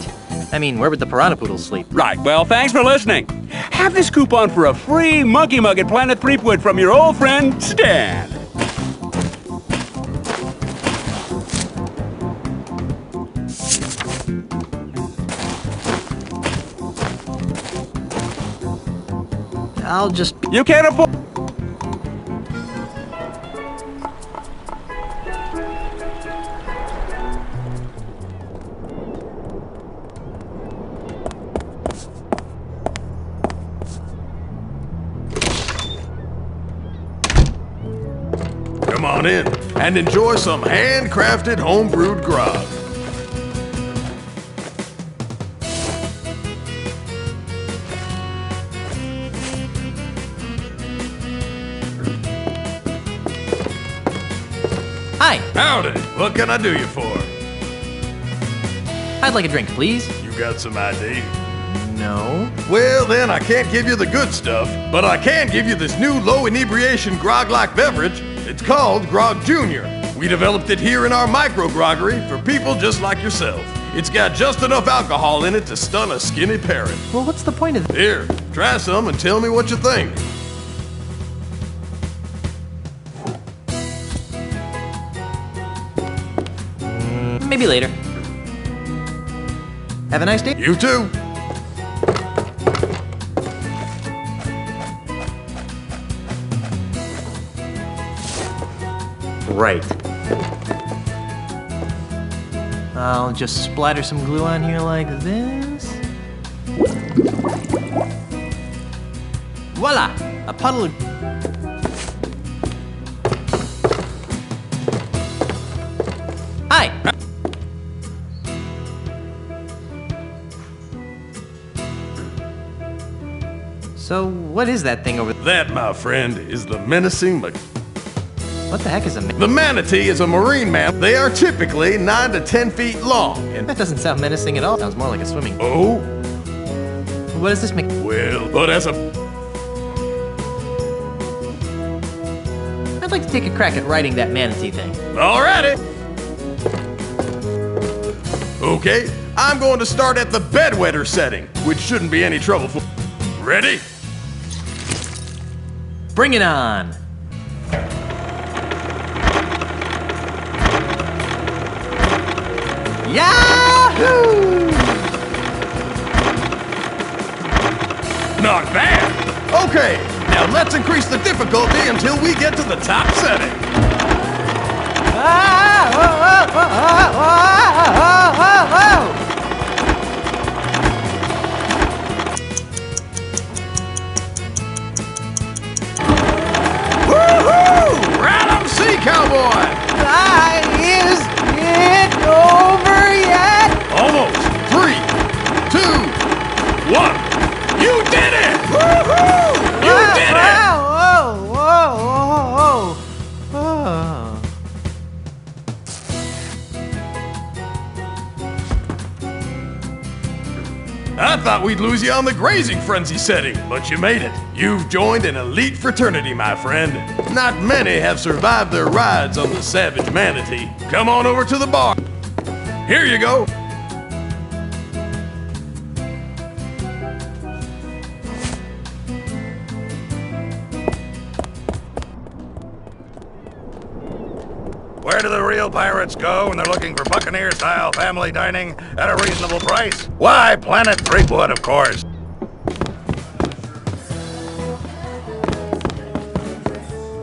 I mean, where would the piranha poodles sleep? Right. Well, thanks for listening. Have this coupon for a free monkey mug at Planet Threepwood from your old friend, Stan. I'll just... You can't afford... Come on in and enjoy some handcrafted homebrewed grog. Hi. Howdy. What can I do you for? I'd like a drink, please. You got some ID? No. Well, then I can't give you the good stuff, but I can give you this new low inebriation grog-like beverage. It's called Grog Junior. We developed it here in our micro groggery for people just like yourself. It's got just enough alcohol in it to stun a skinny parrot. Well, what's the point of this? Here, try some and tell me what you think. Maybe later. Have a nice day. You too. Right. I'll just splatter some glue on here like this. Voila! A puddle of... Hi! So, what is that thing over there? That, my friend, is the menacing... What the heck is a... The manatee is a marine mammal. They are typically 9 to 10 feet long. And that doesn't sound menacing at all. Sounds more like a swimming pool. Oh? What does this make? Well, but as a... I'd like to take a crack at writing that manatee thing. Alrighty. Okay, I'm going to start at the bedwetter setting, which shouldn't be any trouble for... Ready? Bring it on! Yahoo! Not bad! Okay, now let's increase the difficulty until we get to the top setting. cowboy! Is it over yet? Almost. 3, 2, 1. You did it! Woohoo! You did it! Whoa, whoa, whoa, whoa. I thought we'd lose you on the grazing frenzy setting, but you made it. You've joined an elite fraternity, my friend. Not many have survived their rides on the Savage Manatee. Come on over to the bar. Here you go. Where do the real pirates go when they're looking for Buccaneer-style family dining at a reasonable price? Why, Planet Threepwood, of course.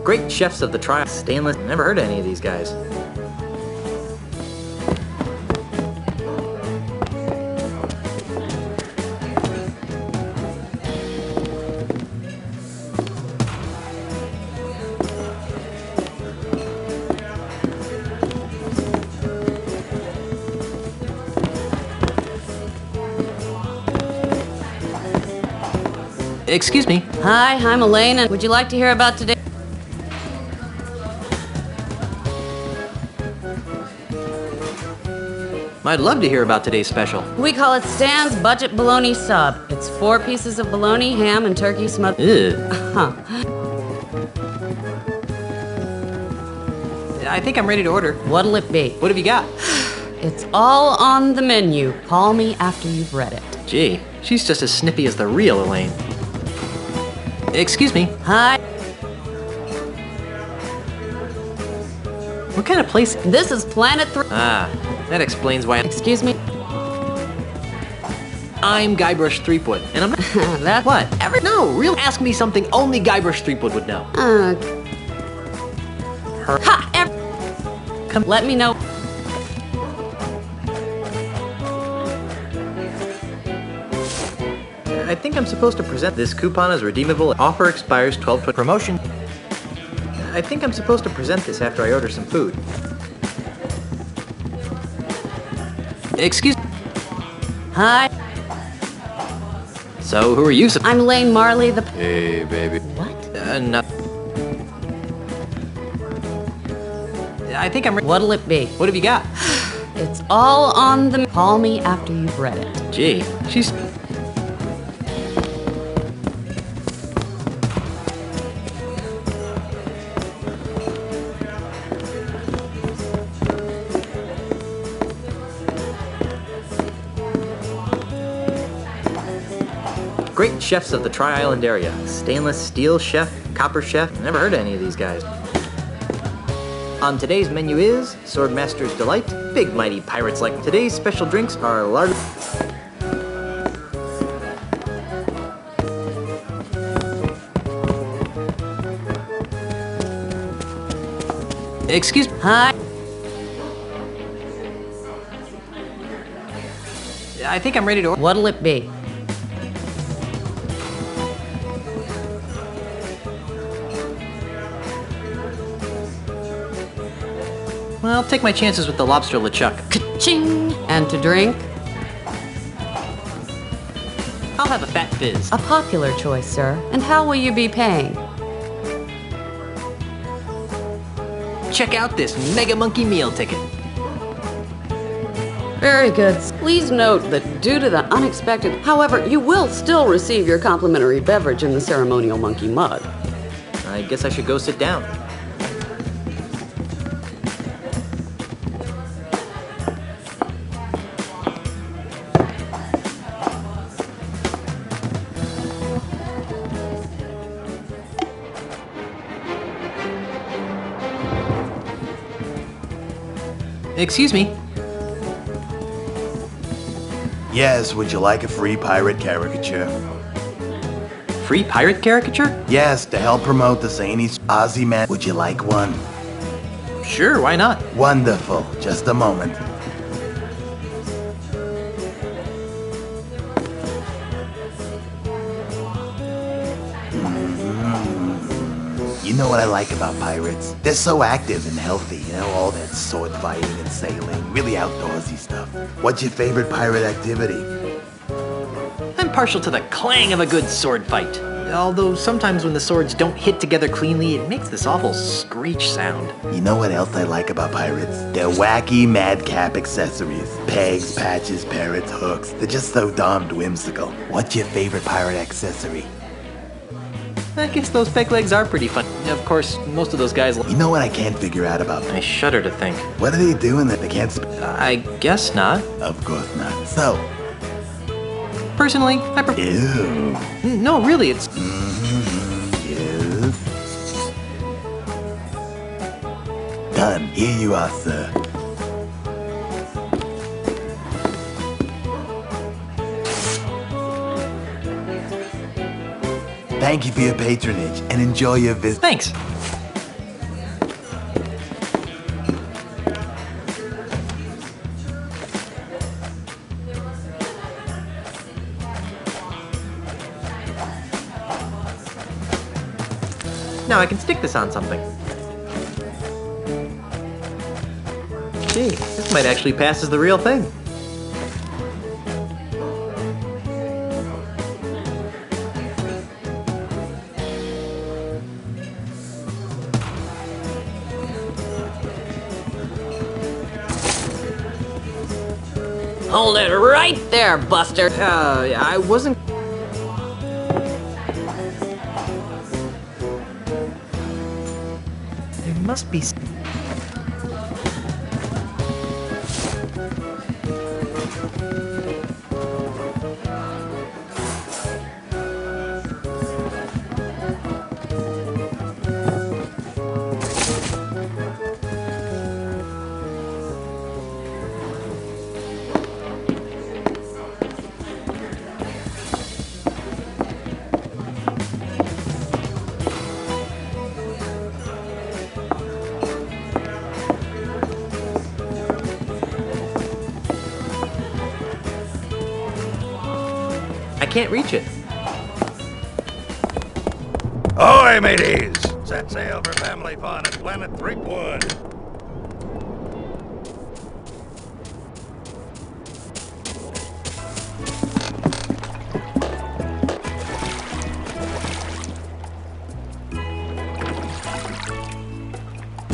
Great chefs of the trial. Stainless. Never heard of any of these guys. Excuse me. Hi, I'm Elaine, and would you like to hear about today? I'd love to hear about today's special. We call it Stan's Budget Bologna Sub. It's 4 pieces of bologna, ham, and turkey smothered. Ew. I think I'm ready to order. What'll it be? What have you got? It's all on the menu. Call me after you've read it. Gee, she's just as snippy as the real Elaine. Excuse me. Hi. What kind of place? This is Planet 3. Ah, that explains why. Excuse me? I'm Guybrush Threepwood, and I'm not. That's what? No, real. Ask me something only Guybrush Threepwood would know. Come, let me know. I think I'm supposed to present this coupon as redeemable. Offer expires 12 promotion. I think I'm supposed to present this after I order some food. Excuse. Hi. So, who are you? I'm Elaine Marley, the. Hey, baby. What? No. I think I'm. What'll it be? What have you got? It's all on the. Call me after you've read it. Gee, she's. Great chefs of the Tri-Island area. Stainless steel chef, copper chef. Never heard of any of these guys. On today's menu is Swordmaster's Delight, big mighty pirates like. Today's special drinks are large. Excuse me. Hi. I think I'm ready to order. What'll it be? Well, I'll take my chances with the lobster LeChuck. Ka-ching! And to drink? I'll have a fat fizz. A popular choice, sir. And how will you be paying? Check out this Mega Monkey meal ticket. Very good. Please note that due to the unexpected, however, you will still receive your complimentary beverage in the ceremonial monkey mug. I guess I should go sit down. Excuse me. Yes, would you like a free pirate caricature? Free pirate caricature? Yes, to help promote the zany Aussie man. Would you like one? Sure, why not? Wonderful. Just a moment. You You know what I like about pirates? They're so active and healthy, you know, all that sword fighting and sailing, really outdoorsy stuff. What's your favorite pirate activity? I'm partial to the clang of a good sword fight. Although sometimes when the swords don't hit together cleanly, it makes this awful screech sound. You know what else I like about pirates? Their wacky madcap accessories. Pegs, patches, parrots, hooks. They're just so darned whimsical. What's your favorite pirate accessory? I guess those peg legs are pretty fun. Of course, most of those guys... You know what I can't figure out about them? I shudder to think. What are they doing that they can't I guess not. Of course not. So... Personally, I prefer... Ew. No, really, it's... Yes. Done. Here you are, sir. Thank you for your patronage, and enjoy your visit. Thanks. Now I can stick this on something. Gee, this might actually pass as the real thing. Hold it right there, Buster. I wasn't... There must be... I can't reach it. Ahoy, mateys! Set sail for family fun at Planet Threepwood.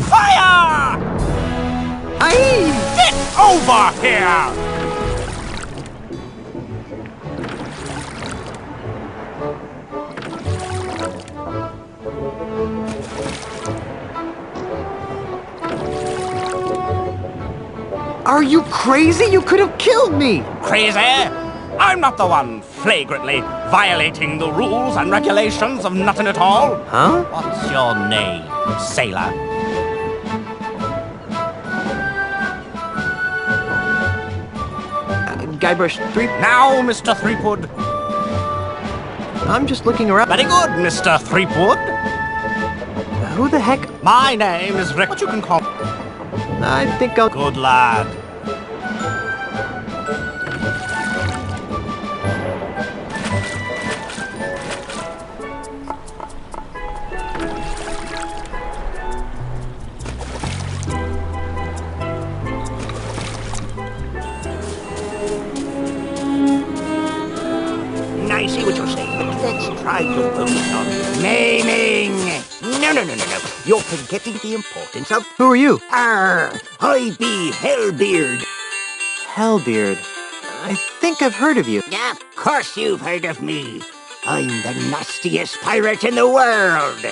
Fire! Get over here! Are you crazy? You could have killed me! Crazy? I'm not the one flagrantly violating the rules and regulations of nothing at all. Huh? What's your name, sailor? Guybrush Now, Mr. Threepwood. I'm just looking around. Very good, Mr. Threepwood. Who the heck? My name is Rick. What you can call... I think I'll... Good lad. I see what you're saying, but let's try to focus on naming. No. You're forgetting the importance of... Who are you? I be Hellbeard. Hellbeard. I think I've heard of you. Of course you've heard of me. I'm the nastiest pirate in the world.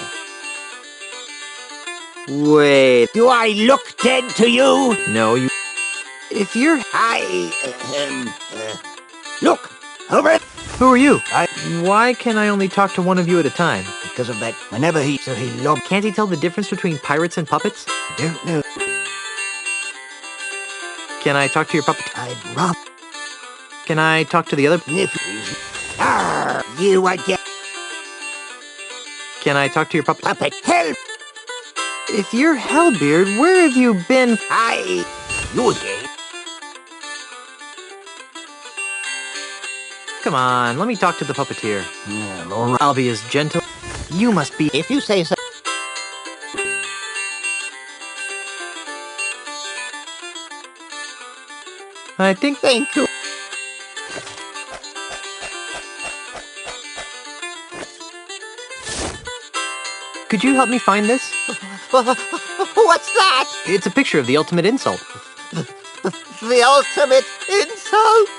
Wait. Do I look dead to you? No, you... If you're... Look, over... Who are you? Why can I only talk to one of you at a time? Because of that, whenever he loved... Can't he tell the difference between pirates and puppets? Don't know. Can I talk to your puppet? I'd rob... Can I talk to the other... You again. Can I talk to your puppet? Puppet, hell... If you're Hellbeard, where have you been? You again. Come on, let me talk to the puppeteer. I'll be as gentle. You must be... If you say so. I think... Thank you. Could you help me find this? What's that? It's a picture of the ultimate insult. The ultimate insult?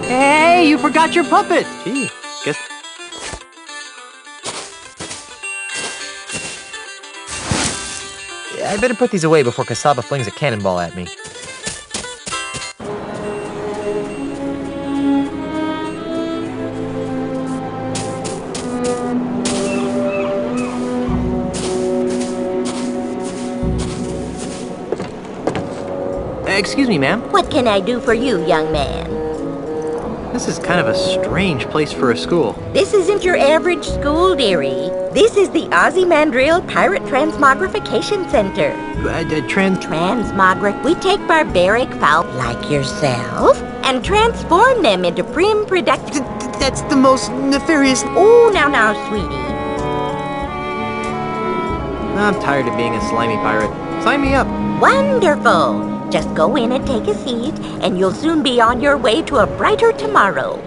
Hey, you forgot your puppet! Gee, guess... I better put these away before Kasaba flings a cannonball at me. Excuse me, ma'am. What can I do for you, young man? This is kind of a strange place for a school. This isn't your average school, dearie. This is the Ozymandial Pirate Transmogrification Center. Transmogrif. We take barbaric fowl like yourself and transform them into prim, productive... That's the most nefarious... Oh, now, sweetie. I'm tired of being a slimy pirate. Sign me up. Wonderful. Just go in and take a seat, and you'll soon be on your way to a brighter tomorrow.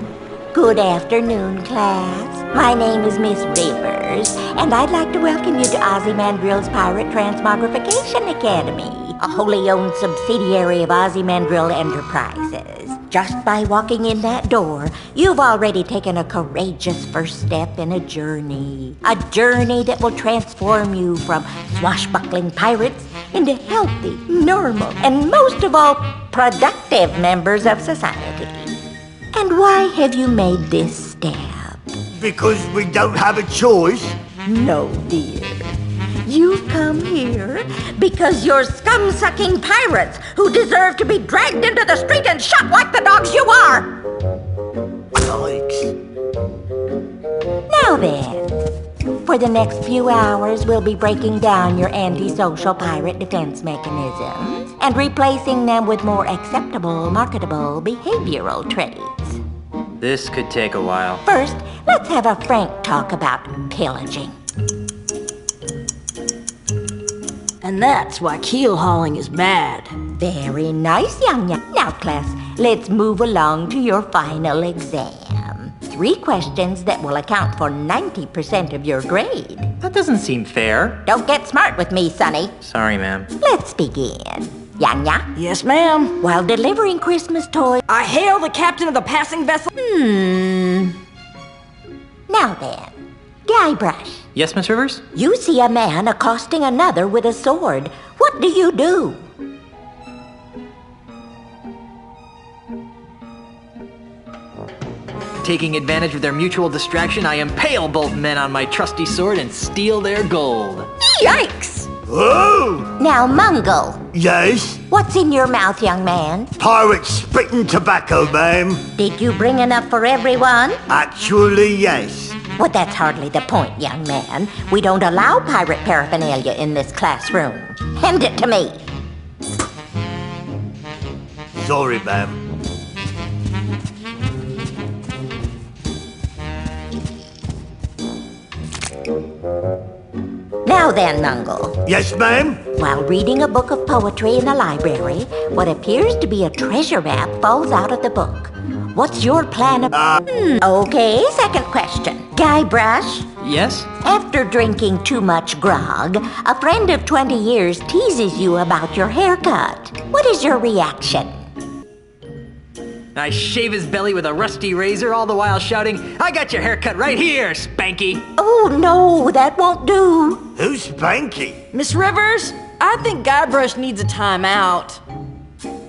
Good afternoon, class. My name is Miss Rivers, and I'd like to welcome you to Ozymandial's Pirate Transmogrification Academy, a wholly owned subsidiary of Ozymandial Enterprises. Just by walking in that door, you've already taken a courageous first step in a journey that will transform you from swashbuckling pirates into healthy, normal, and most of all, productive members of society. And why have you made this step? Because we don't have a choice. No, dear. You've come here because you're scum-sucking pirates who deserve to be dragged into the street and shot like the dogs you are! Yikes. Now then, for the next few hours, we'll be breaking down your antisocial pirate defense mechanisms and replacing them with more acceptable, marketable behavioral traits. This could take a while. First, let's have a frank talk about pillaging. And that's why keel hauling is bad. Very nice, young. Now, class, let's move along to your final exam. 3 questions that will account for 90% of your grade. That doesn't seem fair. Don't get smart with me, Sonny. Sorry, ma'am. Let's begin. Yanya? Yes, ma'am. While delivering Christmas toys... I hail the captain of the passing vessel. Now then, Guybrush. Yes, Miss Rivers? You see a man accosting another with a sword. What do? Taking advantage of their mutual distraction, I impale both men on my trusty sword and steal their gold. Yikes! Oh! Now, Mungo. Yes? What's in your mouth, young man? Pirate spitting tobacco, ma'am. Did you bring enough for everyone? Actually, yes. Well, that's hardly the point, young man. We don't allow pirate paraphernalia in this classroom. Hand it to me. Sorry, ma'am. Now then, Mungo. Yes, ma'am? While reading a book of poetry in the library, what appears to be a treasure map falls out of the book. What's your plan of... Okay, second question. Guybrush? Yes? After drinking too much grog, a friend of 20 years teases you about your haircut. What is your reaction? I shave his belly with a rusty razor, all the while shouting, "I got your haircut right here, Spanky!" Oh, no, that won't do. Who's Spanky? Miss Rivers, I think Guybrush needs a timeout.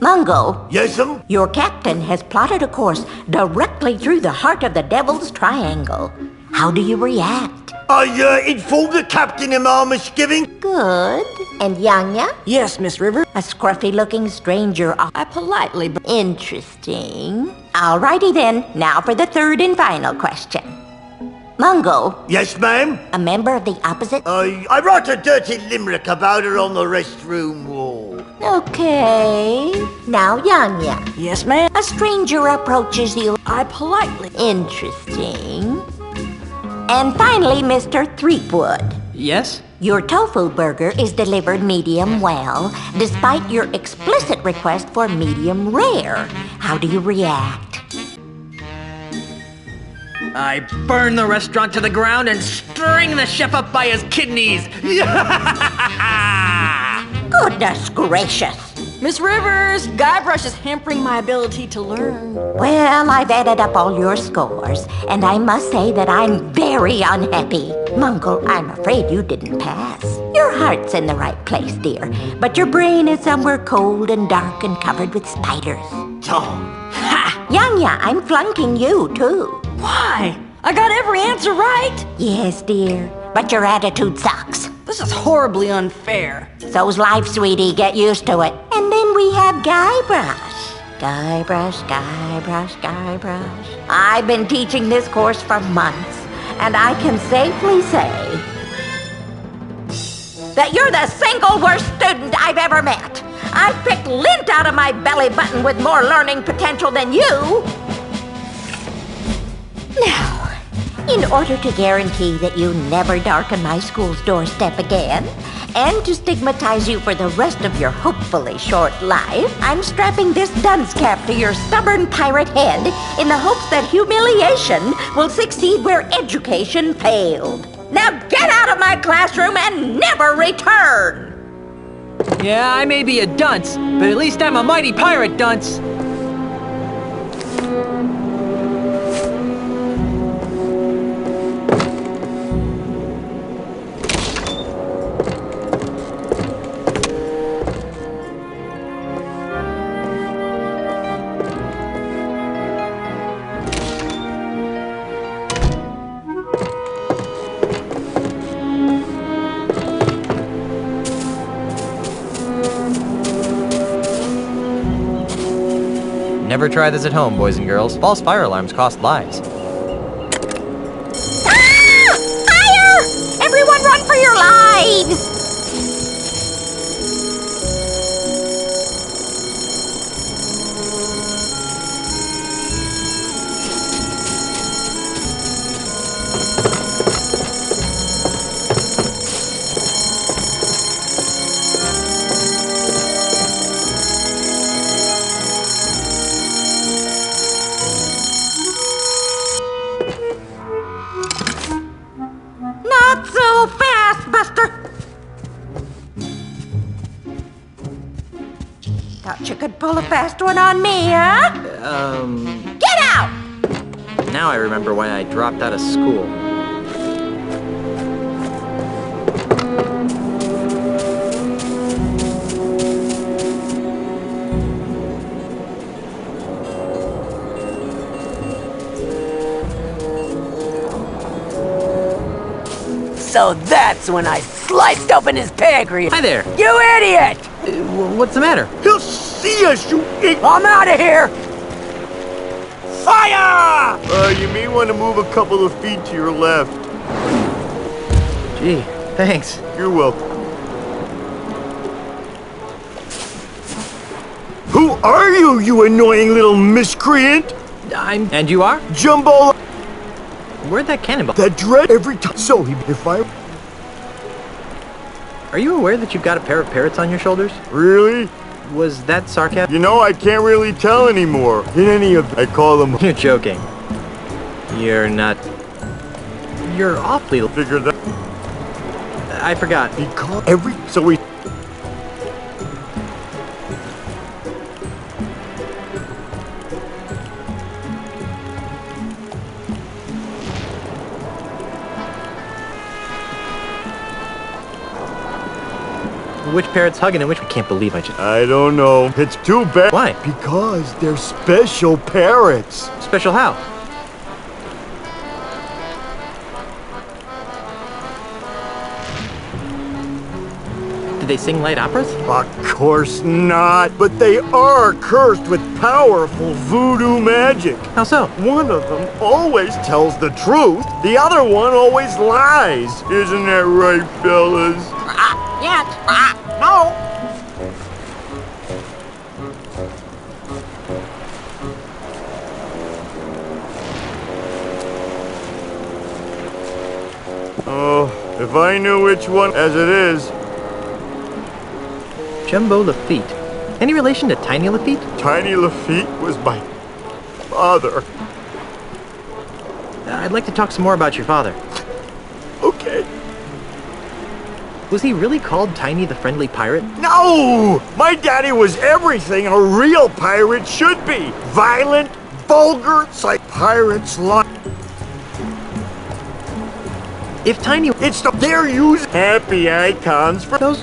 Mungo. Yes'm? Your captain has plotted a course directly through the heart of the Devil's Triangle. How do you react? I informed the captain of my misgiving. Good. And Yanya? Yes, Miss Rivers. A scruffy-looking stranger. I politely... Interesting. Alrighty then. Now for the third and final question. Mungo. Yes, ma'am? A member of the opposite... I wrote a dirty limerick about her on the restroom wall. Okay. Now, Yanya. Yes, ma'am? A stranger approaches you. I politely... Interesting. And finally, Mr. Threepwood. Yes? Your tofu burger is delivered medium well, despite your explicit request for medium rare. How do you react? I burn the restaurant to the ground and string the chef up by his kidneys. Goodness gracious. Miss Rivers, Guybrush is hampering my ability to learn. Well, I've added up all your scores, and I must say that I'm very unhappy. Mungle, I'm afraid you didn't pass. Your heart's in the right place, dear, but your brain is somewhere cold and dark and covered with spiders. Ha! Yanya, I'm flunking you, too. Why? I got every answer right. Yes, dear, but your attitude sucks. This is horribly unfair. So's life, sweetie. Get used to it. And then we have Guybrush. Guybrush. I've been teaching this course for months, and I can safely say that you're the single worst student I've ever met. I've picked lint out of my belly button with more learning potential than you. Now, in order to guarantee that you never darken my school's doorstep again, and to stigmatize you for the rest of your hopefully short life, I'm strapping this dunce cap to your stubborn pirate head in the hopes that humiliation will succeed where education failed. Now get out of my classroom and never return! Yeah, I may be a dunce, but at least I'm a mighty pirate dunce. Never try this at home, boys and girls. False fire alarms cost lives. Ah! Fire! Everyone run for your lives! Not so fast, Buster! Thought you could pull a fast one on me, huh? Get out! Now I remember why I dropped out of school. So that's when I sliced open his pancreas. Hi there. You idiot! What's the matter? He'll see us, you idiot! I'm out of here! Fire! You may want to move a couple of feet to your left. Gee, thanks. You're welcome. Who are you, you annoying little miscreant? And you are? Jumbo. Where'd that cannonball? That dread every time. So, if I... Are you aware that you've got a pair of parrots on your shoulders? Really? Was that sarcasm? You know, I can't really tell anymore. In any of... I call them... You're joking. You're not... You're awfully... Figure that... I forgot. He called every... So we... Which parrot's hugging and which... I can't believe I just... I don't know. It's too bad. Why? Because they're special parrots. Special how? Did they sing light operas? Of course not. But they are cursed with powerful voodoo magic. How so? One of them always tells the truth. The other one always lies. Isn't that right, fellas? Yes. No. Oh, If I knew which one as it is. Jumbo Lafitte. Any relation to Tiny Lafitte? Tiny Lafitte was my father. I'd like to talk some more about your father. Okay. Was he really called Tiny the Friendly Pirate? No! My daddy was everything a real pirate should be. Violent, vulgar, it's like pirates like. If Tiny... They're using happy icons for those...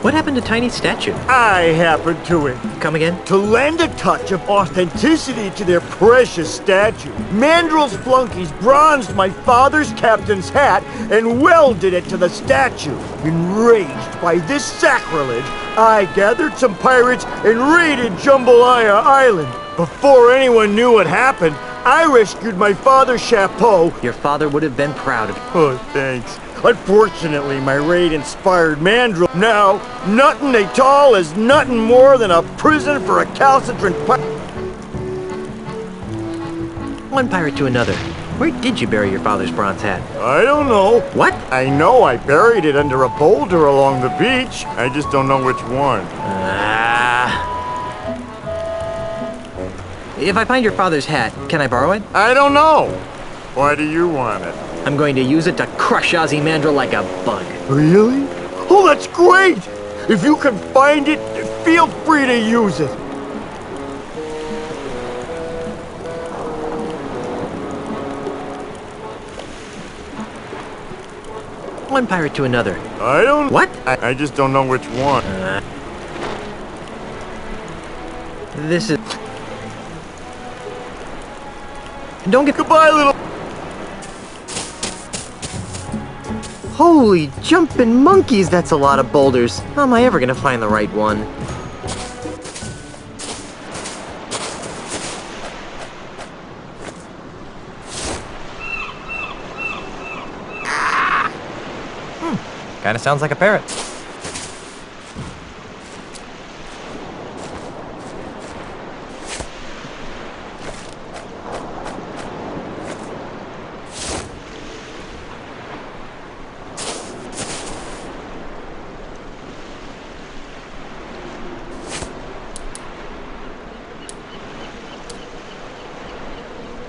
What happened to Tiny's statue? I happened to it. Come again? To lend a touch of authenticity to their precious statue, Mandrill's flunkies bronzed my father's captain's hat and welded it to the statue. Enraged by this sacrilege, I gathered some pirates and raided Jambalaya Island. Before anyone knew what happened, I rescued my father's chapeau. Your father would have been proud of you. Oh, thanks. Unfortunately, my raid inspired Mandrill. Now, nothing they tall is nothing more than a prison for a recalcitrant One pirate to another. Where did you bury your father's bronze hat? I don't know. What? I know I buried it under a boulder along the beach. I just don't know which one. If I find your father's hat, can I borrow it? I don't know. Why do you want it? I'm going to use it to crush Ozymandias like a bug. Really? Oh, that's great! If you can find it, feel free to use it. One pirate to another. I don't... What? I just don't know which one. This is... Don't get... Goodbye, little... Holy jumping monkeys, that's a lot of boulders. How am I ever gonna find the right one? Kinda sounds like a parrot.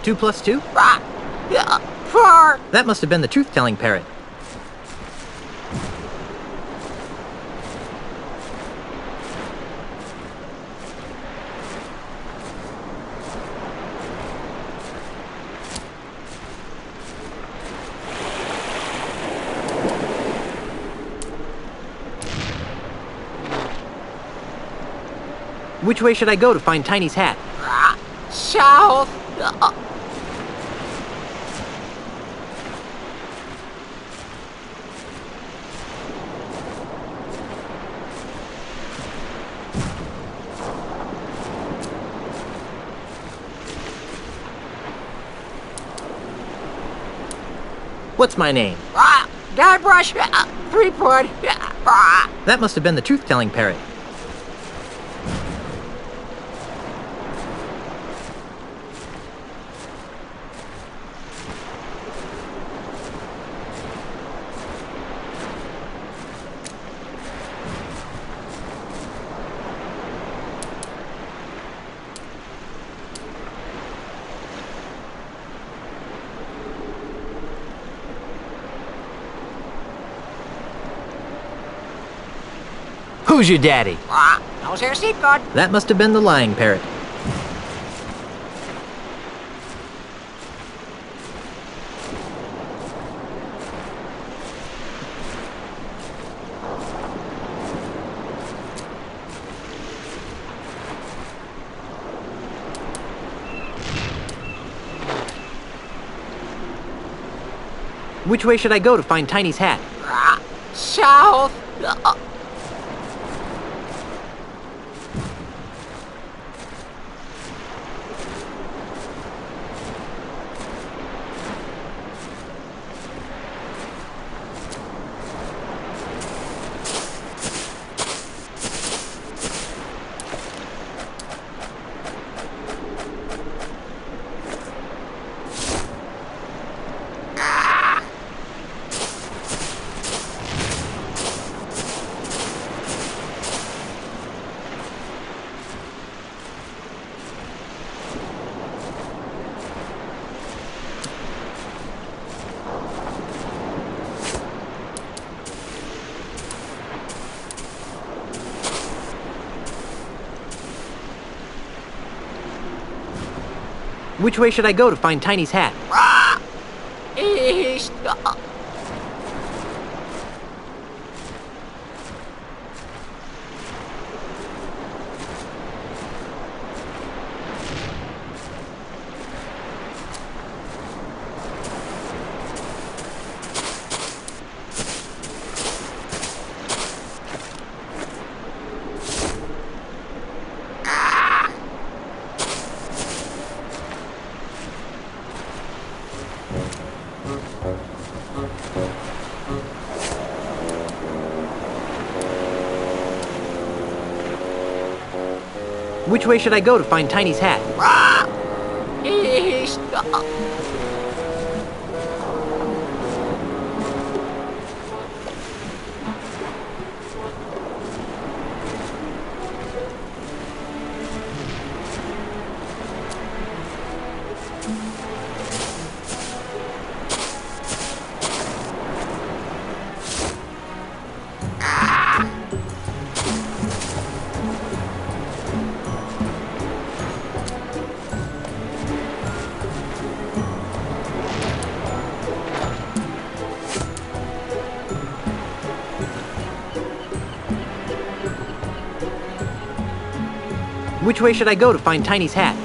Two plus two? 4. That must have been the truth-telling parrot. Which way should I go to find Tiny's hat? South. What's my name? Guybrush Threepwood. That must have been the truth-telling parrot. Who's your daddy? How's your seat good? That must have been the lying parrot. Which way should I go to find Tiny's hat? South. Which way should I go to find Tiny's hat? Which way should I go to find Tiny's hat? Which way should I go to find Tiny's hat?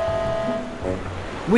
Which way should I go to find Tiny's hat?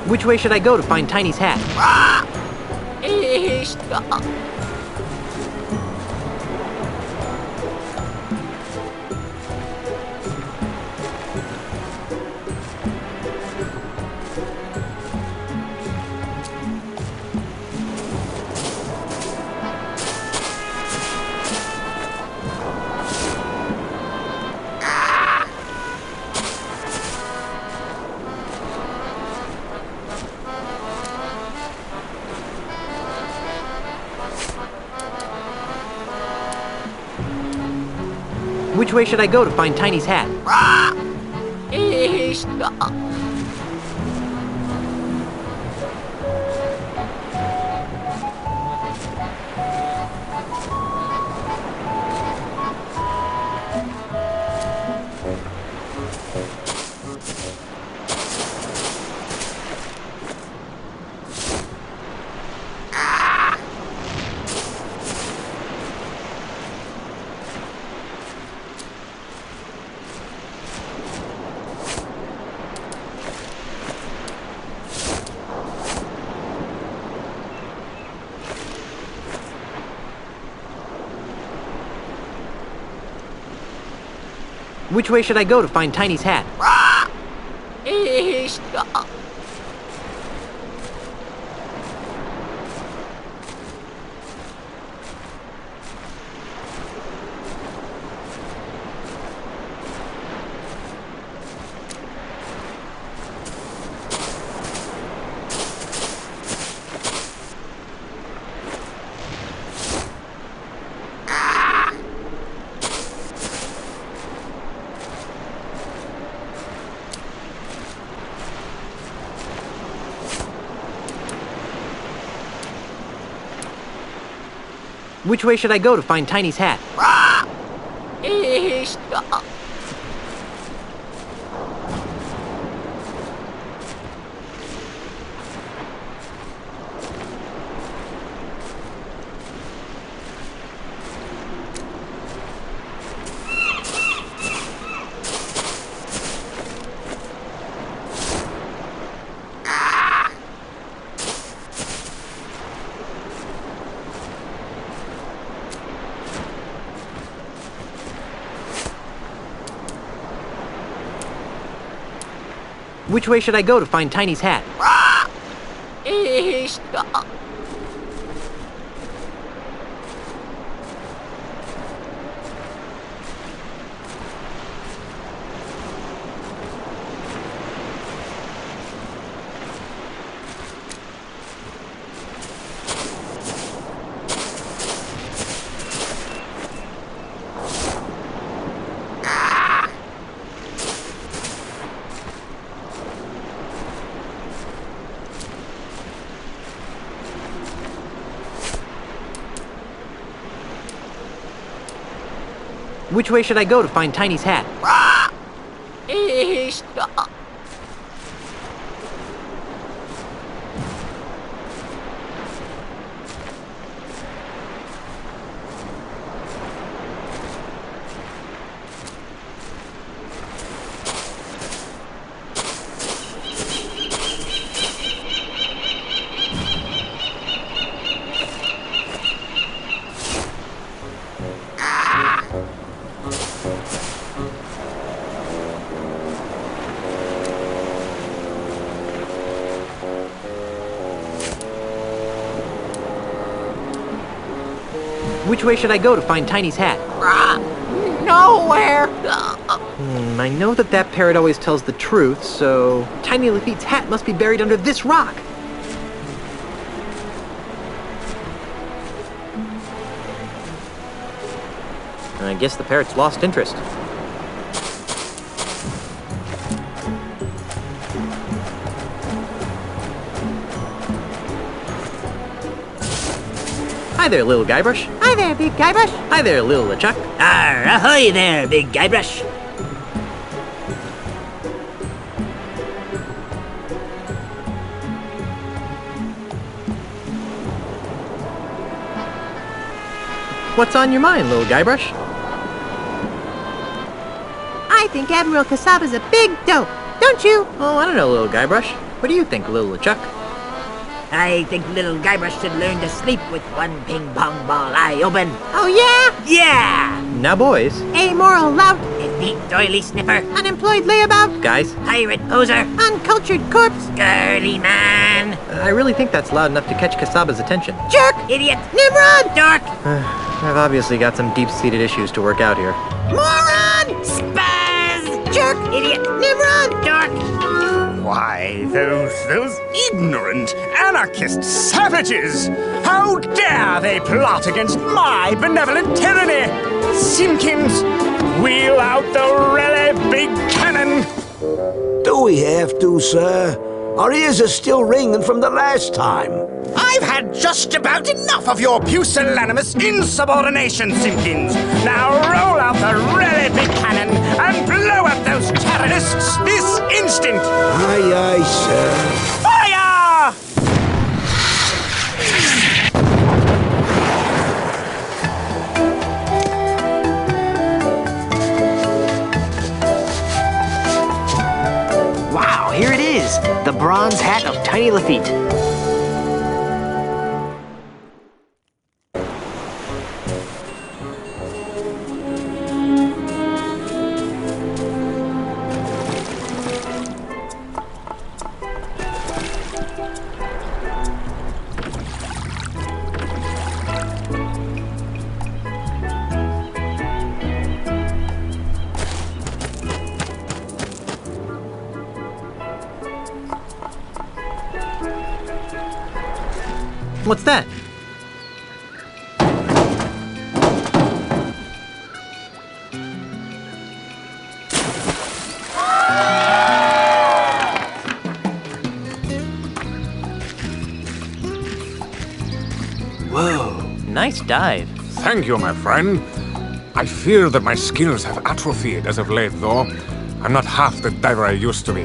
Which way should I go to find Tiny's hat? Which way should I go to find Tiny's hat? Which way should I go to find Tiny's hat? Which way should I go to find Tiny's hat? Which way should I go to find Tiny's hat? Which way should I go to find Tiny's hat? Which way should I go to find Tiny's hat? Nowhere. I know that parrot always tells the truth, so Tiny Lafitte's hat must be buried under this rock. I guess the parrot's lost interest. Hi there, little Guybrush. Hi there, big Guybrush. Hi there, little LeChuck. Ahoy there, big Guybrush. What's on your mind, little Guybrush? I think Admiral Casaba's a big dope, don't you? Oh, I don't know, little Guybrush. What do you think, little LeChuck? I think little Guybrush should learn to sleep with one ping pong ball eye open. Oh, yeah? Yeah! Now, boys. Amoral lout. Neat doily sniffer. Unemployed layabout. Guys. Pirate poser. Uncultured corpse. Girly man. I really think that's loud enough to catch Casaba's attention. Jerk. Idiot. Nimrod. Dork. I've obviously got some deep-seated issues to work out here. Moron. Spaz. Jerk. Idiot. Nimrod. Dork. Why, those ignorant anarchist savages! How dare they plot against my benevolent tyranny! Simpkins, wheel out the really big cannon! Do we have to, sir? Our ears are still ringing from the last time. I've had just about enough of your pusillanimous insubordination, Simpkins! Now roll out the really big cannon and blow up those terrorists this instant! Aye, aye, sir. Fire! Wow, here it is! The bronze hat of Tiny Lafitte. What's that? Whoa, nice dive. Thank you, my friend. I fear that my skills have atrophied as of late, though. I'm not half the diver I used to be.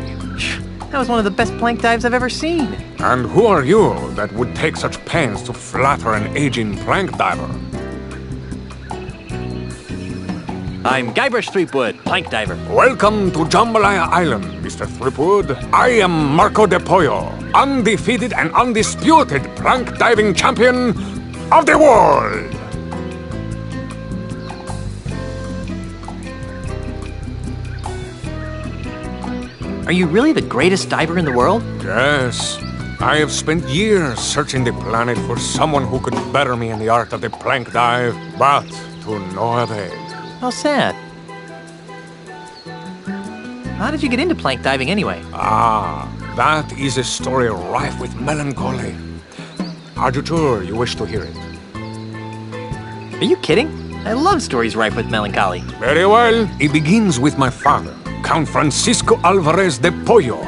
That was one of the best plank dives I've ever seen. And who are you that would take such pains to flatter an aging plank diver? I'm Guybrush Threepwood, plank diver. Welcome to Jambalaya Island, Mr. Threepwood. I am Marco de Pollo, undefeated and undisputed plank diving champion of the world! Are you really the greatest diver in the world? Yes. I have spent years searching the planet for someone who could better me in the art of the plank dive, but to no avail. How sad. How did you get into plank diving anyway? Ah, that is a story rife with melancholy. Are you sure you wish to hear it? Are you kidding? I love stories rife with melancholy. Very well. It begins with my father, Count Francisco Alvarez de Pollo.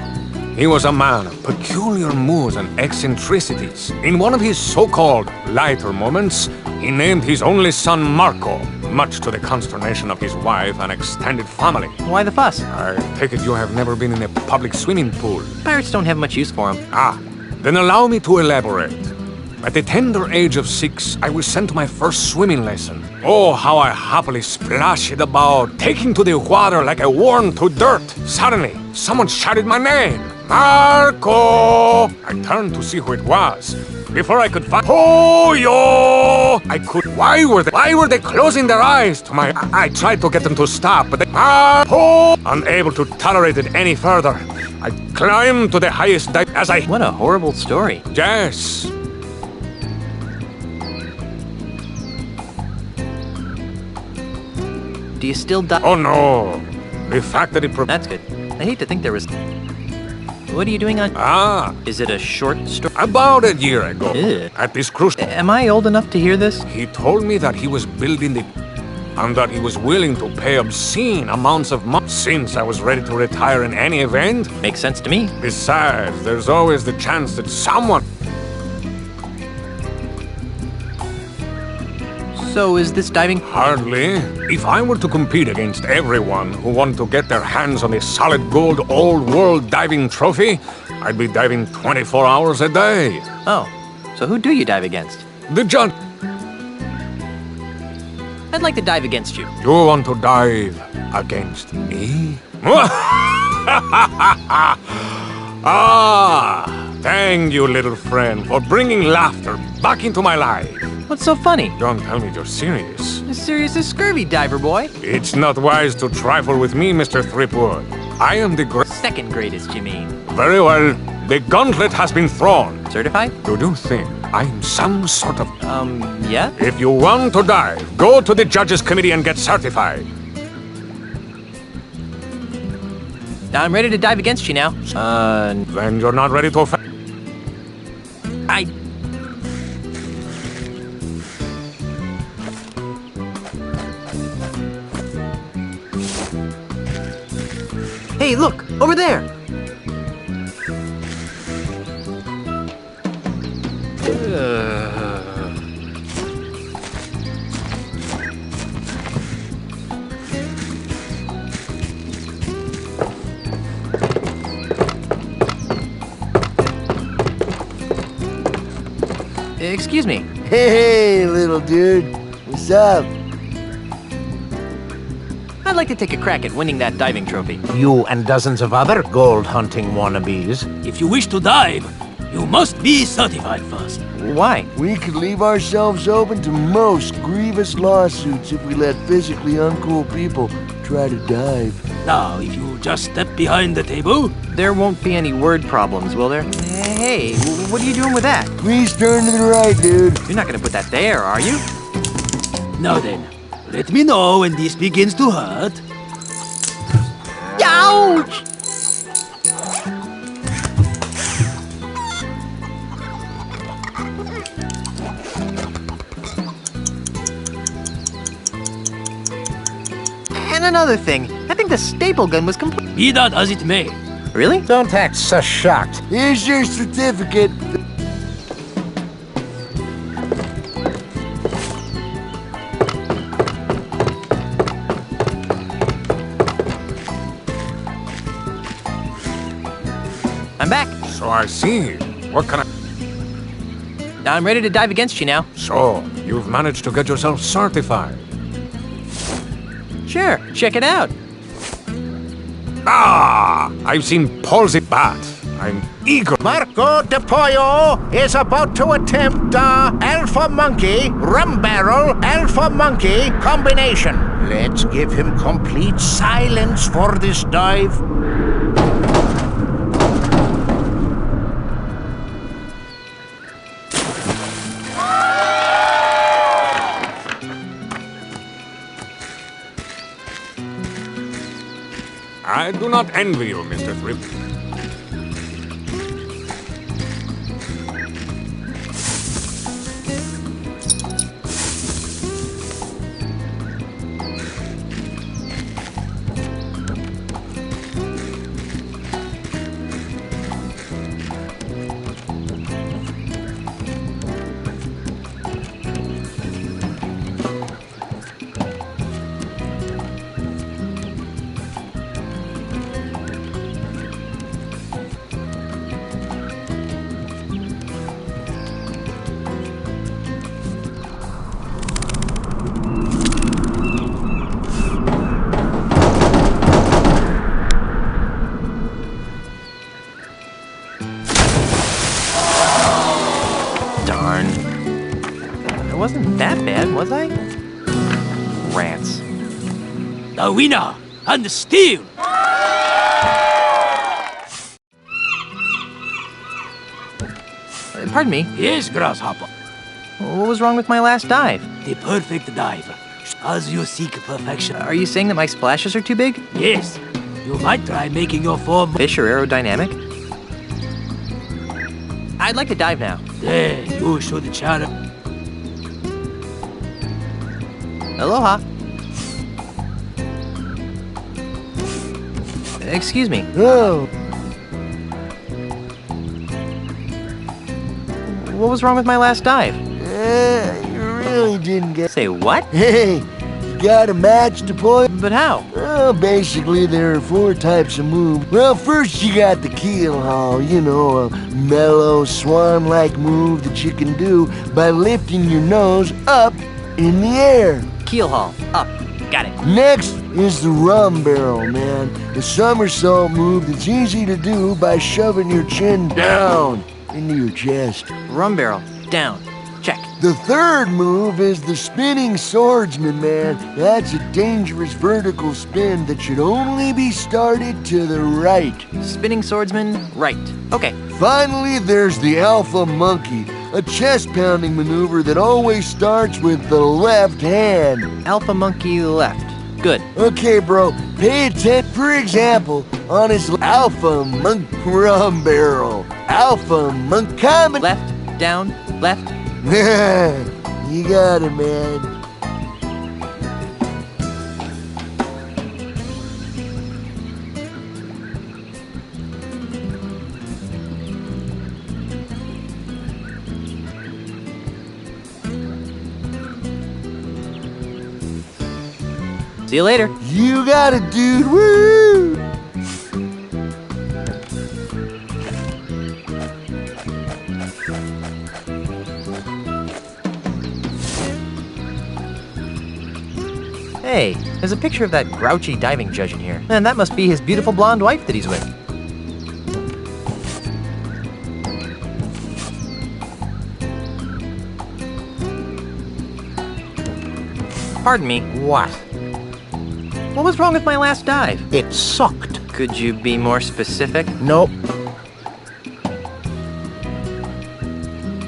He was a man of peculiar moods and eccentricities. In one of his so-called lighter moments, he named his only son Marco, much to the consternation of his wife and extended family. Why the fuss? I take it you have never been in a public swimming pool. Pirates don't have much use for them. Ah, then allow me to elaborate. At the tender age of 6, I was sent to my first swimming lesson. Oh, how I happily splashed about, taking to the water like a worm to dirt. Suddenly, someone shouted my name. Marco! I turned to see who it was. Before I could find Pollo! Why were they closing their eyes to my... I tried to get them to stop, but they... Marco! Unable to tolerate it any further, I climbed to the highest dive as I... What a horrible story. Yes. Do you still dive? Oh no. The fact that it... That's good. I hate to think there was... What are you doing on... Ah. Is it a short story? About a year ago. Ew. At this cruise... Am I old enough to hear this? He told me that he was building the... and that he was willing to pay obscene amounts of money since I was ready to retire in any event. Makes sense to me. Besides, there's always the chance that someone... So is this diving... Hardly. If I were to compete against everyone who wanted to get their hands on the solid gold old world diving trophy, I'd be diving 24 hours a day. Oh, so who do you dive against? The judge. I'd like to dive against you. You want to dive against me? Ah, thank you, little friend, for bringing laughter back into my life. What's so funny? Don't tell me you're serious. As serious as scurvy, diver boy. It's not wise to trifle with me, Mr. Threepwood. I am the second greatest, you mean? Very well. The gauntlet has been thrown. Certified? You do think I'm some sort of... yeah? If you want to dive, go to the judges' committee and get certified. I'm ready to dive against you now. Then you're not ready to... Hey, look! Over there! Excuse me. Hey, little dude. What's up? I'd like to take a crack at winning that diving trophy. You and dozens of other gold hunting wannabes. If you wish to dive, you must be certified first. Why? We could leave ourselves open to most grievous lawsuits if we let physically uncool people try to dive. Now, if you just step behind the table... There won't be any word problems, will there? Hey, what are you doing with that? Please turn to the right, dude. You're not gonna put that there, are you? Now then, let me know when this begins to hurt. Ouch! And another thing, I think the staple gun was complete. Be that as it may. Really? Don't act so shocked. Here's your certificate. I'm back. So I see. What can I... Now I'm ready to dive against you now. So, you've managed to get yourself certified. Sure, check it out. Ah! I've seen palsy bat. I'm eager. Marco de Pollo is about to attempt Alpha Monkey, Rum Barrel, Alpha Monkey combination. Let's give him complete silence for this dive. I do not envy you, Mr. Thrift. Darn. I wasn't that bad, was I? Rats. The winner and the steal. Pardon me? Yes, Grasshopper. What was wrong with my last dive? The perfect dive. As you seek perfection. Are you saying that my splashes are too big? Yes. You might try making your form... Fish or aerodynamic? I'd like to dive now. There, you should chat. Aloha. Excuse me. Oh. What was wrong with my last dive? You really didn't get... Say what? Hey, you got a match to play? But how? Well, basically, there are 4 types of move. Well, first you got the keel haul, you know, a mellow, swan-like move that you can do by lifting your nose up in the air. Keel haul. Up. Got it. Next is the rum barrel, man. The somersault move that's easy to do by shoving your chin down into your chest. Rum barrel. Down. Check. The third move is the spinning swordsman, man. That's a dangerous vertical spin that should only be started to the right. Spinning swordsman, right. Okay. Finally, there's the alpha monkey, a chest-pounding maneuver that always starts with the left hand. Alpha monkey left. Good. Okay, bro, pay attention. For example, on his alpha monk rum barrel, alpha monk common... Left, down, left. You got it, man. See you later. You got it, dude. Woo! Hey, there's a picture of that grouchy diving judge in here. And that must be his beautiful blonde wife that he's with. Pardon me. What? What was wrong with my last dive? It sucked. Could you be more specific? Nope.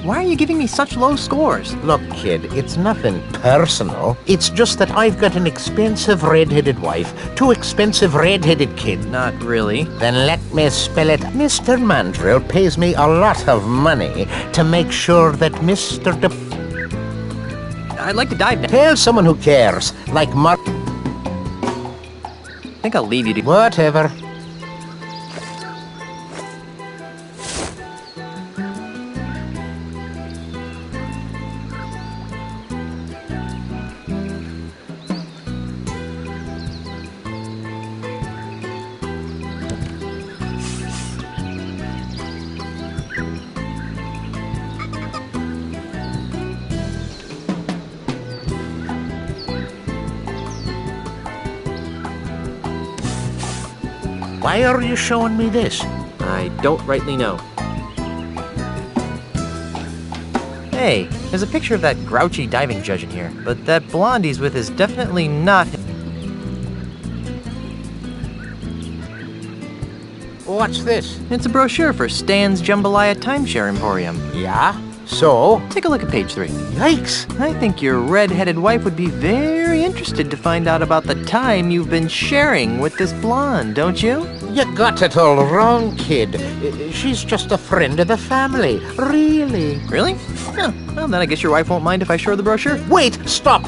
Why are you giving me such low scores? Look, kid, it's nothing personal. It's just that I've got an expensive red-headed wife, 2 expensive red-headed kids. Not really. Then let me spell it. Mr. Mandrill pays me a lot of money to make sure that Mr. I'd like to dive now. Tell someone who cares, like Mark. I think I'll leave you to... Whatever. Why are you showing me this? I don't rightly know. Hey, there's a picture of that grouchy diving judge in here, but that blonde he's with is definitely not... What's this? It's a brochure for Stan's Jambalaya Timeshare Emporium. Yeah? So? Take a look at page 3. Yikes! I think your red-headed wife would be very interested to find out about the time you've been sharing with this blonde, don't you? You got it all wrong, kid. She's just a friend of the family. Really? Really? Oh, well, then I guess your wife won't mind if I show her the brochure. Wait! Stop!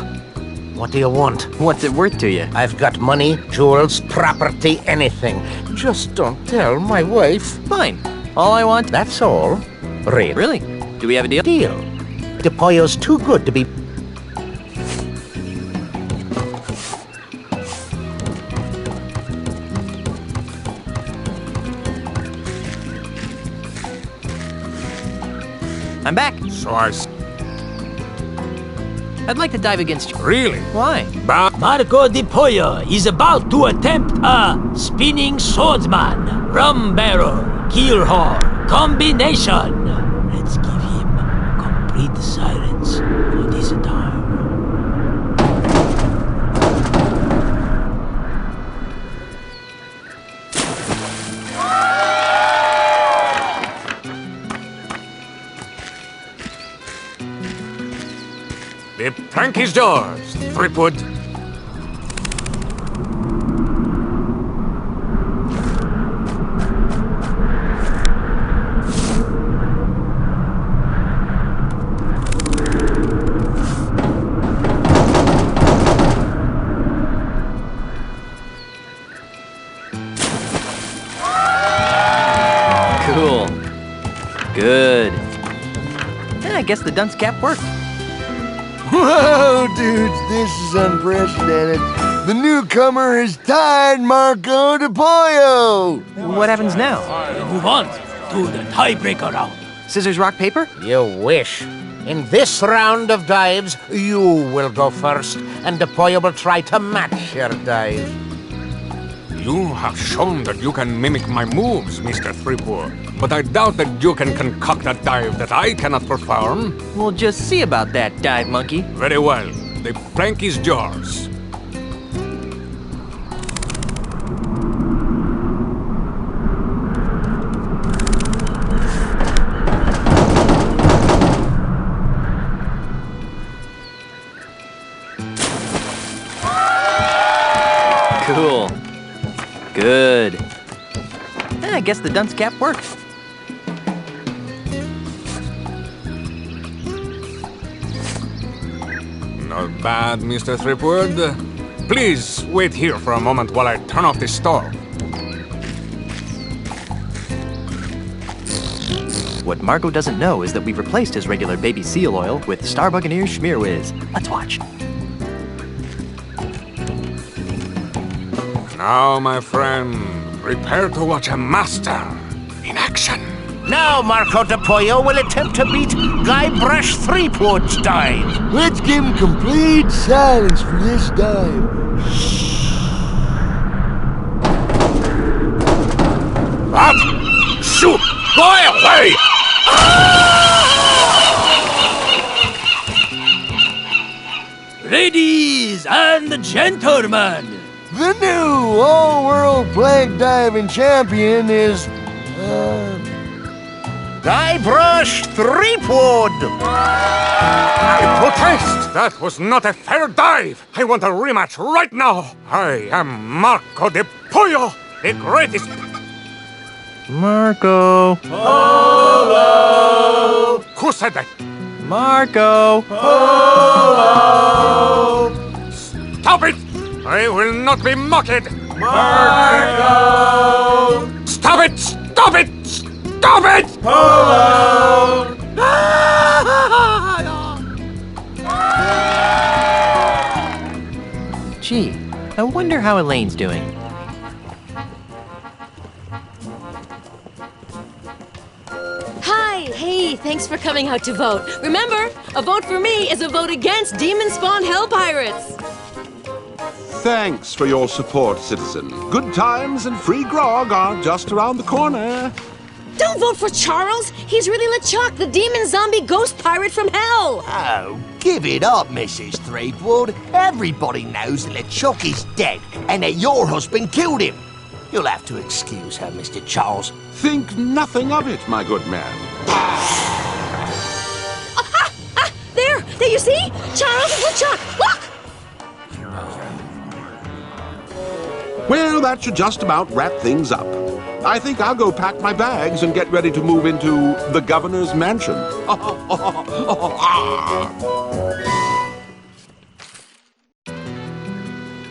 What do you want? What's it worth to you? I've got money, jewels, property, anything. Just don't tell my wife. Fine. All I want... That's all. Really? Really? Do we have a deal? Deal. De Pollo's too good to be... I'm back. So I'd like to dive against you. Really? Why? Marco de Pollo is about to attempt a spinning swordsman, rum barrel, keel haul combination. Let's give him complete silence for this time. The plank is yours, Threepwood. Cool. Good. I guess the dunce cap worked. Whoa, dudes, this is unprecedented. The newcomer has tied Marco de Pollo. What happens now? Move on to the tiebreaker round. Scissors, rock, paper? You wish. In this round of dives, you will go first, and De Pollo will try to match your dive. You have shown that you can mimic my moves, Mr. Threepwood. But I doubt that you can concoct a dive that I cannot perform. We'll just see about that, dive monkey. Very well. The plank is yours. Cool. Good. I guess the dunce cap worked. Not bad, Mr. Threepwood. Please wait here for a moment while I turn off the stove. What Marco doesn't know is that we've replaced his regular baby seal oil with Star Buccaneer Schmear Whiz. Let's watch. Now, my friend, prepare to watch a master in action. Now Marco de Pollo will attempt to beat Guybrush Threepwood's dive. Let's give him complete silence for this dive. Up! Shoot! Fly away! Ladies and gentlemen, the new all-world plank diving champion is, Guybrush Threepwood! I protest! That was not a fair dive! I want a rematch right now! I am Marco de Pollo, the greatest... Marco. Polo! Who said that? Marco. Polo! Stop it! I will not be mocked! Marco! Stop it! Stop it! Stop it! Polo! Gee, I wonder how Elaine's doing. Hi, hey, thanks for coming out to vote. Remember, a vote for me is a vote against demon-spawned hell pirates. Thanks for your support, citizen. Good times and free grog are just around the corner. Don't vote for Charles. He's really LeChuck, the demon zombie ghost pirate from hell. Oh, give it up, Mrs. Threepwood. Everybody knows that LeChuck is dead and that your husband killed him. You'll have to excuse her, Mr. Charles. Think nothing of it, my good man. There, you see? Charles and LeChuck, look! Well, that should just about wrap things up. I think I'll go pack my bags and get ready to move into the governor's mansion.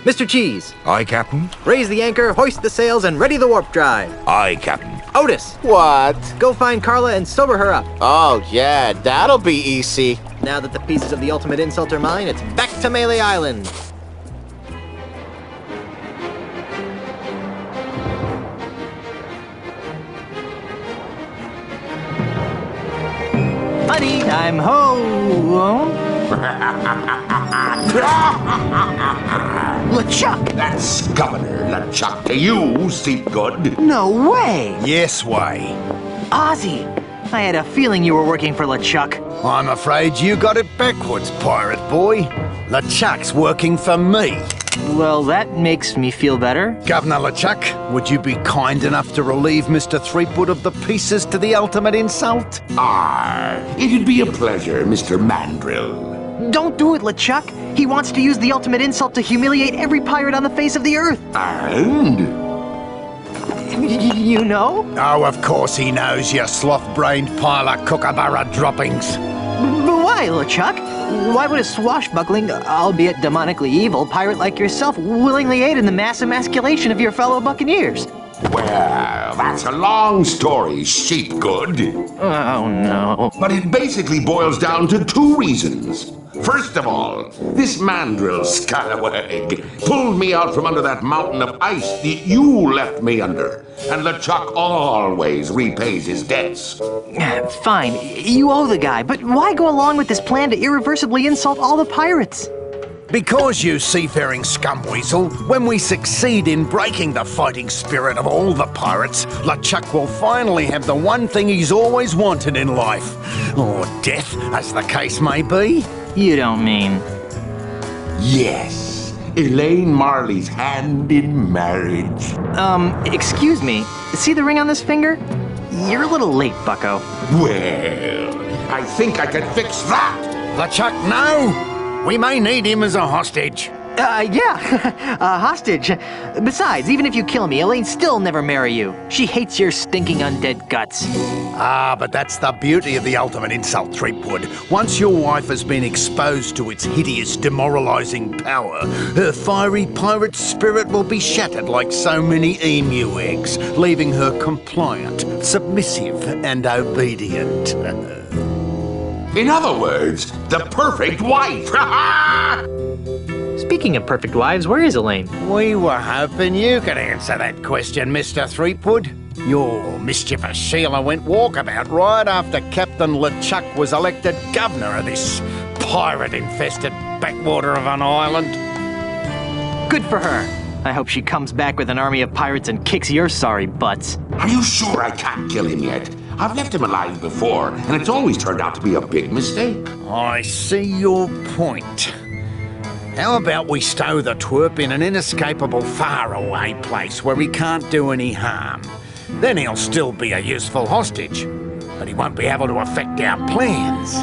Mr. Cheese. Aye, Captain. Raise the anchor, hoist the sails, and ready the warp drive. Aye, Captain. Otis. What? Go find Carla and sober her up. Oh, yeah, that'll be easy. Now that the pieces of the ultimate insult are mine, it's back to Melee Island. Honey, I'm home. LeChuck! That's Governor LeChuck to you, Seatgood. No way! Yes way. Ozzy, I had a feeling you were working for LeChuck. I'm afraid you got it backwards, pirate boy. LeChuck's working for me. Well, that makes me feel better. Governor LeChuck, would you be kind enough to relieve Mr. Threepwood of the pieces to the ultimate insult? It'd be a pleasure, Mr. Mandrill. Don't do it, LeChuck. He wants to use the ultimate insult to humiliate every pirate on the face of the earth. And? You know? Oh, of course he knows, you sloth-brained pile of kookaburra droppings. But why, LeChuck? Why would a swashbuckling, albeit demonically evil, pirate like yourself willingly aid in the mass emasculation of your fellow buccaneers? Well, that's a long story, Sheepgood. Oh, no. But it basically boils down to two reasons. First of all, this mandrill scalawag pulled me out from under that mountain of ice that you left me under. And LeChuck always repays his debts. Fine, you owe the guy, but why go along with this plan to irreversibly insult all the pirates? Because, you seafaring scumweasel, when we succeed in breaking the fighting spirit of all the pirates, LeChuck will finally have the one thing he's always wanted in life. Or death, as the case may be. You don't mean... Yes, Elaine Marley's hand in marriage. Excuse me. See the ring on this finger? You're a little late, bucko. Well, I think I can fix that. LeChuck, no! We may need him as a hostage. Yeah, a hostage. Besides, even if you kill me, Elaine'll still never marry you. She hates your stinking undead guts. But that's the beauty of the ultimate insult, Threepwood. Once your wife has been exposed to its hideous, demoralizing power, her fiery pirate spirit will be shattered like so many emu eggs, leaving her compliant, submissive, and obedient. In other words, the perfect wife. Speaking of perfect wives, where is Elaine? We were hoping you could answer that question, Mr. Threepwood. Your mischievous Sheila went walkabout right after Captain LeChuck was elected governor of this pirate-infested backwater of an island. Good for her. I hope she comes back with an army of pirates and kicks your sorry butts. Are you sure I can't kill him yet? I've left him alive before, and it's always turned out to be a big mistake. I see your point. How about we stow the twerp in an inescapable faraway place where he can't do any harm? Then he'll still be a useful hostage, but he won't be able to affect our plans.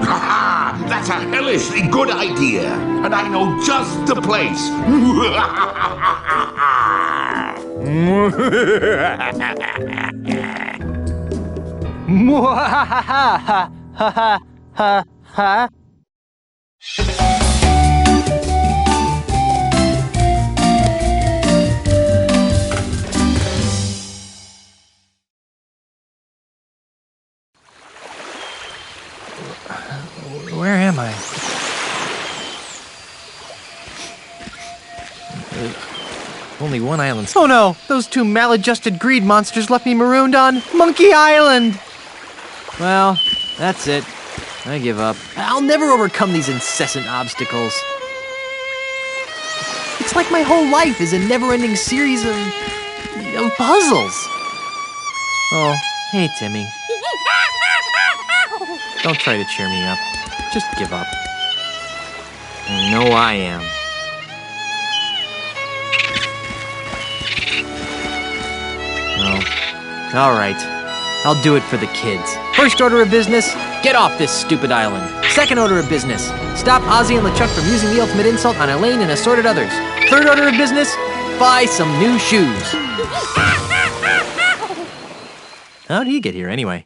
Ha ha! That's a hellishly good idea, and I know just the place. Where am I? Only one island. Oh no! Those two maladjusted greed monsters left me marooned on Monkey Island! Well, that's it. I give up. I'll never overcome these incessant obstacles. It's like my whole life is a never-ending series of puzzles. Oh, hey, Timmy. Don't try to cheer me up. Just give up. I know I am. Oh, all right. I'll do it for the kids. First order of business, get off this stupid island. Second order of business. Stop Ozzy and LeChuck from using the ultimate insult on Elaine and assorted others. Third order of business. Buy some new shoes. How'd he get here anyway?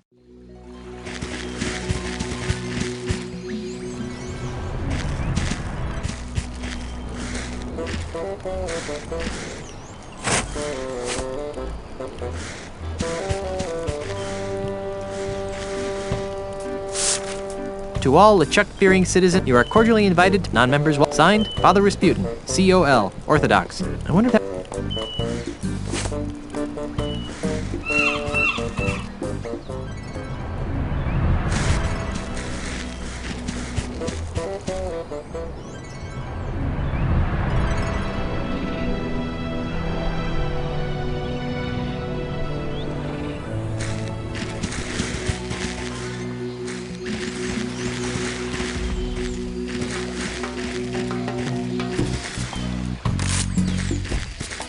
To all LeChuck-fearing citizens, you are cordially invited to non-members. Signed, Father Rasputin, C.O.L., Orthodox. I wonder if that...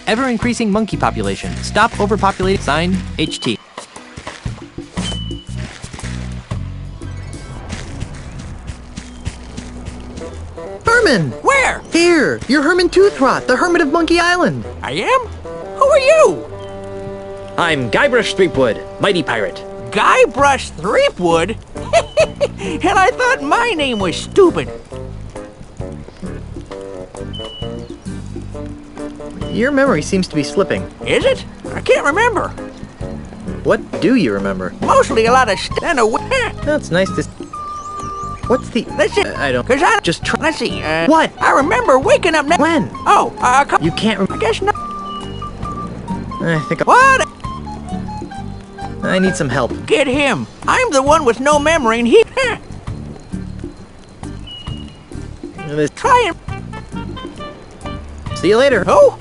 Ever-increasing monkey population. Stop overpopulating. Signed, HT. Herman! Where? Here! You're Herman Toothrot, the Hermit of Monkey Island. I am? Who are you? I'm Guybrush Threepwood, mighty pirate. Guybrush Threepwood? And I thought my name was stupid. Your memory seems to be slipping. Is it? I can't remember. What do you remember? Mostly a lot of and a That's nice to... What's the... Let's see. I don't... Cause I... Just try... Let's see. What? I remember waking up... When? Oh, You can't... I guess not. I think... What? I need some help. Get him. I'm the one with no memory and he... Try him. See you later. Who?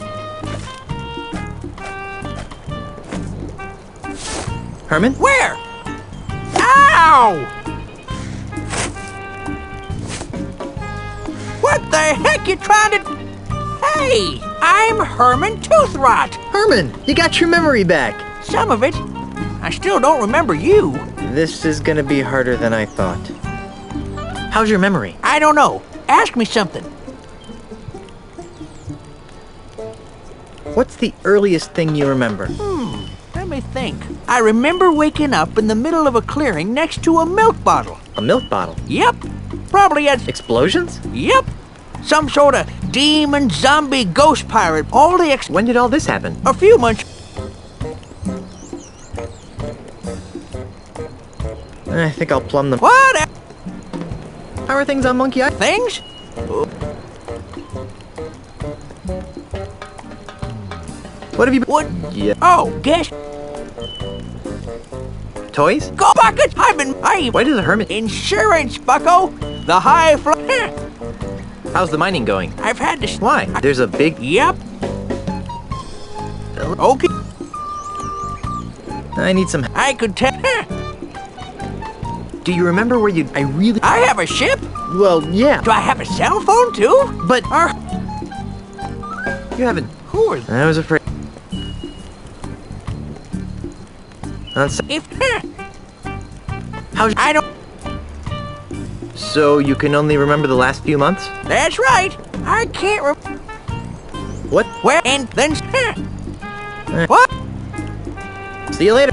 Herman? Where? Ow! What the heck you trying to... Hey, I'm Herman Toothrot. Herman, you got your memory back. Some of it. I still don't remember you. This is gonna be harder than I thought. How's your memory? I don't know. Ask me something. What's the earliest thing you remember? Let me think. I remember waking up in the middle of a clearing next to a milk bottle. A milk bottle? Yep. Probably had... Explosions? Yep. Some sort of demon, zombie, ghost pirate. All the When did all this happen? A few months... I think I'll plumb them. What? How are things on Monkey Island? Things? What have you been... What? Yeah. Oh, guess... Toys? Go buckets! I've been... Why does a hermit... Insurance, bucko! The high fly... How's the mining going? I've had to... Why? There's a big... Yep. Okay. I need some... I could tell... Do you remember where you... I have a ship? Well, yeah. Do I have a cell phone, too? But... You haven't... Who are... I was afraid... If... How's... I don't... So you can only remember the last few months? That's right. I can't What? Where and then... What? See you later.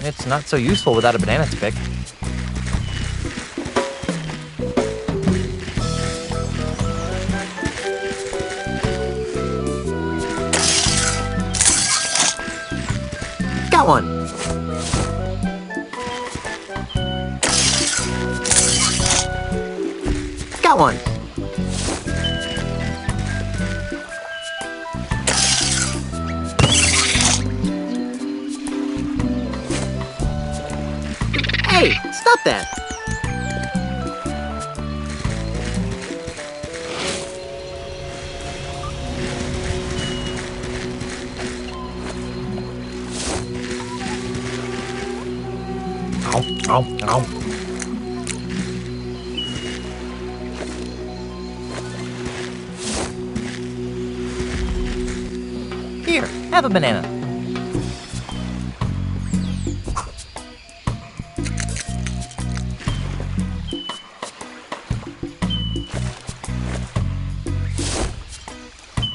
It's not so useful without a banana to pick. Got one! Got one! Hey, stop that! Ow, ow, ow. Here, have a banana.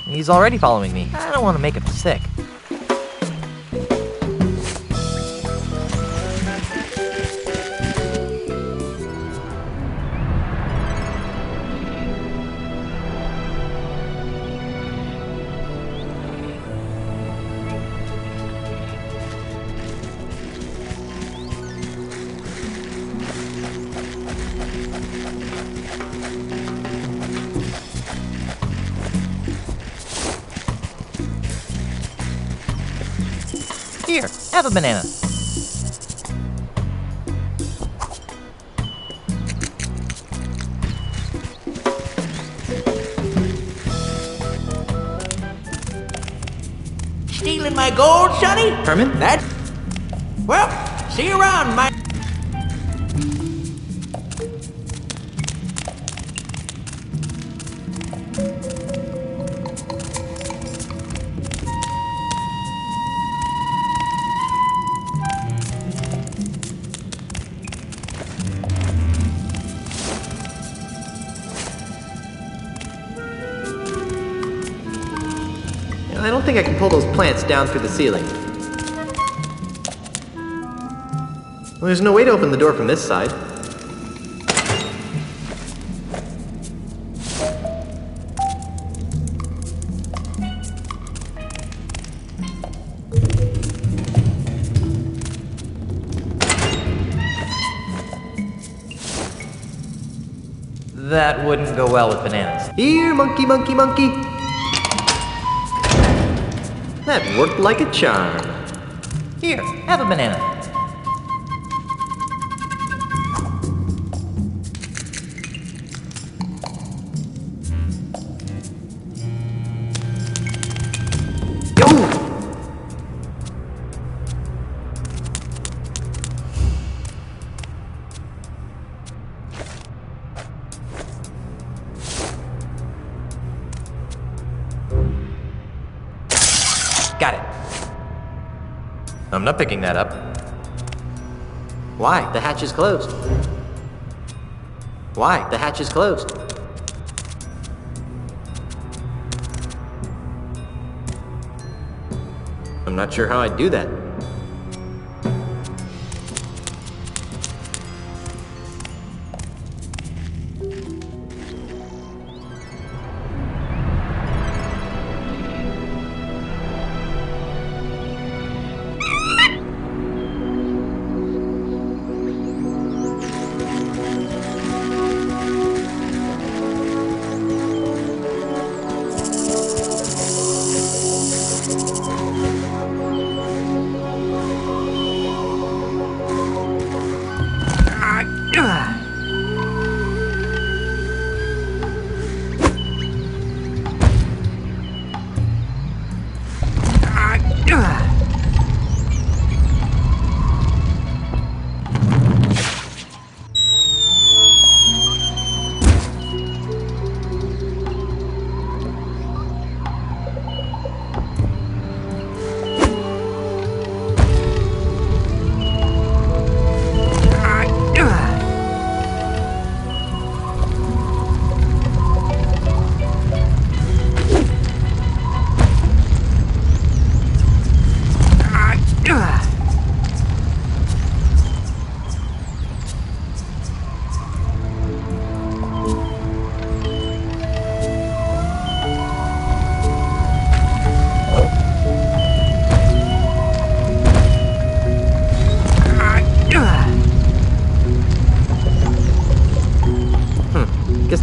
He's already following me. I don't want to make him sick. Here, have a banana. Stealing my gold, Sonny? Herman? Well, see you around, my... I don't think I can pull those plants down through the ceiling. Well, there's no way to open the door from this side. That wouldn't go well with bananas. Here, monkey, monkey, monkey. That worked like a charm. Here, have a banana. Got it. I'm not picking that up. Why? The hatch is closed. Why? The hatch is closed. I'm not sure how I'd do that.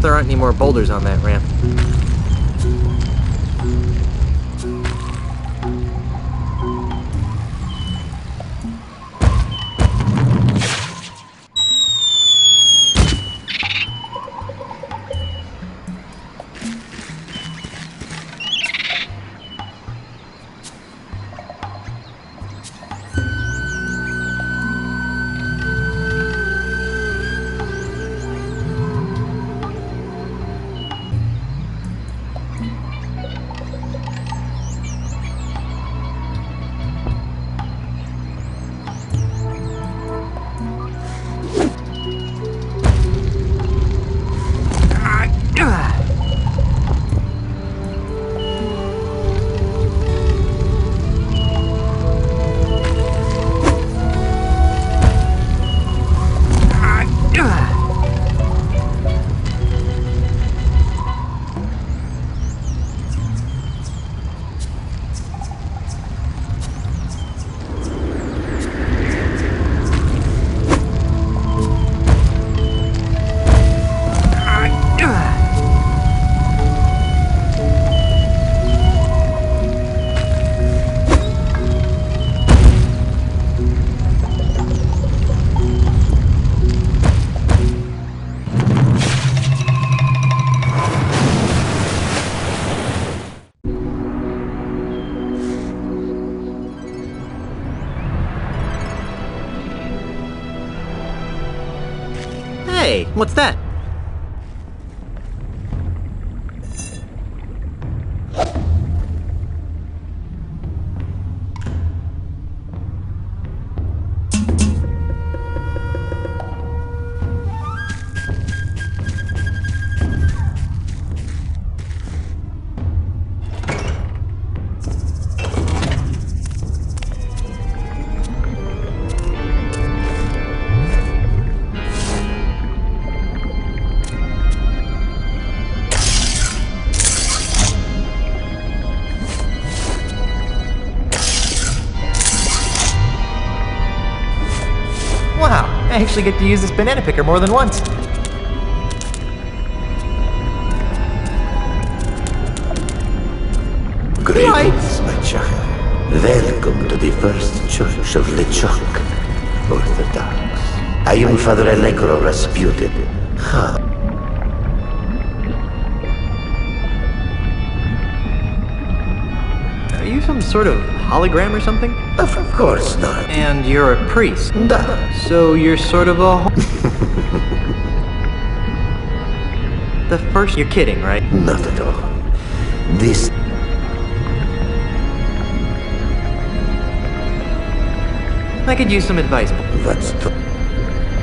there aren't any more boulders on that ramp. Hey, what's that? Wow, I actually get to use this banana picker more than once. Greetings, my child. Welcome to the First Church of LeChuck, Orthodox. I am Father Allegro Rasputin. Are you some sort of hologram or something? Of course not. And you're a priest? Da. So you're sort of a... The first... You're kidding, right? Not at all. This... I could use some advice. What's the...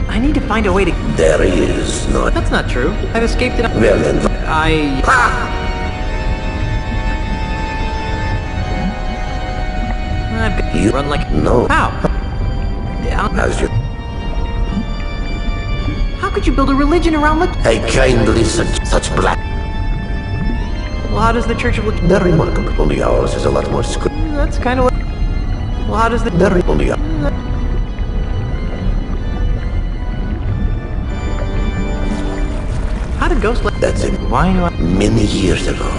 I need to find a way to... There is not... That's not true. I've escaped it. Well then... I... Ha! I've got... You run like... No. How? As you... How could you build a religion around the... I kindly such black... Well, how does the Church of... They're remarkable. Only ours is a lot more screw... That's kind of what... Well, how does the... They're only... How did Ghost... That's it. Why do I... Many years ago,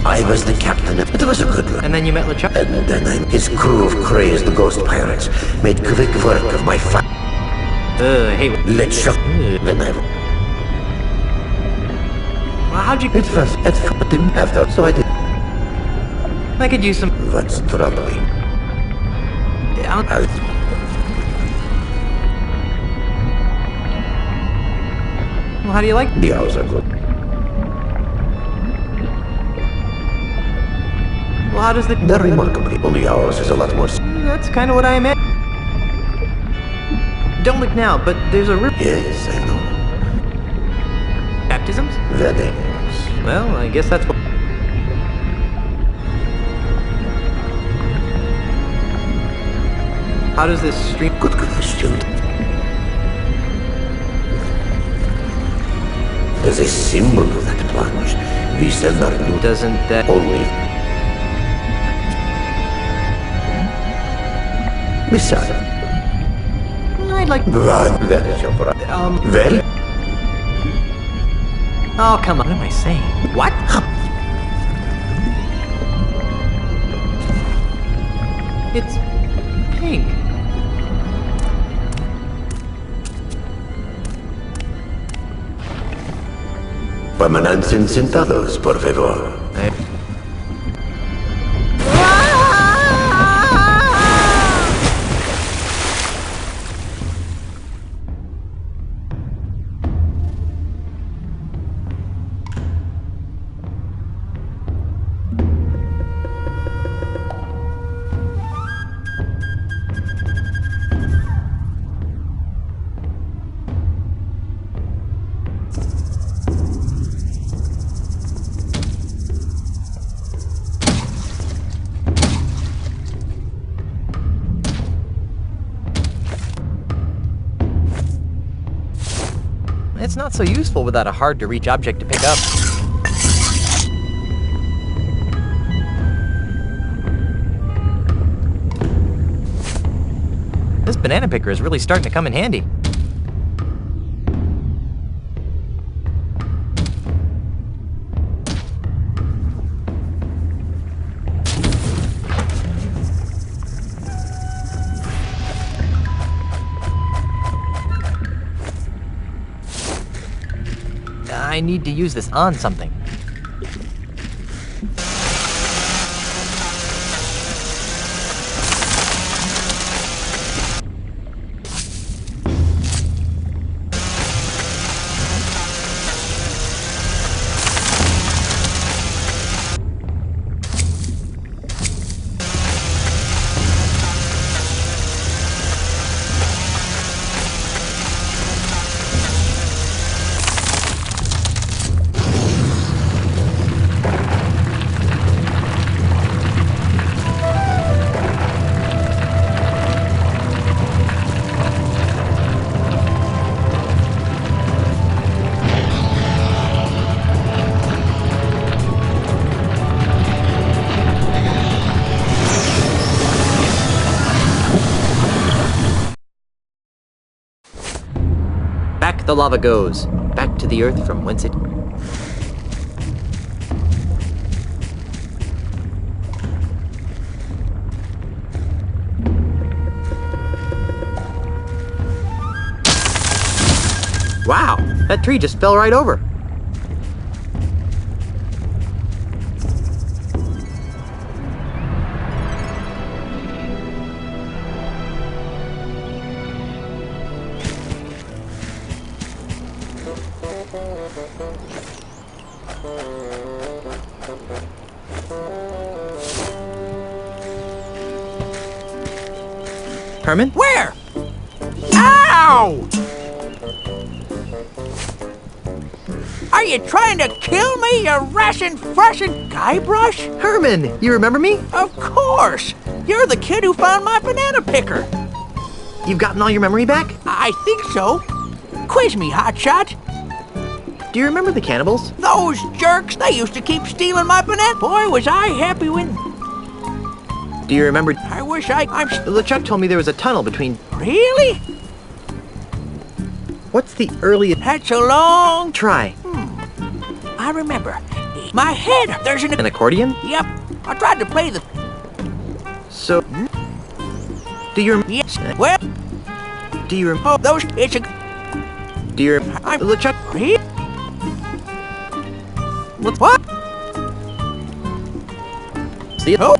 I was the captain of... It was a good run. And then you met LeChuck? And then his crew of crazed ghost pirates made quick work of my hey... LeChuck. Then I... Well, how'd you... It was... It didn't have that, so I did... I could use some... What's troubling? Well, how do you like... The hours are good. Well, how does the... They're remarkably. Only ours is a lot more... That's kind of what I meant. Don't look now, but there's a... Yes, I know. Baptisms? Weddings. Well, I guess that's what... How does this stream... Good question. As a symbol of that plunge, we send our new... Doesn't that... Only... Besides... I'd like... That is your... Well... Oh, come on. What am I saying? What? It's pink. Permanecen sentados, por favor. It's not so useful without a hard-to-reach object to pick up. This banana picker is really starting to come in handy. I need to use this on something. Back the lava goes, back to the earth from whence it... Wow, that tree just fell right over. Herman? Where? Ow! Are you trying to kill me, you Russian Guybrush? Herman, you remember me? Of course! You're the kid who found my banana picker. You've gotten all your memory back? I think so. Quiz me, hotshot. Do you remember the cannibals? Those jerks, they used to keep stealing my banana. Boy, was I happy when... Do you remember... I wish I'm... LeChuck told me there was a tunnel between... Really? What's the earliest... That's a long... Try. I remember. My head, there's An accordion? Yep. I tried to play the... So... Do you... Yes. Well... Do you... Oh, those... It's a... Do you... LeChuck... What? See it? Oh!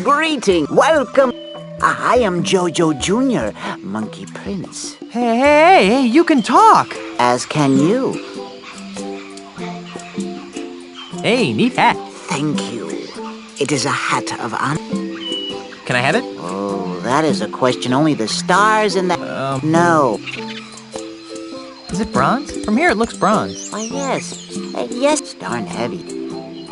Greeting, welcome. I am Jojo Jr., Monkey Prince. Hey, you can talk. As can you. Hey, neat hat. Thank you. It is a hat of honor. Can I have it? Oh, that is a question only the stars and the... No. Is it bronze? From here it looks bronze. Why, yes. Yes, darn heavy.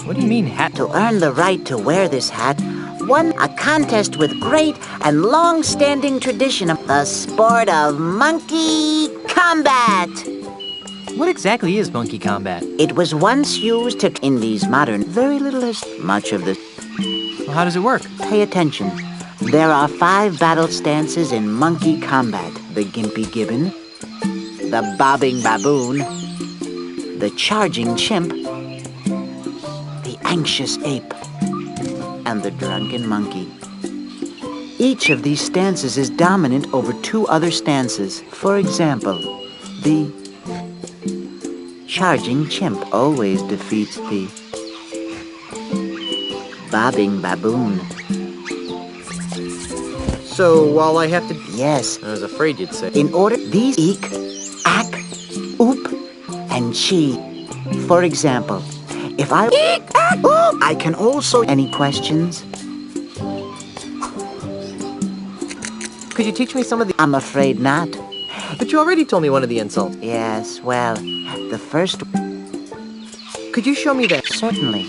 What do you mean, hat? To earn the right to wear this hat, won a contest with great and long-standing tradition of the sport of monkey combat. What exactly is monkey combat? It was once used to... In these modern, very little as much of this. Well, how does it work? Pay attention. There are 5 battle stances in monkey combat. The gimpy gibbon, the bobbing baboon, the charging chimp, the anxious ape, and the drunken monkey. Each of these stances is dominant over 2 other stances. For example, the charging chimp always defeats the bobbing baboon. So, all I have to... Yes. I was afraid you'd say. In order, these eek, ack, oop, and chi. For example, if I... Eek, ack, oop, I can also... Any questions? Could you teach me some of the... I'm afraid not. But you already told me one of the insults. Yes, well, the first... Could you show me that? Certainly.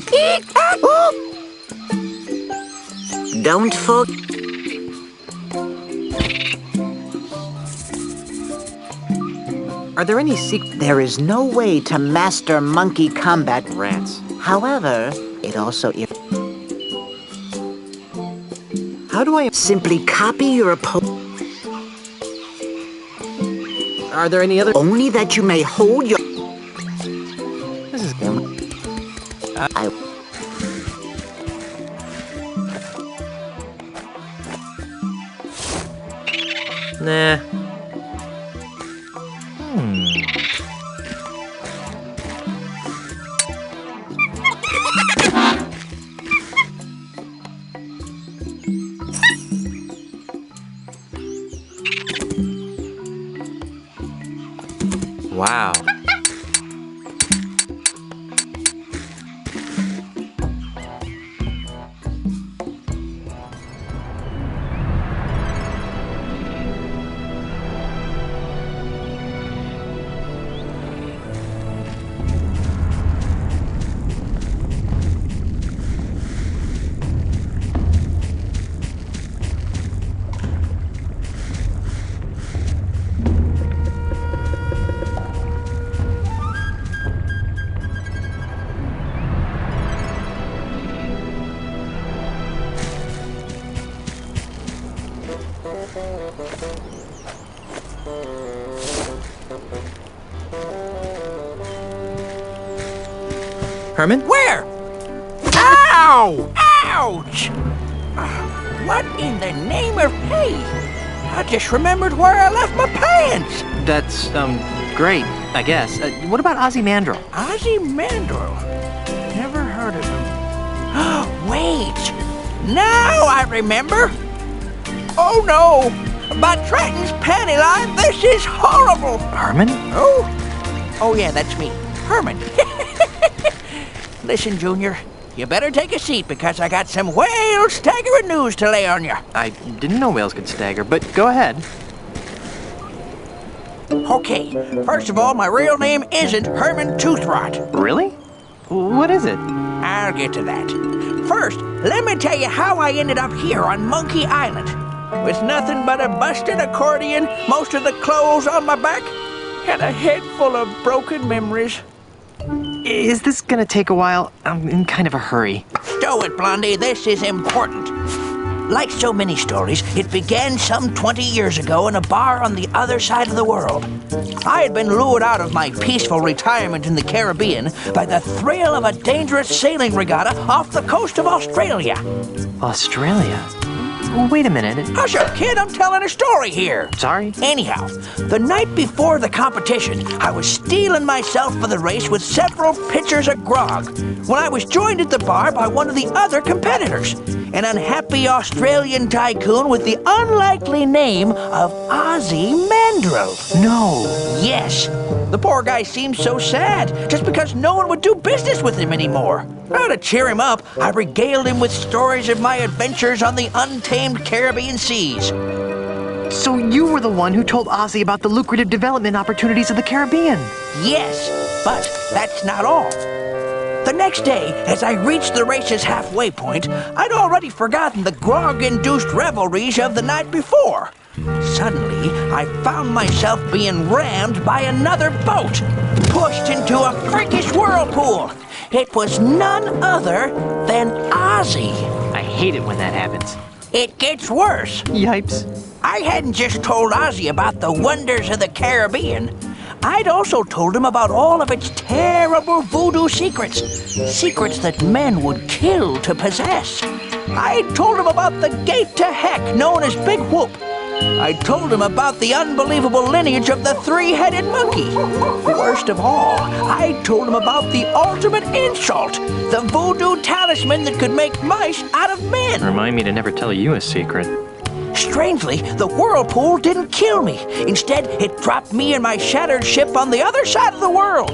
Eek, ack, oop. Don't forget... Are there any secrets? There is no way to master monkey combat. Rats. However, it also... How do I... Simply copy your opponent. Are there any other... Only that you may hold your... This is... Nah. Wow. Herman? Where? Ow! Ouch! What in the name of... Hey, I just remembered where I left my pants. That's, great, I guess. What about Ozymandial? Ozymandial? Never heard of him. Wait! Now I remember! Oh no! By Triton's panty line, this is horrible! Herman? Oh yeah, that's me. Herman. Listen, Junior, you better take a seat because I got some whale staggering news to lay on you. I didn't know whales could stagger, but go ahead. Okay, first of all, my real name isn't Herman Toothrot. Really? What is it? I'll get to that. First, let me tell you how I ended up here on Monkey Island. With nothing but a busted accordion, most of the clothes on my back, and a head full of broken memories. Is this gonna take a while? I'm in kind of a hurry. Stow it, Blondie. This is important. Like so many stories, it began some 20 years ago in a bar on the other side of the world. I had been lured out of my peaceful retirement in the Caribbean by the thrill of a dangerous sailing regatta off the coast of Australia. Australia? Wait a minute. Hush up, kid. I'm telling a story here. Sorry? Anyhow, the night before the competition, I was steeling myself for the race with several pitchers of grog when I was joined at the bar by one of the other competitors. an unhappy Australian tycoon with the unlikely name of Ozzy Mandrill. No. Yes. The poor guy seemed so sad, just because no one would do business with him anymore. Now, to cheer him up, I regaled him with stories of my adventures on the untamed Caribbean seas. So you were the one who told Ozzy about the lucrative development opportunities of the Caribbean? Yes, but that's not all. The next day, as I reached the race's halfway point, I'd already forgotten the grog-induced revelries of the night before. Suddenly, I found myself being rammed by another boat, pushed into a freakish whirlpool. It was none other than Ozzy. I hate it when that happens. It gets worse. Yipes. I hadn't just told Ozzy about the wonders of the Caribbean. I'd also told him about all of its terrible voodoo secrets. Secrets that men would kill to possess. I'd told him about the gate to heck known as Big Whoop. I told him about the unbelievable lineage of the three-headed monkey. Worst of all, I told him about the ultimate insult, the voodoo talisman that could make mice out of men. Remind me to never tell you a secret. Strangely, the whirlpool didn't kill me. Instead, it dropped me and my shattered ship on the other side of the world.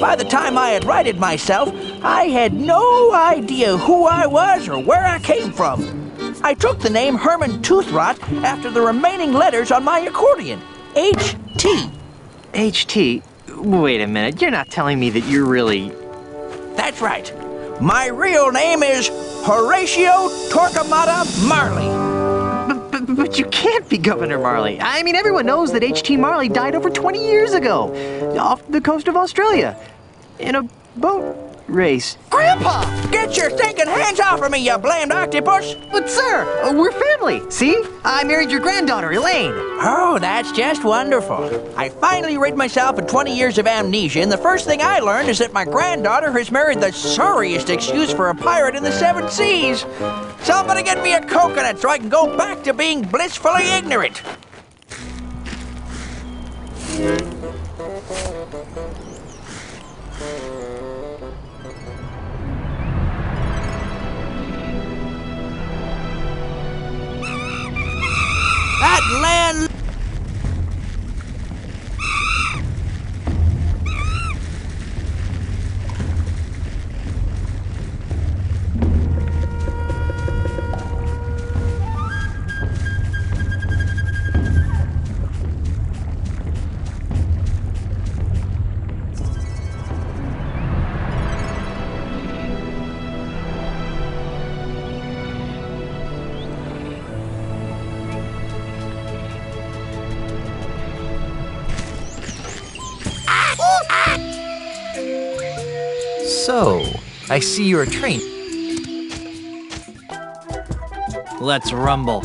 By the time I had righted myself, I had no idea who I was or where I came from. I took the name Herman Toothrot after the remaining letters on my accordion, H.T. H.T.? Wait a minute, you're not telling me that you're really... That's right. My real name is Horatio Torquemada Marley. But you can't be Governor Marley. I mean, everyone knows that H.T. Marley died over 20 years ago, off the coast of Australia, in a boat race. Grandpa! Get your stinking hands off of me, you blamed octopus! But sir, we're family. See? I married your granddaughter, Elaine. Oh, that's just wonderful. I finally rid myself of 20 years of amnesia, and the first thing I learned is that my granddaughter has married the sorriest excuse for a pirate in the seven seas. Somebody get me a coconut so I can go back to being blissfully ignorant. That land... So, I see you're a train. Let's rumble.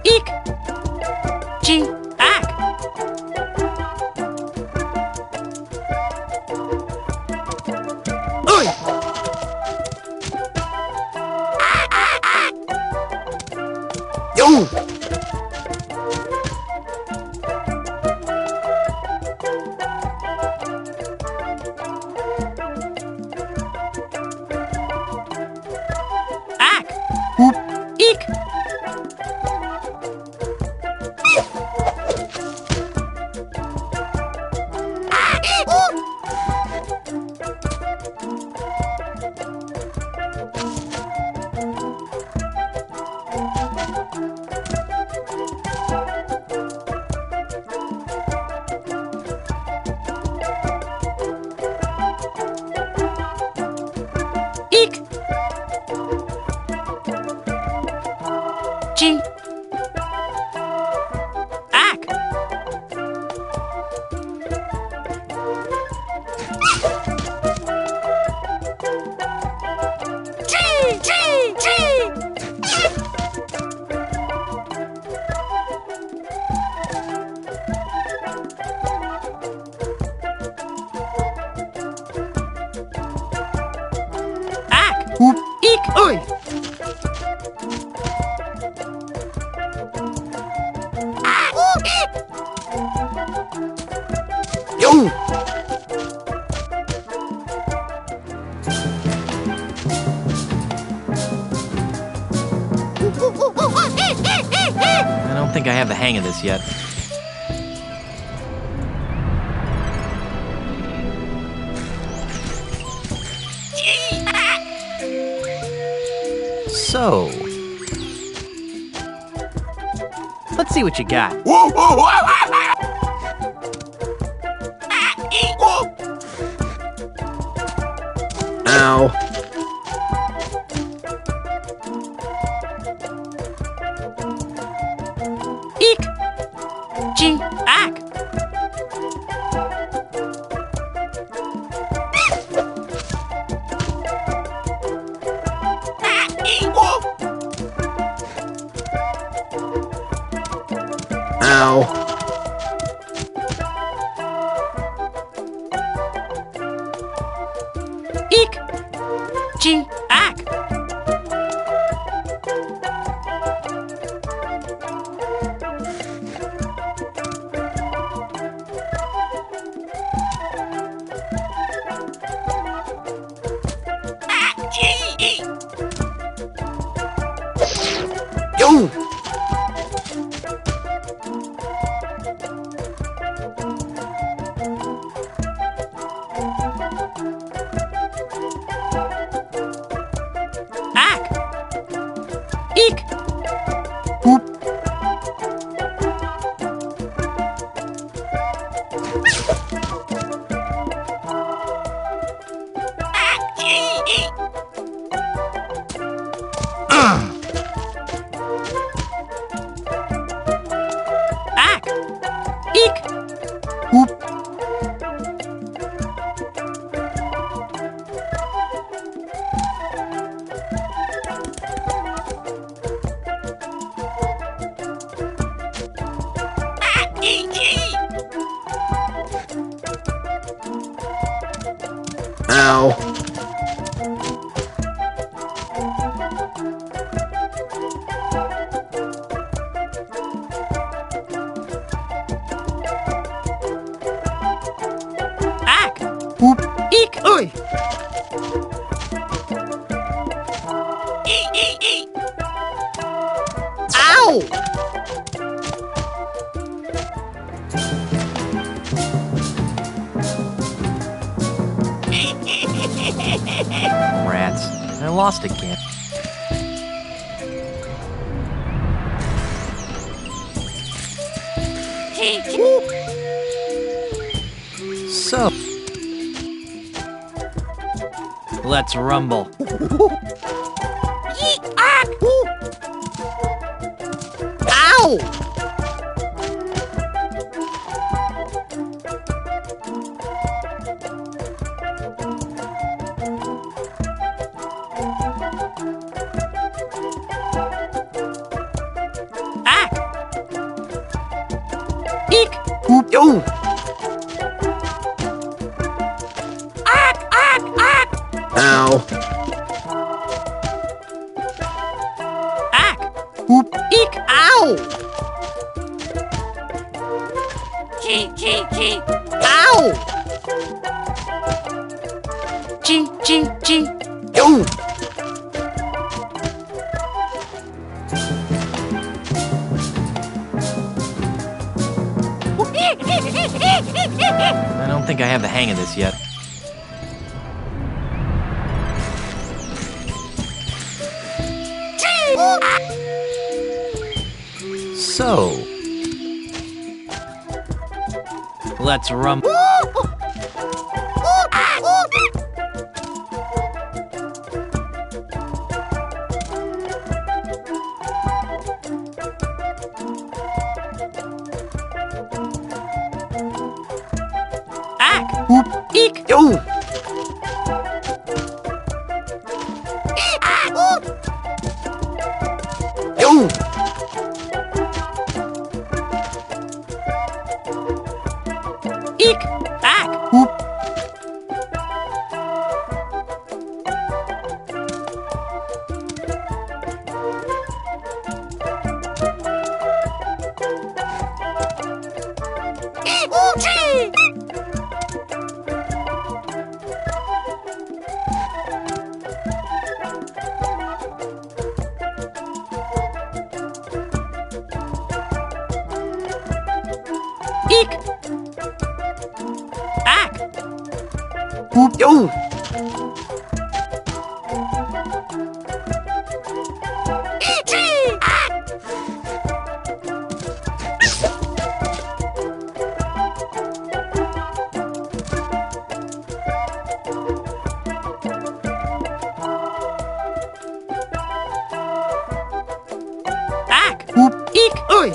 Eek! G! Ack! Oi! Yo! Ack! Hoop! Eek! Eek! G! Ack! G! G! G! Ack! Hoop! Eek! Oi! Yo! I don't think I have the hang of this yet. So, let's see what you got. Ow. Eek! G! Ack! Ow. Eek! G! Ack! Yo! Ack! Eek! Hoop! Ack! Eek! Hoop! Ow. Ack! Hoop! Eek! Oi! Ow! Rats. I lost again. So, let's rumble. Ow! Ack! Ooh! Ow. Oop. Eek. Ow. Gee, gee, gee. Ow. Gee, gee, gee. Ooh! I don't think I have the hang of this yet. So, let's rum. Oop. Eek. Ooh! Ooh! Eek. Ack. Oop. Eek. Ack. Oop! Ooh! Ack. Oop. Eek. Oi.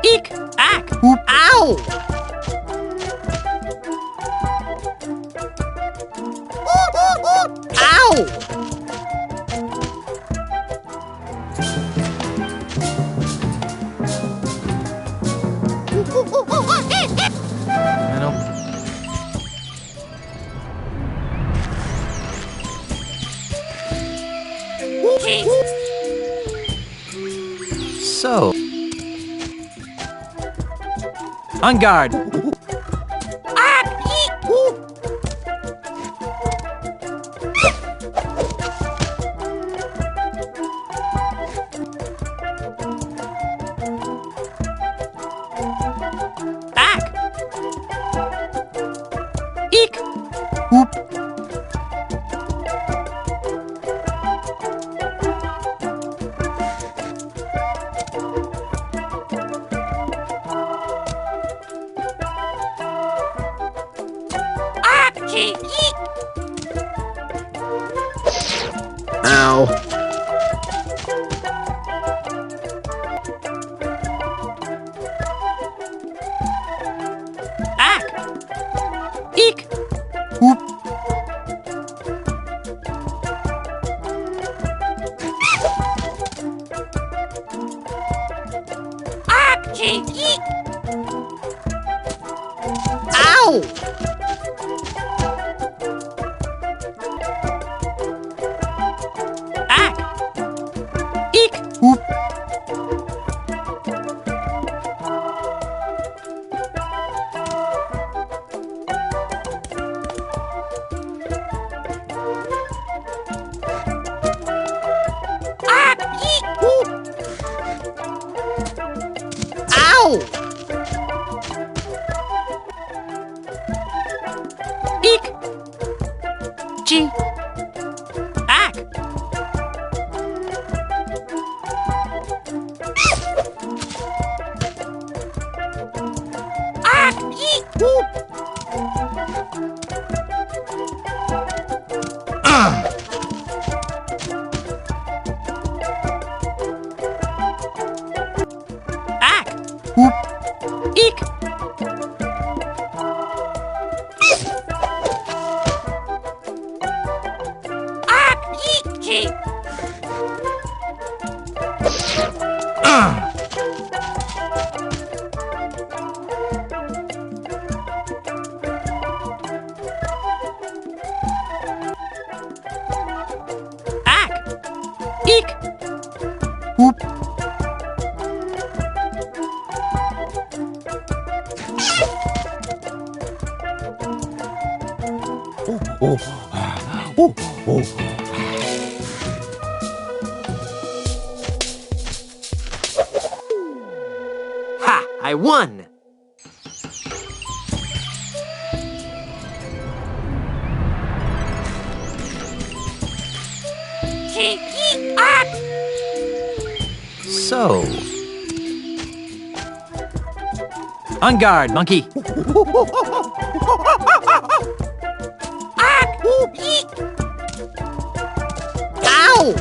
Eek. Ack. Oop. Ow. Ow. I don't. So, on guard. Ack. Eek. Oop. Ow. Ack. Eek. Oop. Ow. Ack. Eek. Oop. Ow! Eek! Whoop. Ha! I won! So... On guard, monkey! Ow!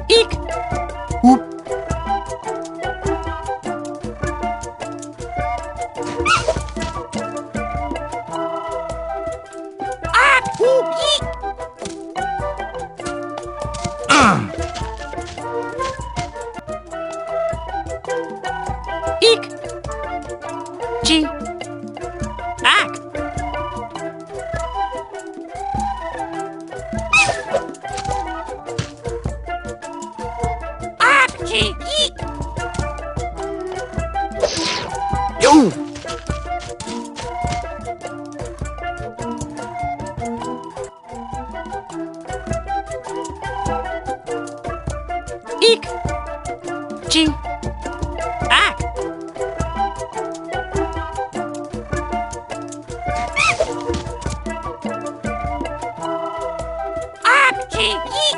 Eek! Whoop. Eek! G! Ack! Ack! G! Eek! Yo! Eek! G! Ack! Ack! G! Eek!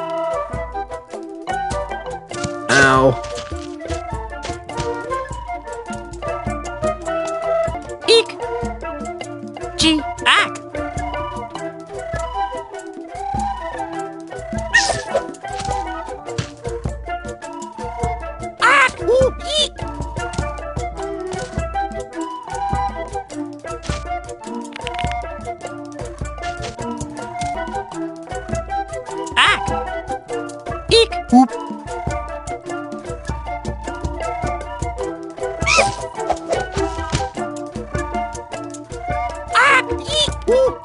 Ow. Eek! G! Ack! Ack! Whoop! Eek! Ack! Eek! Whoop. Ack! Eek! Whoop!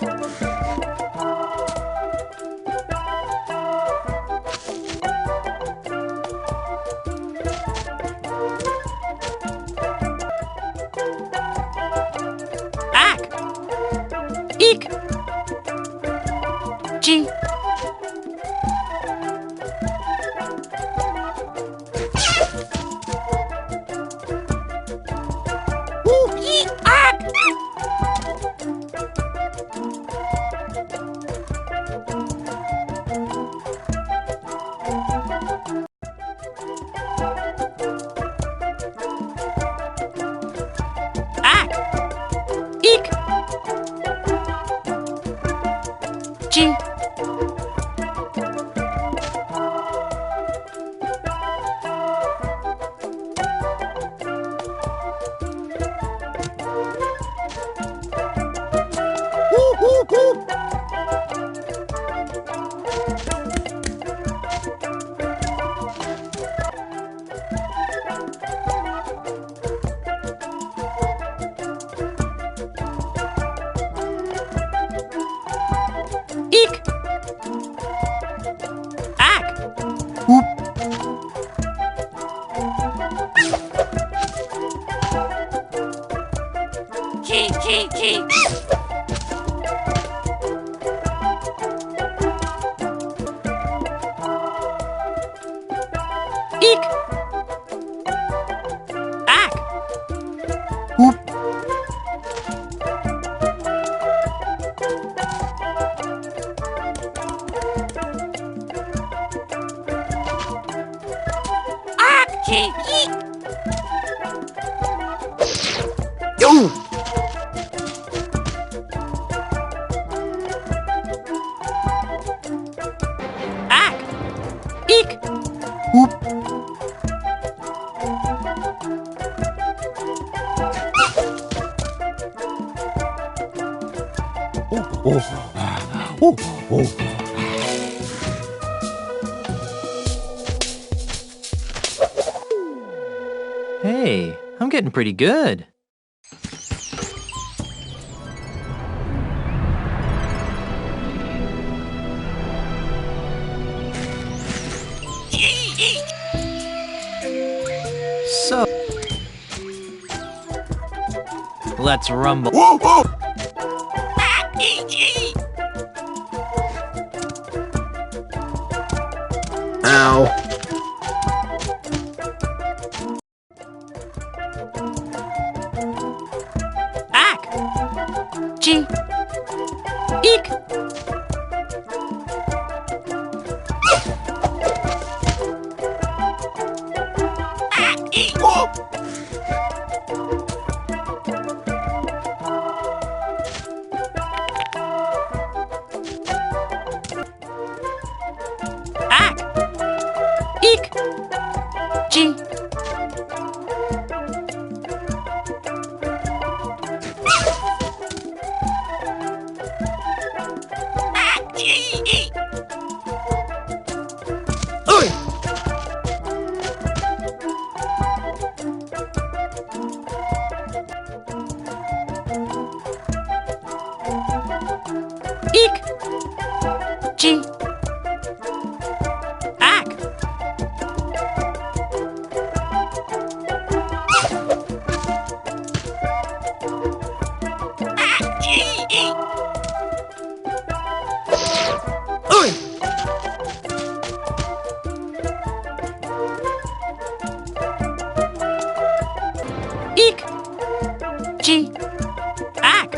Ack! Eek! G! Whoop! Eek! Ack! Ack! Eek! G! Whoop, whoop, whoop. Eek! Ack! Whoop. G, G, G. Eek! Ack! Whoop. Ack! G, Eek! Yo! Hey, I'm getting pretty good. So, let's rumble. Whoa, whoa! Ow. Ack! G! Eek! Ack! Eek! G! Oi! Eek! G! Ack! Oi! Eek! G! Ack!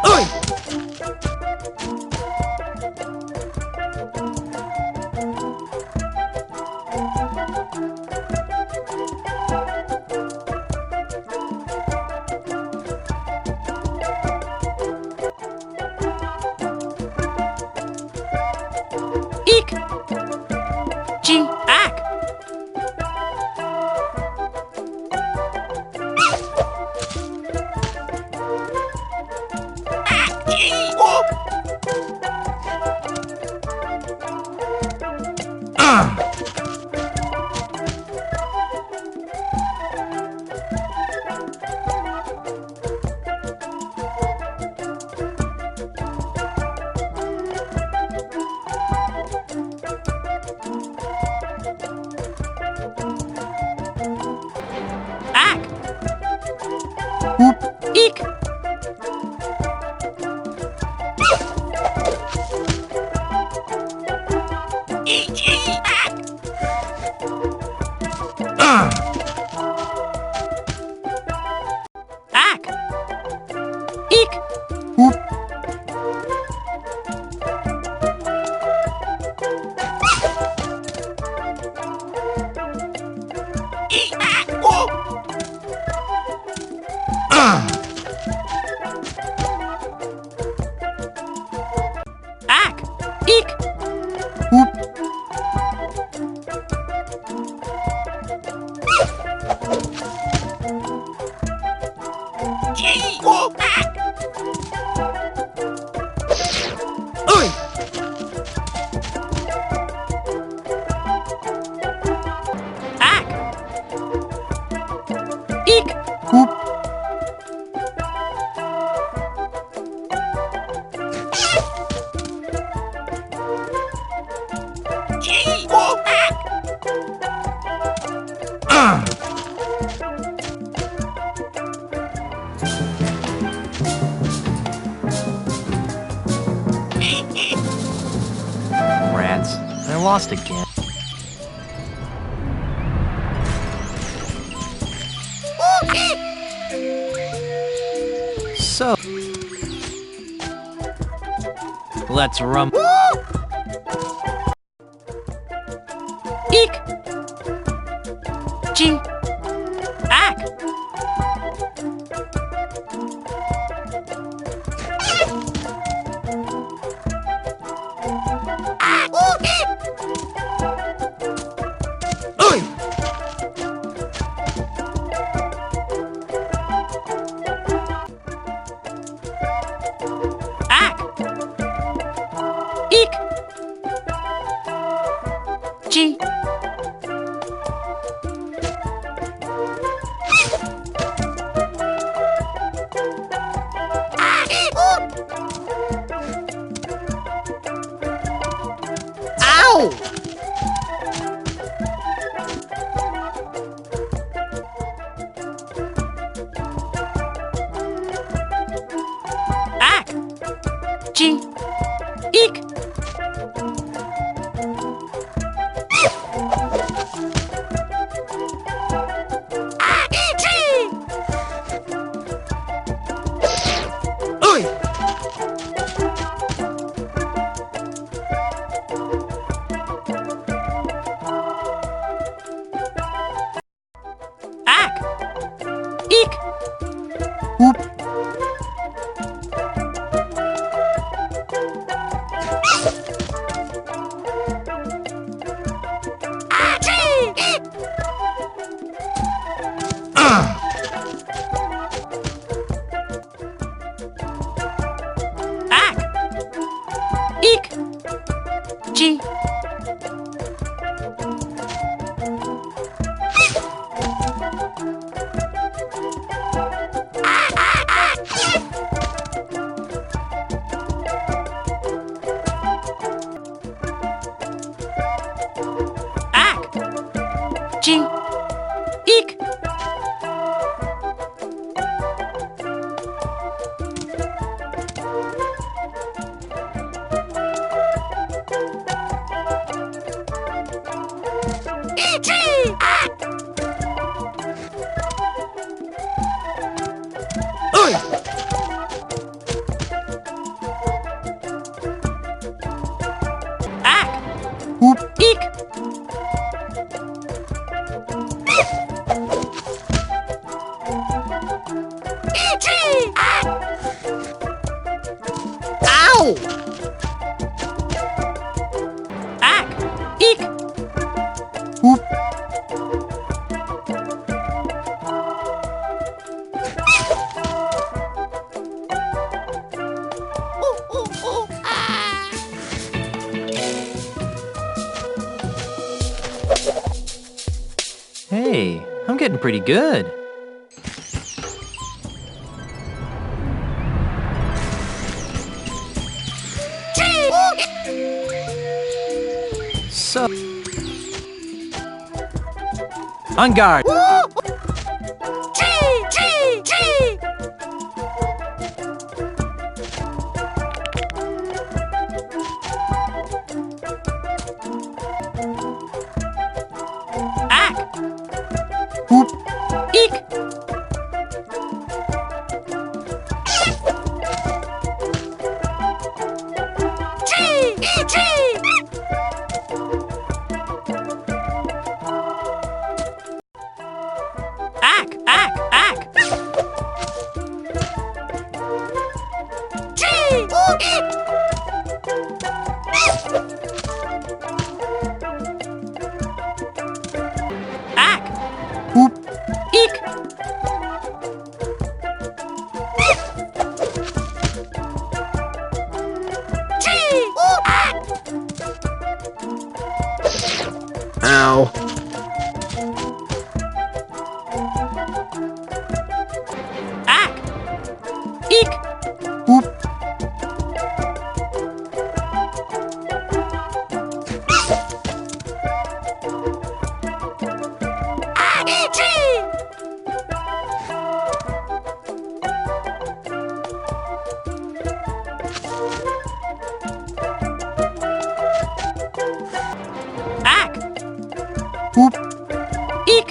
Oi! Eek! G! Ack! Ack! Eek! Ack! Eek! Ack! Eek! Oi! Ack! Eek! Rats. I lost again. So, let's rumble. Eek! G! Ack! Ack! Eek! G! Ow! Ack! G! Eek! Oi! Ack! Eek! Whoop! Ack! Eek! G! Ack! G! Eek! E.T. Oi! Ack! Whoop! Eek! E.T. Ow! Ack! Eek! Whoop! Hey, I'm getting pretty good. So... On guard! G! G! G! Ack! Whoop! Eek! G! E.T. Ack! Ack! Ack! G! Eek! Ack! Whoop! Eek! G! Ack! Ow. Ack! Eek! Whoop! E.T. Ack! Whoop! Eek!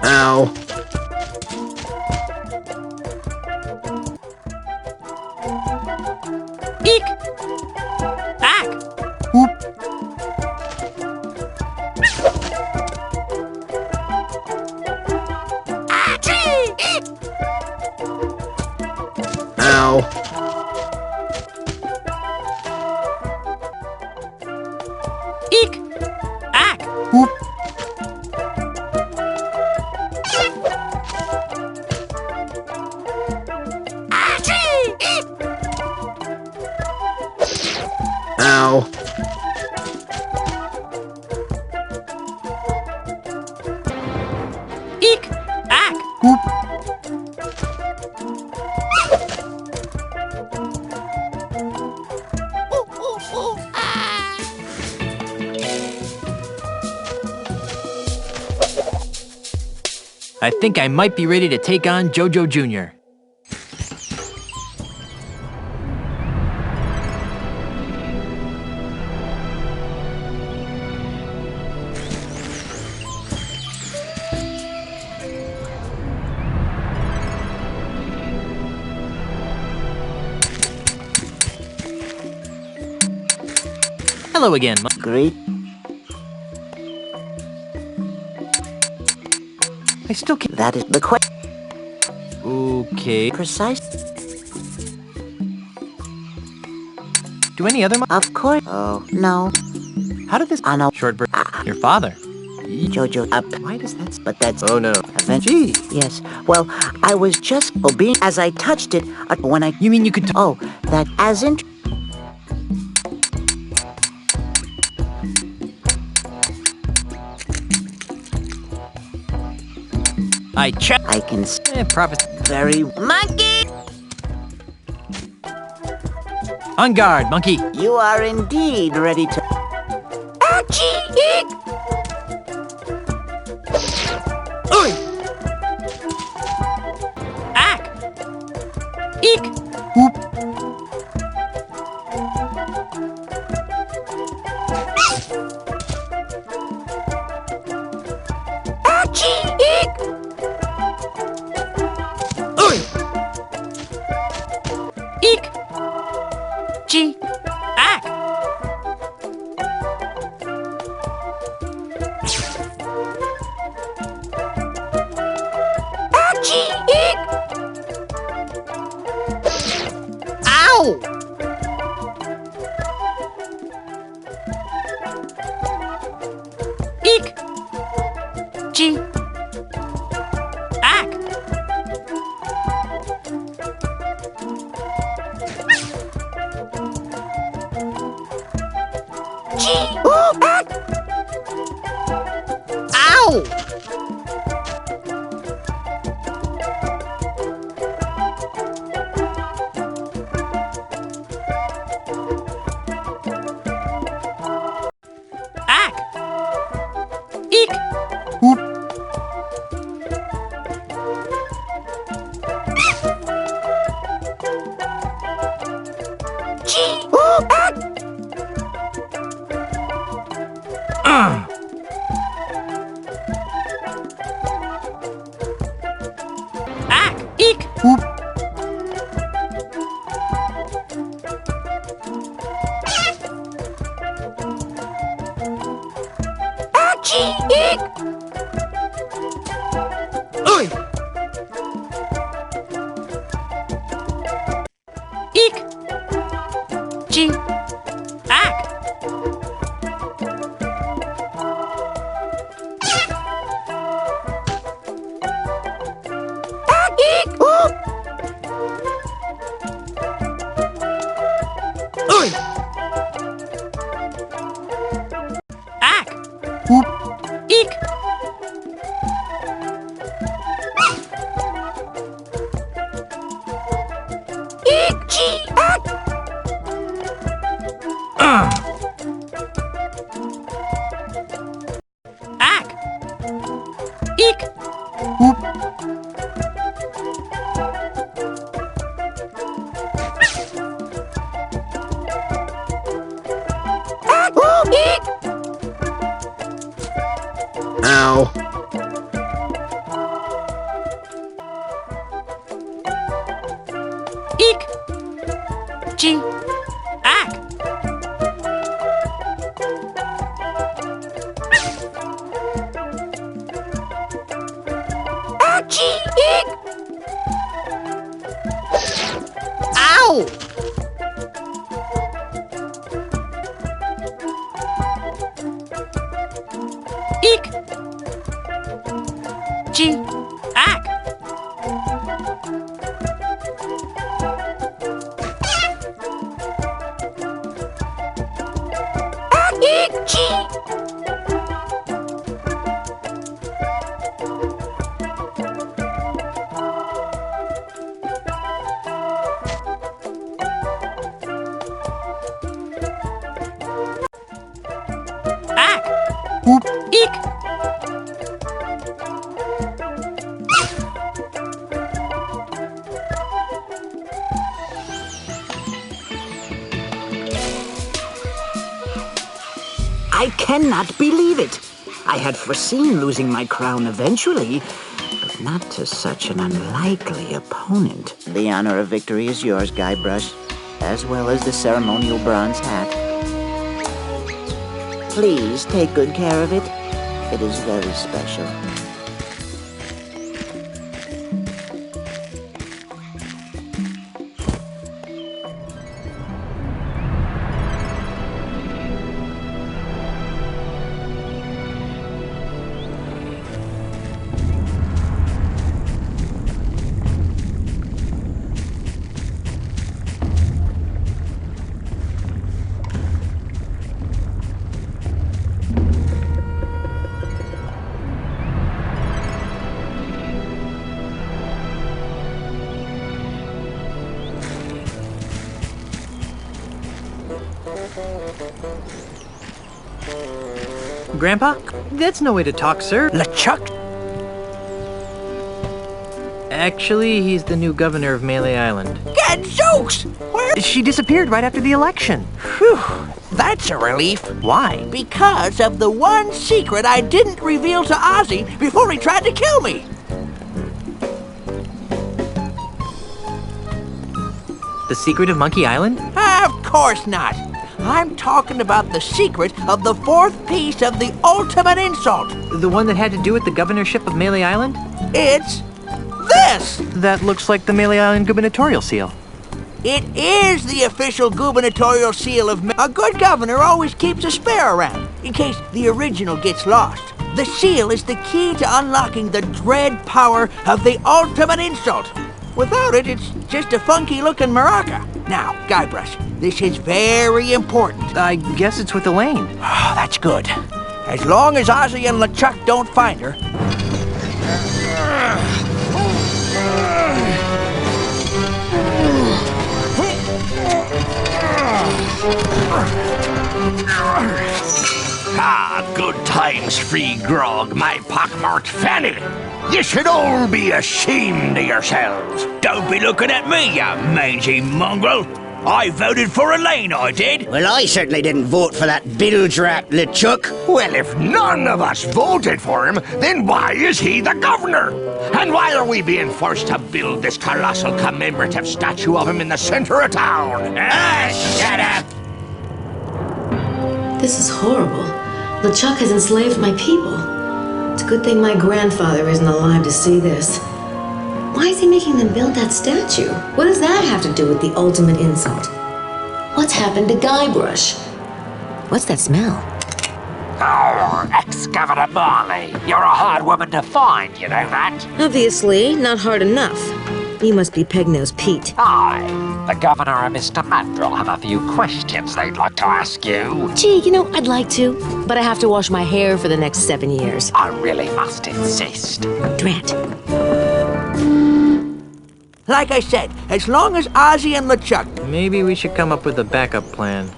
Ow. Eek! Ack! Whoop! Ow. Eek! Ack! Whoop. Ow. Eek! Ack! Whoop. I think I might be ready to take on Jojo Jr. Hello again, Great. I still can't. That is the question. Okay. Precise. Do any other Of course. Oh, no. How did this short bird? Your father. Jojo up. Why does that? But that's. Oh no. Gee. Yes. Well, I was just being as I touched it when I. You mean you could? Oh, that as in. I check. I can. Prophet. Very. Monkey! On guard, monkey. You are indeed ready to. Achie! Eek! Oi! Ack! Eek! Whoop. Achie! Eek! Oi! Eek! Gee! Ack! Achie! Eek! Ow! Eek! Gee! Ack! Gee! Ooh! Ack! Ow! Ack! Eek! Whoop. Gee! Ooh! Ack! Ack! Eek! Whoop. Achie! Eek! Oi! Eek! Gee! Ack! Eek! Ooh! Oi! Ack! Whoop. Eek! Eek! Gee! Ack! Ack! Eek! Whoop. Ack! Ooh! Eek! Ow. Eek! Gee! Ack! Achie! Eek! Ow! Eek! G. Ack! Eek! G. Oop! Eek! I cannot believe it. I had foreseen losing my crown eventually, but not to such an unlikely opponent. The honor of victory is yours, Guybrush, as well as the ceremonial bronze hat. Please take good care of it. It is very special. Grandpa, that's no way to talk, sir. LeChuck? Actually, he's the new governor of Melee Island. Gadzooks! Where? She disappeared right after the election. Whew, that's a relief. Why? Because of the one secret I didn't reveal to Ozzy before he tried to kill me. The secret of Monkey Island? Of course not. I'm talking about the secret of the fourth piece of the ultimate insult. The one that had to do with the governorship of Melee Island? It's this! That looks like the Melee Island gubernatorial seal. It is the official gubernatorial seal of A good governor always keeps a spare around, in case the original gets lost. The seal is the key to unlocking the dread power of the ultimate insult. Without it, it's just a funky-looking maraca. Now, Guybrush, this is very important. I guess it's with Elaine. Oh, that's good. As long as Ozzy and LeChuck don't find her. Ah, good times, free grog, my pockmarked fanny. You should all be ashamed of yourselves. Don't be looking at me, you mangy mongrel. I voted for Elaine, I did. Well, I certainly didn't vote for that bilge-rat LeChuck. Well, if none of us voted for him, then why is he the governor? And why are we being forced to build this colossal commemorative statue of him in the center of town? Ah, shut up! This is horrible. LeChuck has enslaved my people. It's a good thing my grandfather isn't alive to see this. Why is he making them build that statue? What does that have to do with the ultimate insult? What's happened to Guybrush? What's that smell? Oh, ex-Governor Marley. You're a hard woman to find, you know that? Obviously, not hard enough. You must be Peg-Nosed Pete. I, the Governor and Mr. Mandrill, have a few questions they'd like to ask you. Gee, you know, I'd like to, but I have to wash my hair for the next 7 years. I really must insist. Drat. Like I said, as long as Ozzy and LeChuck... Maybe we should come up with a backup plan.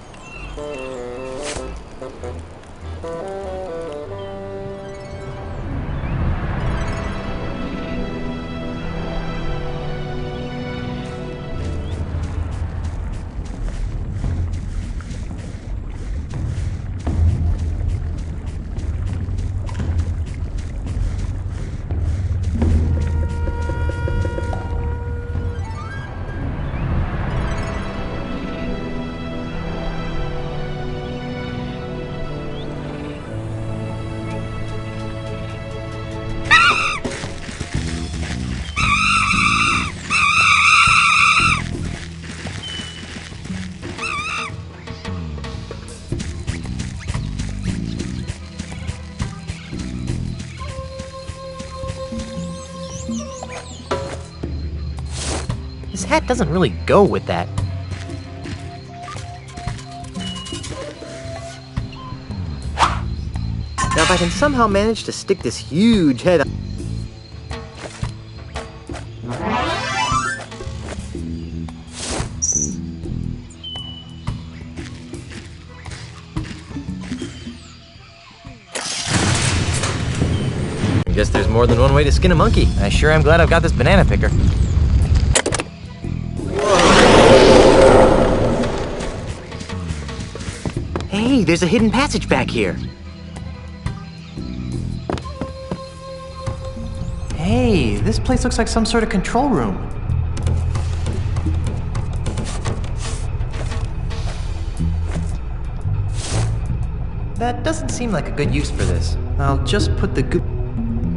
hat doesn't really go with that. Now if I can somehow manage to stick this huge head on... I guess there's more than one way to skin a monkey. I sure am glad I've got this banana picker. Hey, there's a hidden passage back here. Hey, this place looks like some sort of control room. That doesn't seem like a good use for this. I'll just put the goop...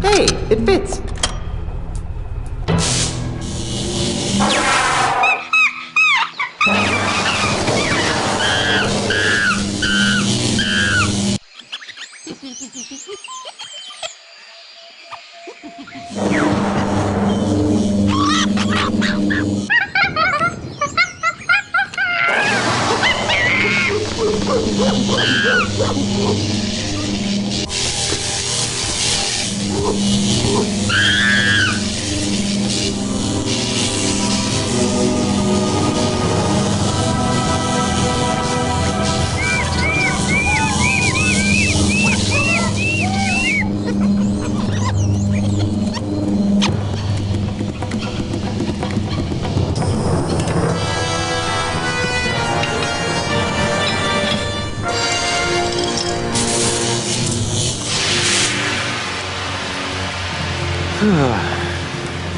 Hey, it fits!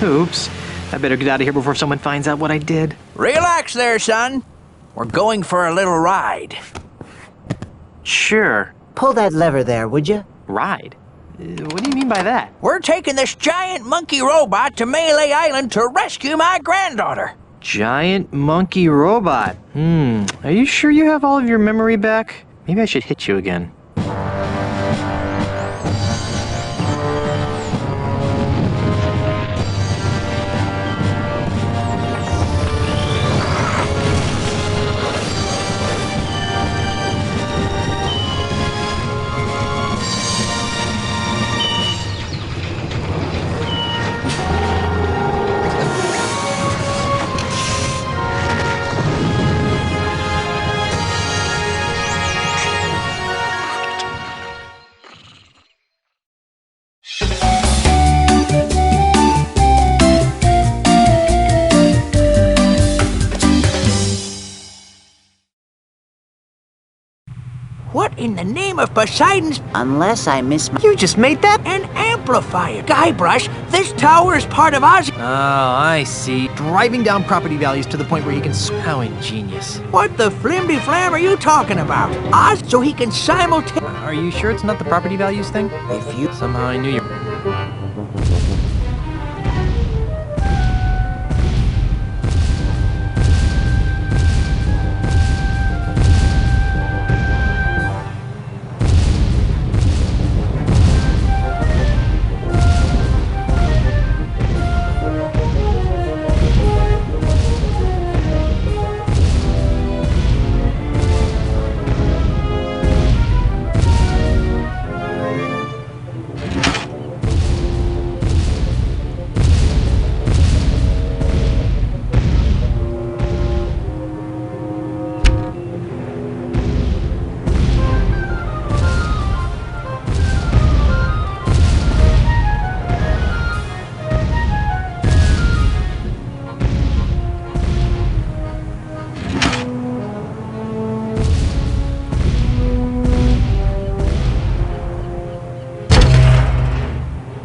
Oops. I better get out of here before someone finds out what I did. Relax there, son. We're going for a little ride. Sure. Pull that lever there, would you? Ride? What do you mean by that? We're taking this giant monkey robot to Melee Island to rescue my granddaughter. Giant monkey robot. Are you sure you have all of your memory back? Maybe I should hit you again. What in the name of Poseidon's... Unless I miss my... You just made that? An amplifier. Guybrush, this tower is part of Oz... Oh, I see. Driving down property values to the point where he can... How ingenious. What the flimby flam are you talking about? Oz, so he can simultaneously... Are you sure it's not the property values thing? If you... Somehow I knew you...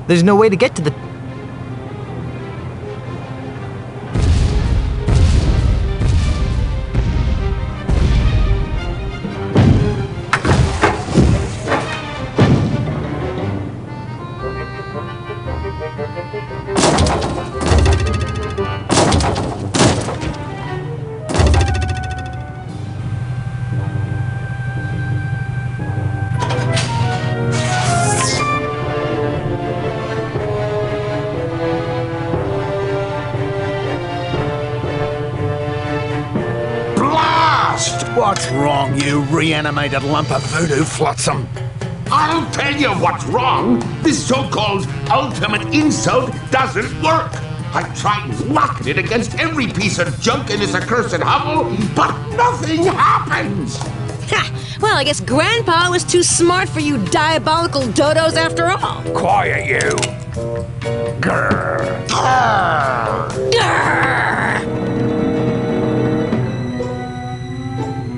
There's no way to get to the... What's wrong, you reanimated lump of voodoo flotsam? I'll tell you what's wrong. This so-called ultimate insult doesn't work. I've tried whacking it against every piece of junk in this accursed hovel, but nothing happens. Ha! Well, I guess Grandpa was too smart for you diabolical dodos after all. Quiet, you. Grrr.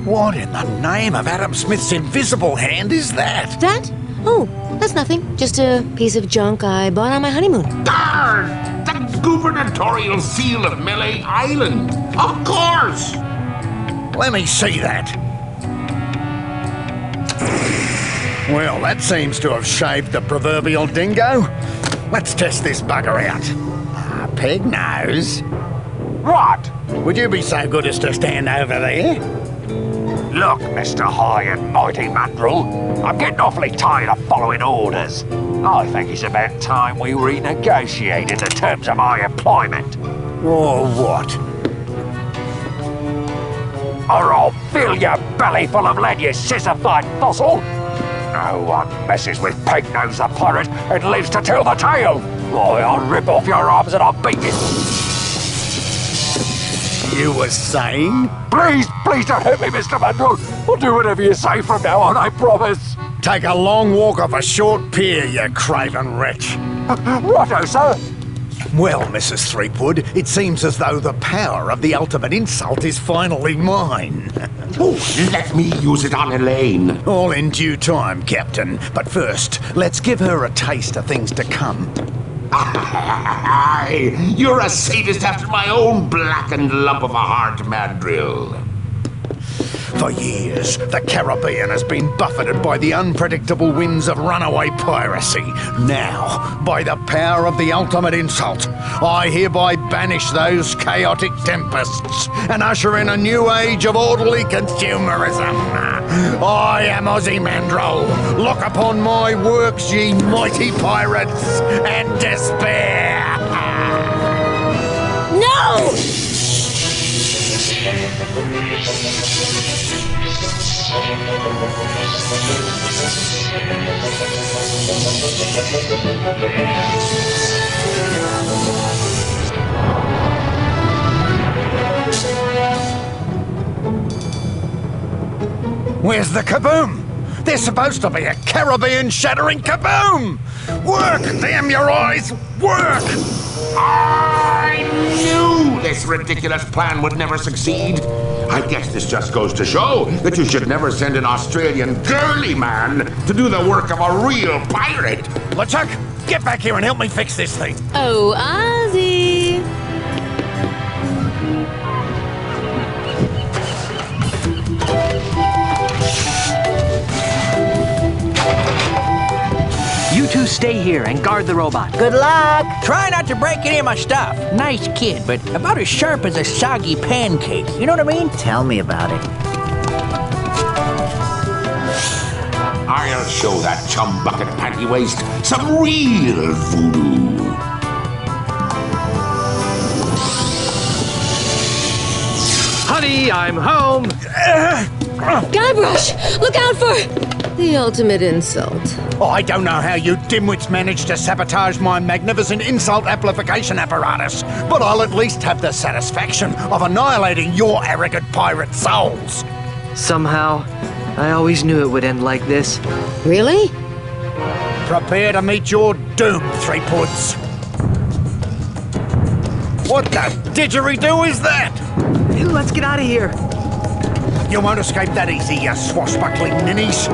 What in the name of Adam Smith's invisible hand is that? That? Oh, that's nothing. Just a piece of junk I bought on my honeymoon. Darn! The gubernatorial seal of Melee Island. Of course! Let me see that. Well, that seems to have shaved the proverbial dingo. Let's test this bugger out. Peg nose. What? Would you be so good as to stand over there? Look, Mr. High and Mighty Mandrill, I'm getting awfully tired of following orders. I think it's about time we renegotiated the terms of my employment. Or what? Or I'll fill your belly full of lead, you sissified fossil! No one messes with Pegnose the pirate and lives to tell the tale! Why, I'll rip off your arms and I'll beat you! You were saying? Please don't hurt me, Mr. Mandrill! I'll do whatever you say from now on, I promise! Take a long walk off a short pier, you craven wretch. Righto, sir! Well, Mrs. Threepwood, it seems as though the power of the ultimate insult is finally mine. Oh, let me use it on Elaine. All in due time, Captain. But first, let's give her a taste of things to come. Aye, you're a sadist after my own blackened lump of a heart, Mandrill. For years, the Caribbean has been buffeted by the unpredictable winds of runaway piracy. Now, by the power of the ultimate insult, I hereby banish those chaotic tempests and usher in a new age of orderly consumerism. I am Ozymandias. Look upon my works, ye mighty pirates, and despair. No! Where's the kaboom? There's supposed to be a Caribbean-shattering kaboom! Work, damn your eyes, work! I knew this ridiculous plan would never succeed. I guess this just goes to show that you should never send an Australian girly man to do the work of a real pirate. LeChuck, get back here and help me fix this thing. Oh, Ozzy! You two stay here and guard the robot. Good luck. Try not to break any of my stuff. Nice kid, but about as sharp as a soggy pancake. You know what I mean? Tell me about it. I'll show that chum bucket panty waist some real voodoo. Honey, I'm home. Guybrush, look out for the ultimate insult. I don't know how you dimwits managed to sabotage my magnificent insult amplification apparatus, but I'll at least have the satisfaction of annihilating your arrogant pirate souls. Somehow, I always knew it would end like this. Really? Prepare to meet your doom, Threepwoods. What the didgeridoo is that? Let's get out of here. You won't escape that easy, you swashbuckling ninnies.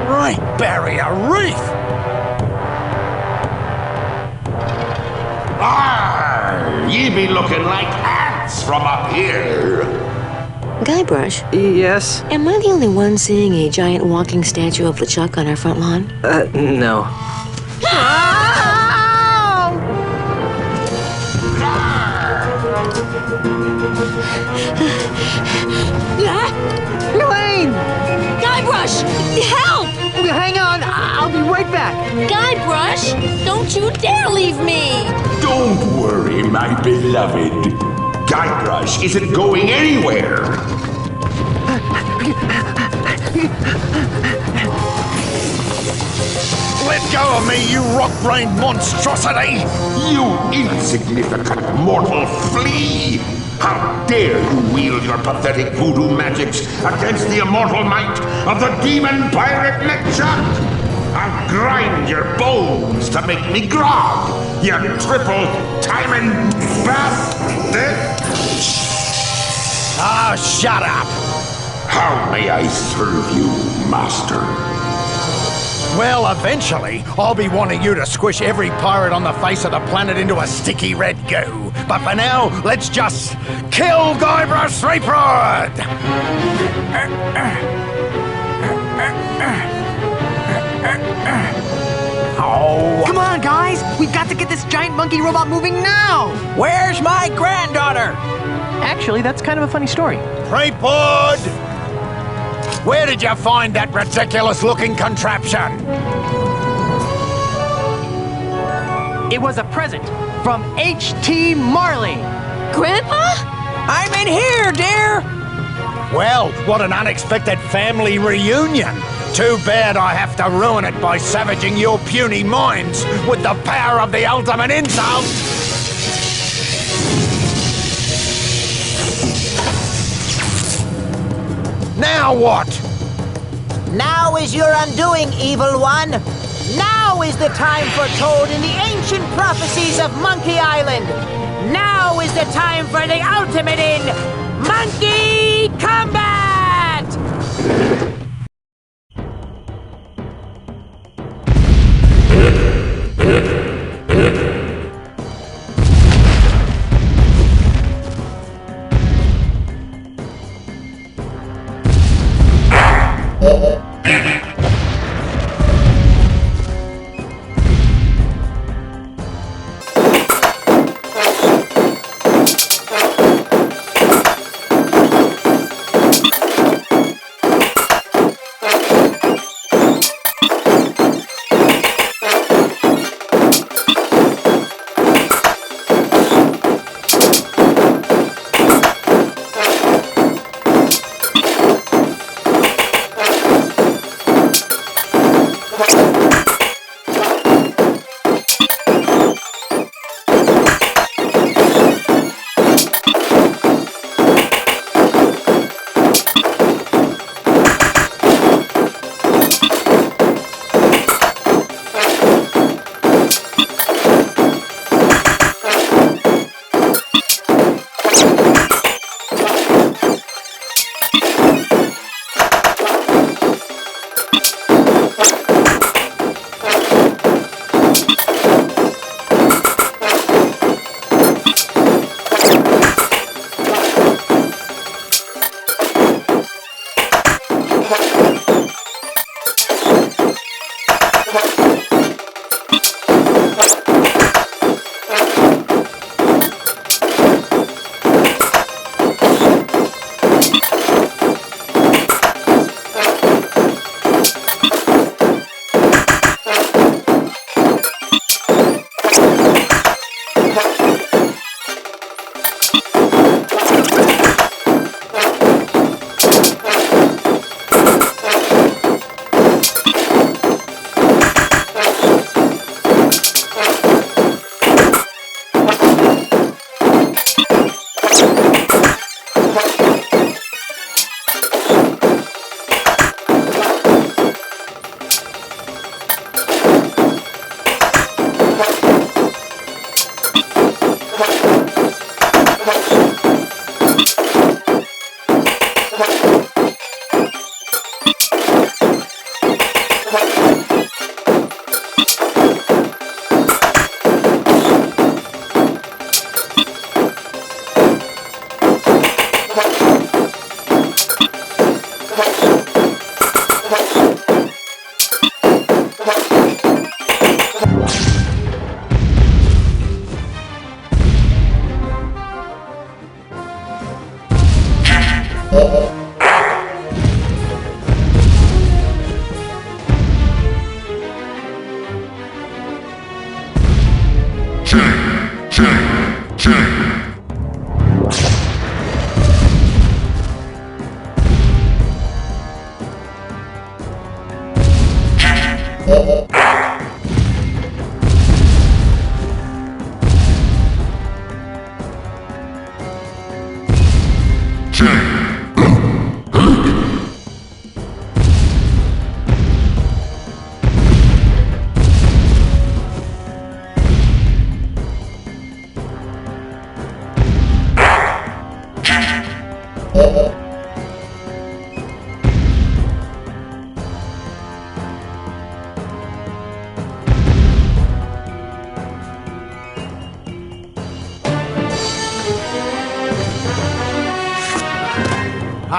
Great Barrier Reef! Arr, ye be looking like ants from up here. Guybrush? Yes? Am I the only one seeing a giant walking statue of LeChuck on our front lawn? No. Elaine! Guybrush! Help! hang on. I'll be right back. Guybrush, don't you dare leave me. Don't worry, my beloved. Guybrush isn't going anywhere. Let go of me, you rock-brained monstrosity! You insignificant mortal flea! How dare you wield your pathetic voodoo magics against the immortal might of the demon pirate LeChuck! I'll grind your bones to make me grog, you triple timing bastard! Ah, shut up! How may I serve you, master? Well, eventually, I'll be wanting you to squish every pirate on the face of the planet into a sticky red goo. But for now, let's just kill Guybrush Threepwood! Oh. Come on, guys! We've got to get this giant monkey robot moving now! Where's my granddaughter? Actually, that's kind of a funny story. Threepwood! Where did you find that ridiculous-looking contraption? It was a present from H.T. Marley. Grandpa? I'm in here, dear. Well, what an unexpected family reunion. Too bad I have to ruin it by savaging your puny minds with the power of the ultimate insult. Now what? Now is your undoing, evil one. Now is the time foretold in the ancient prophecies of Monkey Island. Now is the time for the ultimate in Monkey Combat!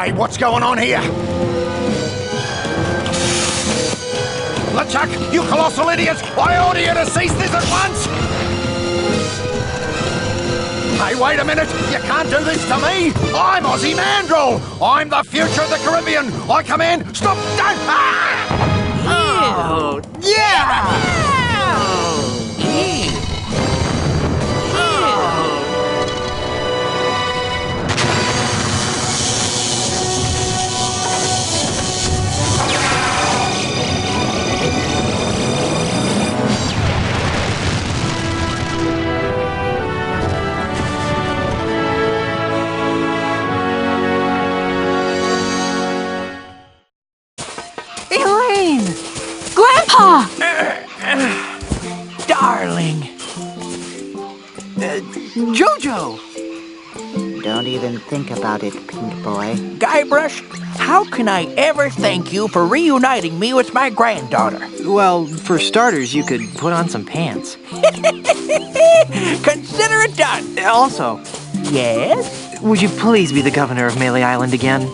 Hey, what's going on here? LeChuck, you colossal idiot! I order you to cease this at once! Hey, wait a minute! You can't do this to me! I'm Ozzy Mandrill! I'm the future of the Caribbean! I command, stop, don't... Ah! Oh, yeah! Elaine! Grandpa! Darling. Jojo! Don't even think about it, Pink Boy. Guybrush, how can I ever thank you for reuniting me with my granddaughter? Well, for starters, you could put on some pants. Consider it done. Also, yes? Would you please be the governor of Melee Island again?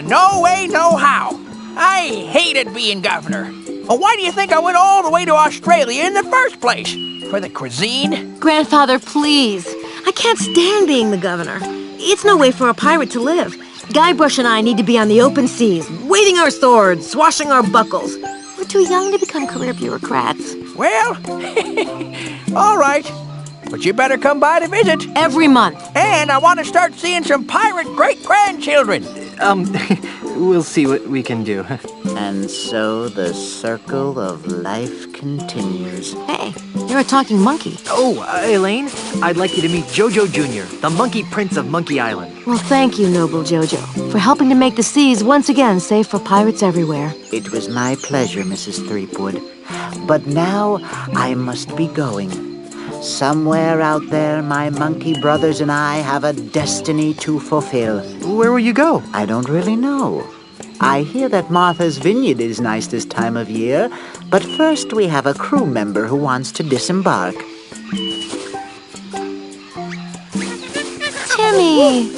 No way, no how. I hated being governor. Well, why do you think I went all the way to Australia in the first place? For the cuisine? Grandfather, please. I can't stand being the governor. It's no way for a pirate to live. Guybrush and I need to be on the open seas, waving our swords, swashing our buckles. We're too young to become career bureaucrats. Well, all right. But you better come by to visit. Every month. And I want to start seeing some pirate great-grandchildren. We'll see what we can do. And so the circle of life continues. Hey, you're a talking monkey. Oh, Elaine, I'd like you to meet Jojo Jr., the Monkey Prince of Monkey Island. Well, thank you, noble Jojo, for helping to make the seas once again safe for pirates everywhere. It was my pleasure, Mrs. Threepwood. But now I must be going. Somewhere out there, my monkey brothers and I have a destiny to fulfill. Where will you go? I don't really know. I hear that Martha's Vineyard is nice this time of year, but first we have a crew member who wants to disembark. Timmy!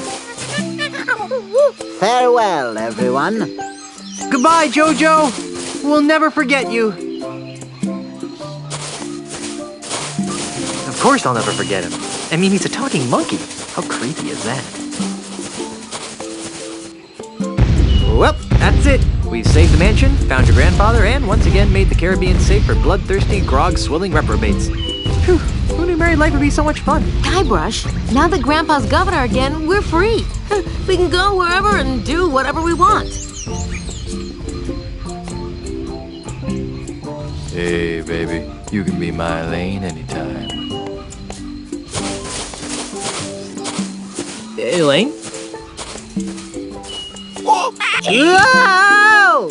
Farewell, everyone. Goodbye, Jojo. We'll never forget you. Of course I'll never forget him. I mean, he's a talking monkey. How creepy is that? Well, that's it. We've saved the mansion, found your grandfather, and once again made the Caribbean safe for bloodthirsty, grog-swilling reprobates. Phew, who knew married life would be so much fun? Guybrush, now that Grandpa's governor again, we're free. We can go wherever and do whatever we want. Hey, baby, you can be my Elaine anytime. Elaine? Whoa!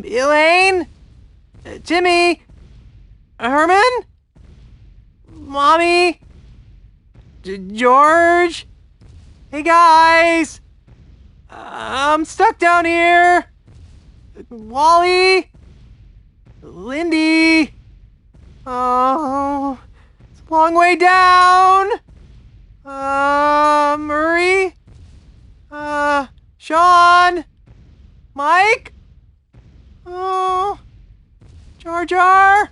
Elaine? Timmy? Herman? Mommy? George? Hey guys! I'm stuck down here! Wally? Lindy? Oh, it's a long way down! Murray? Sean? Mike? Oh, Jar Jar?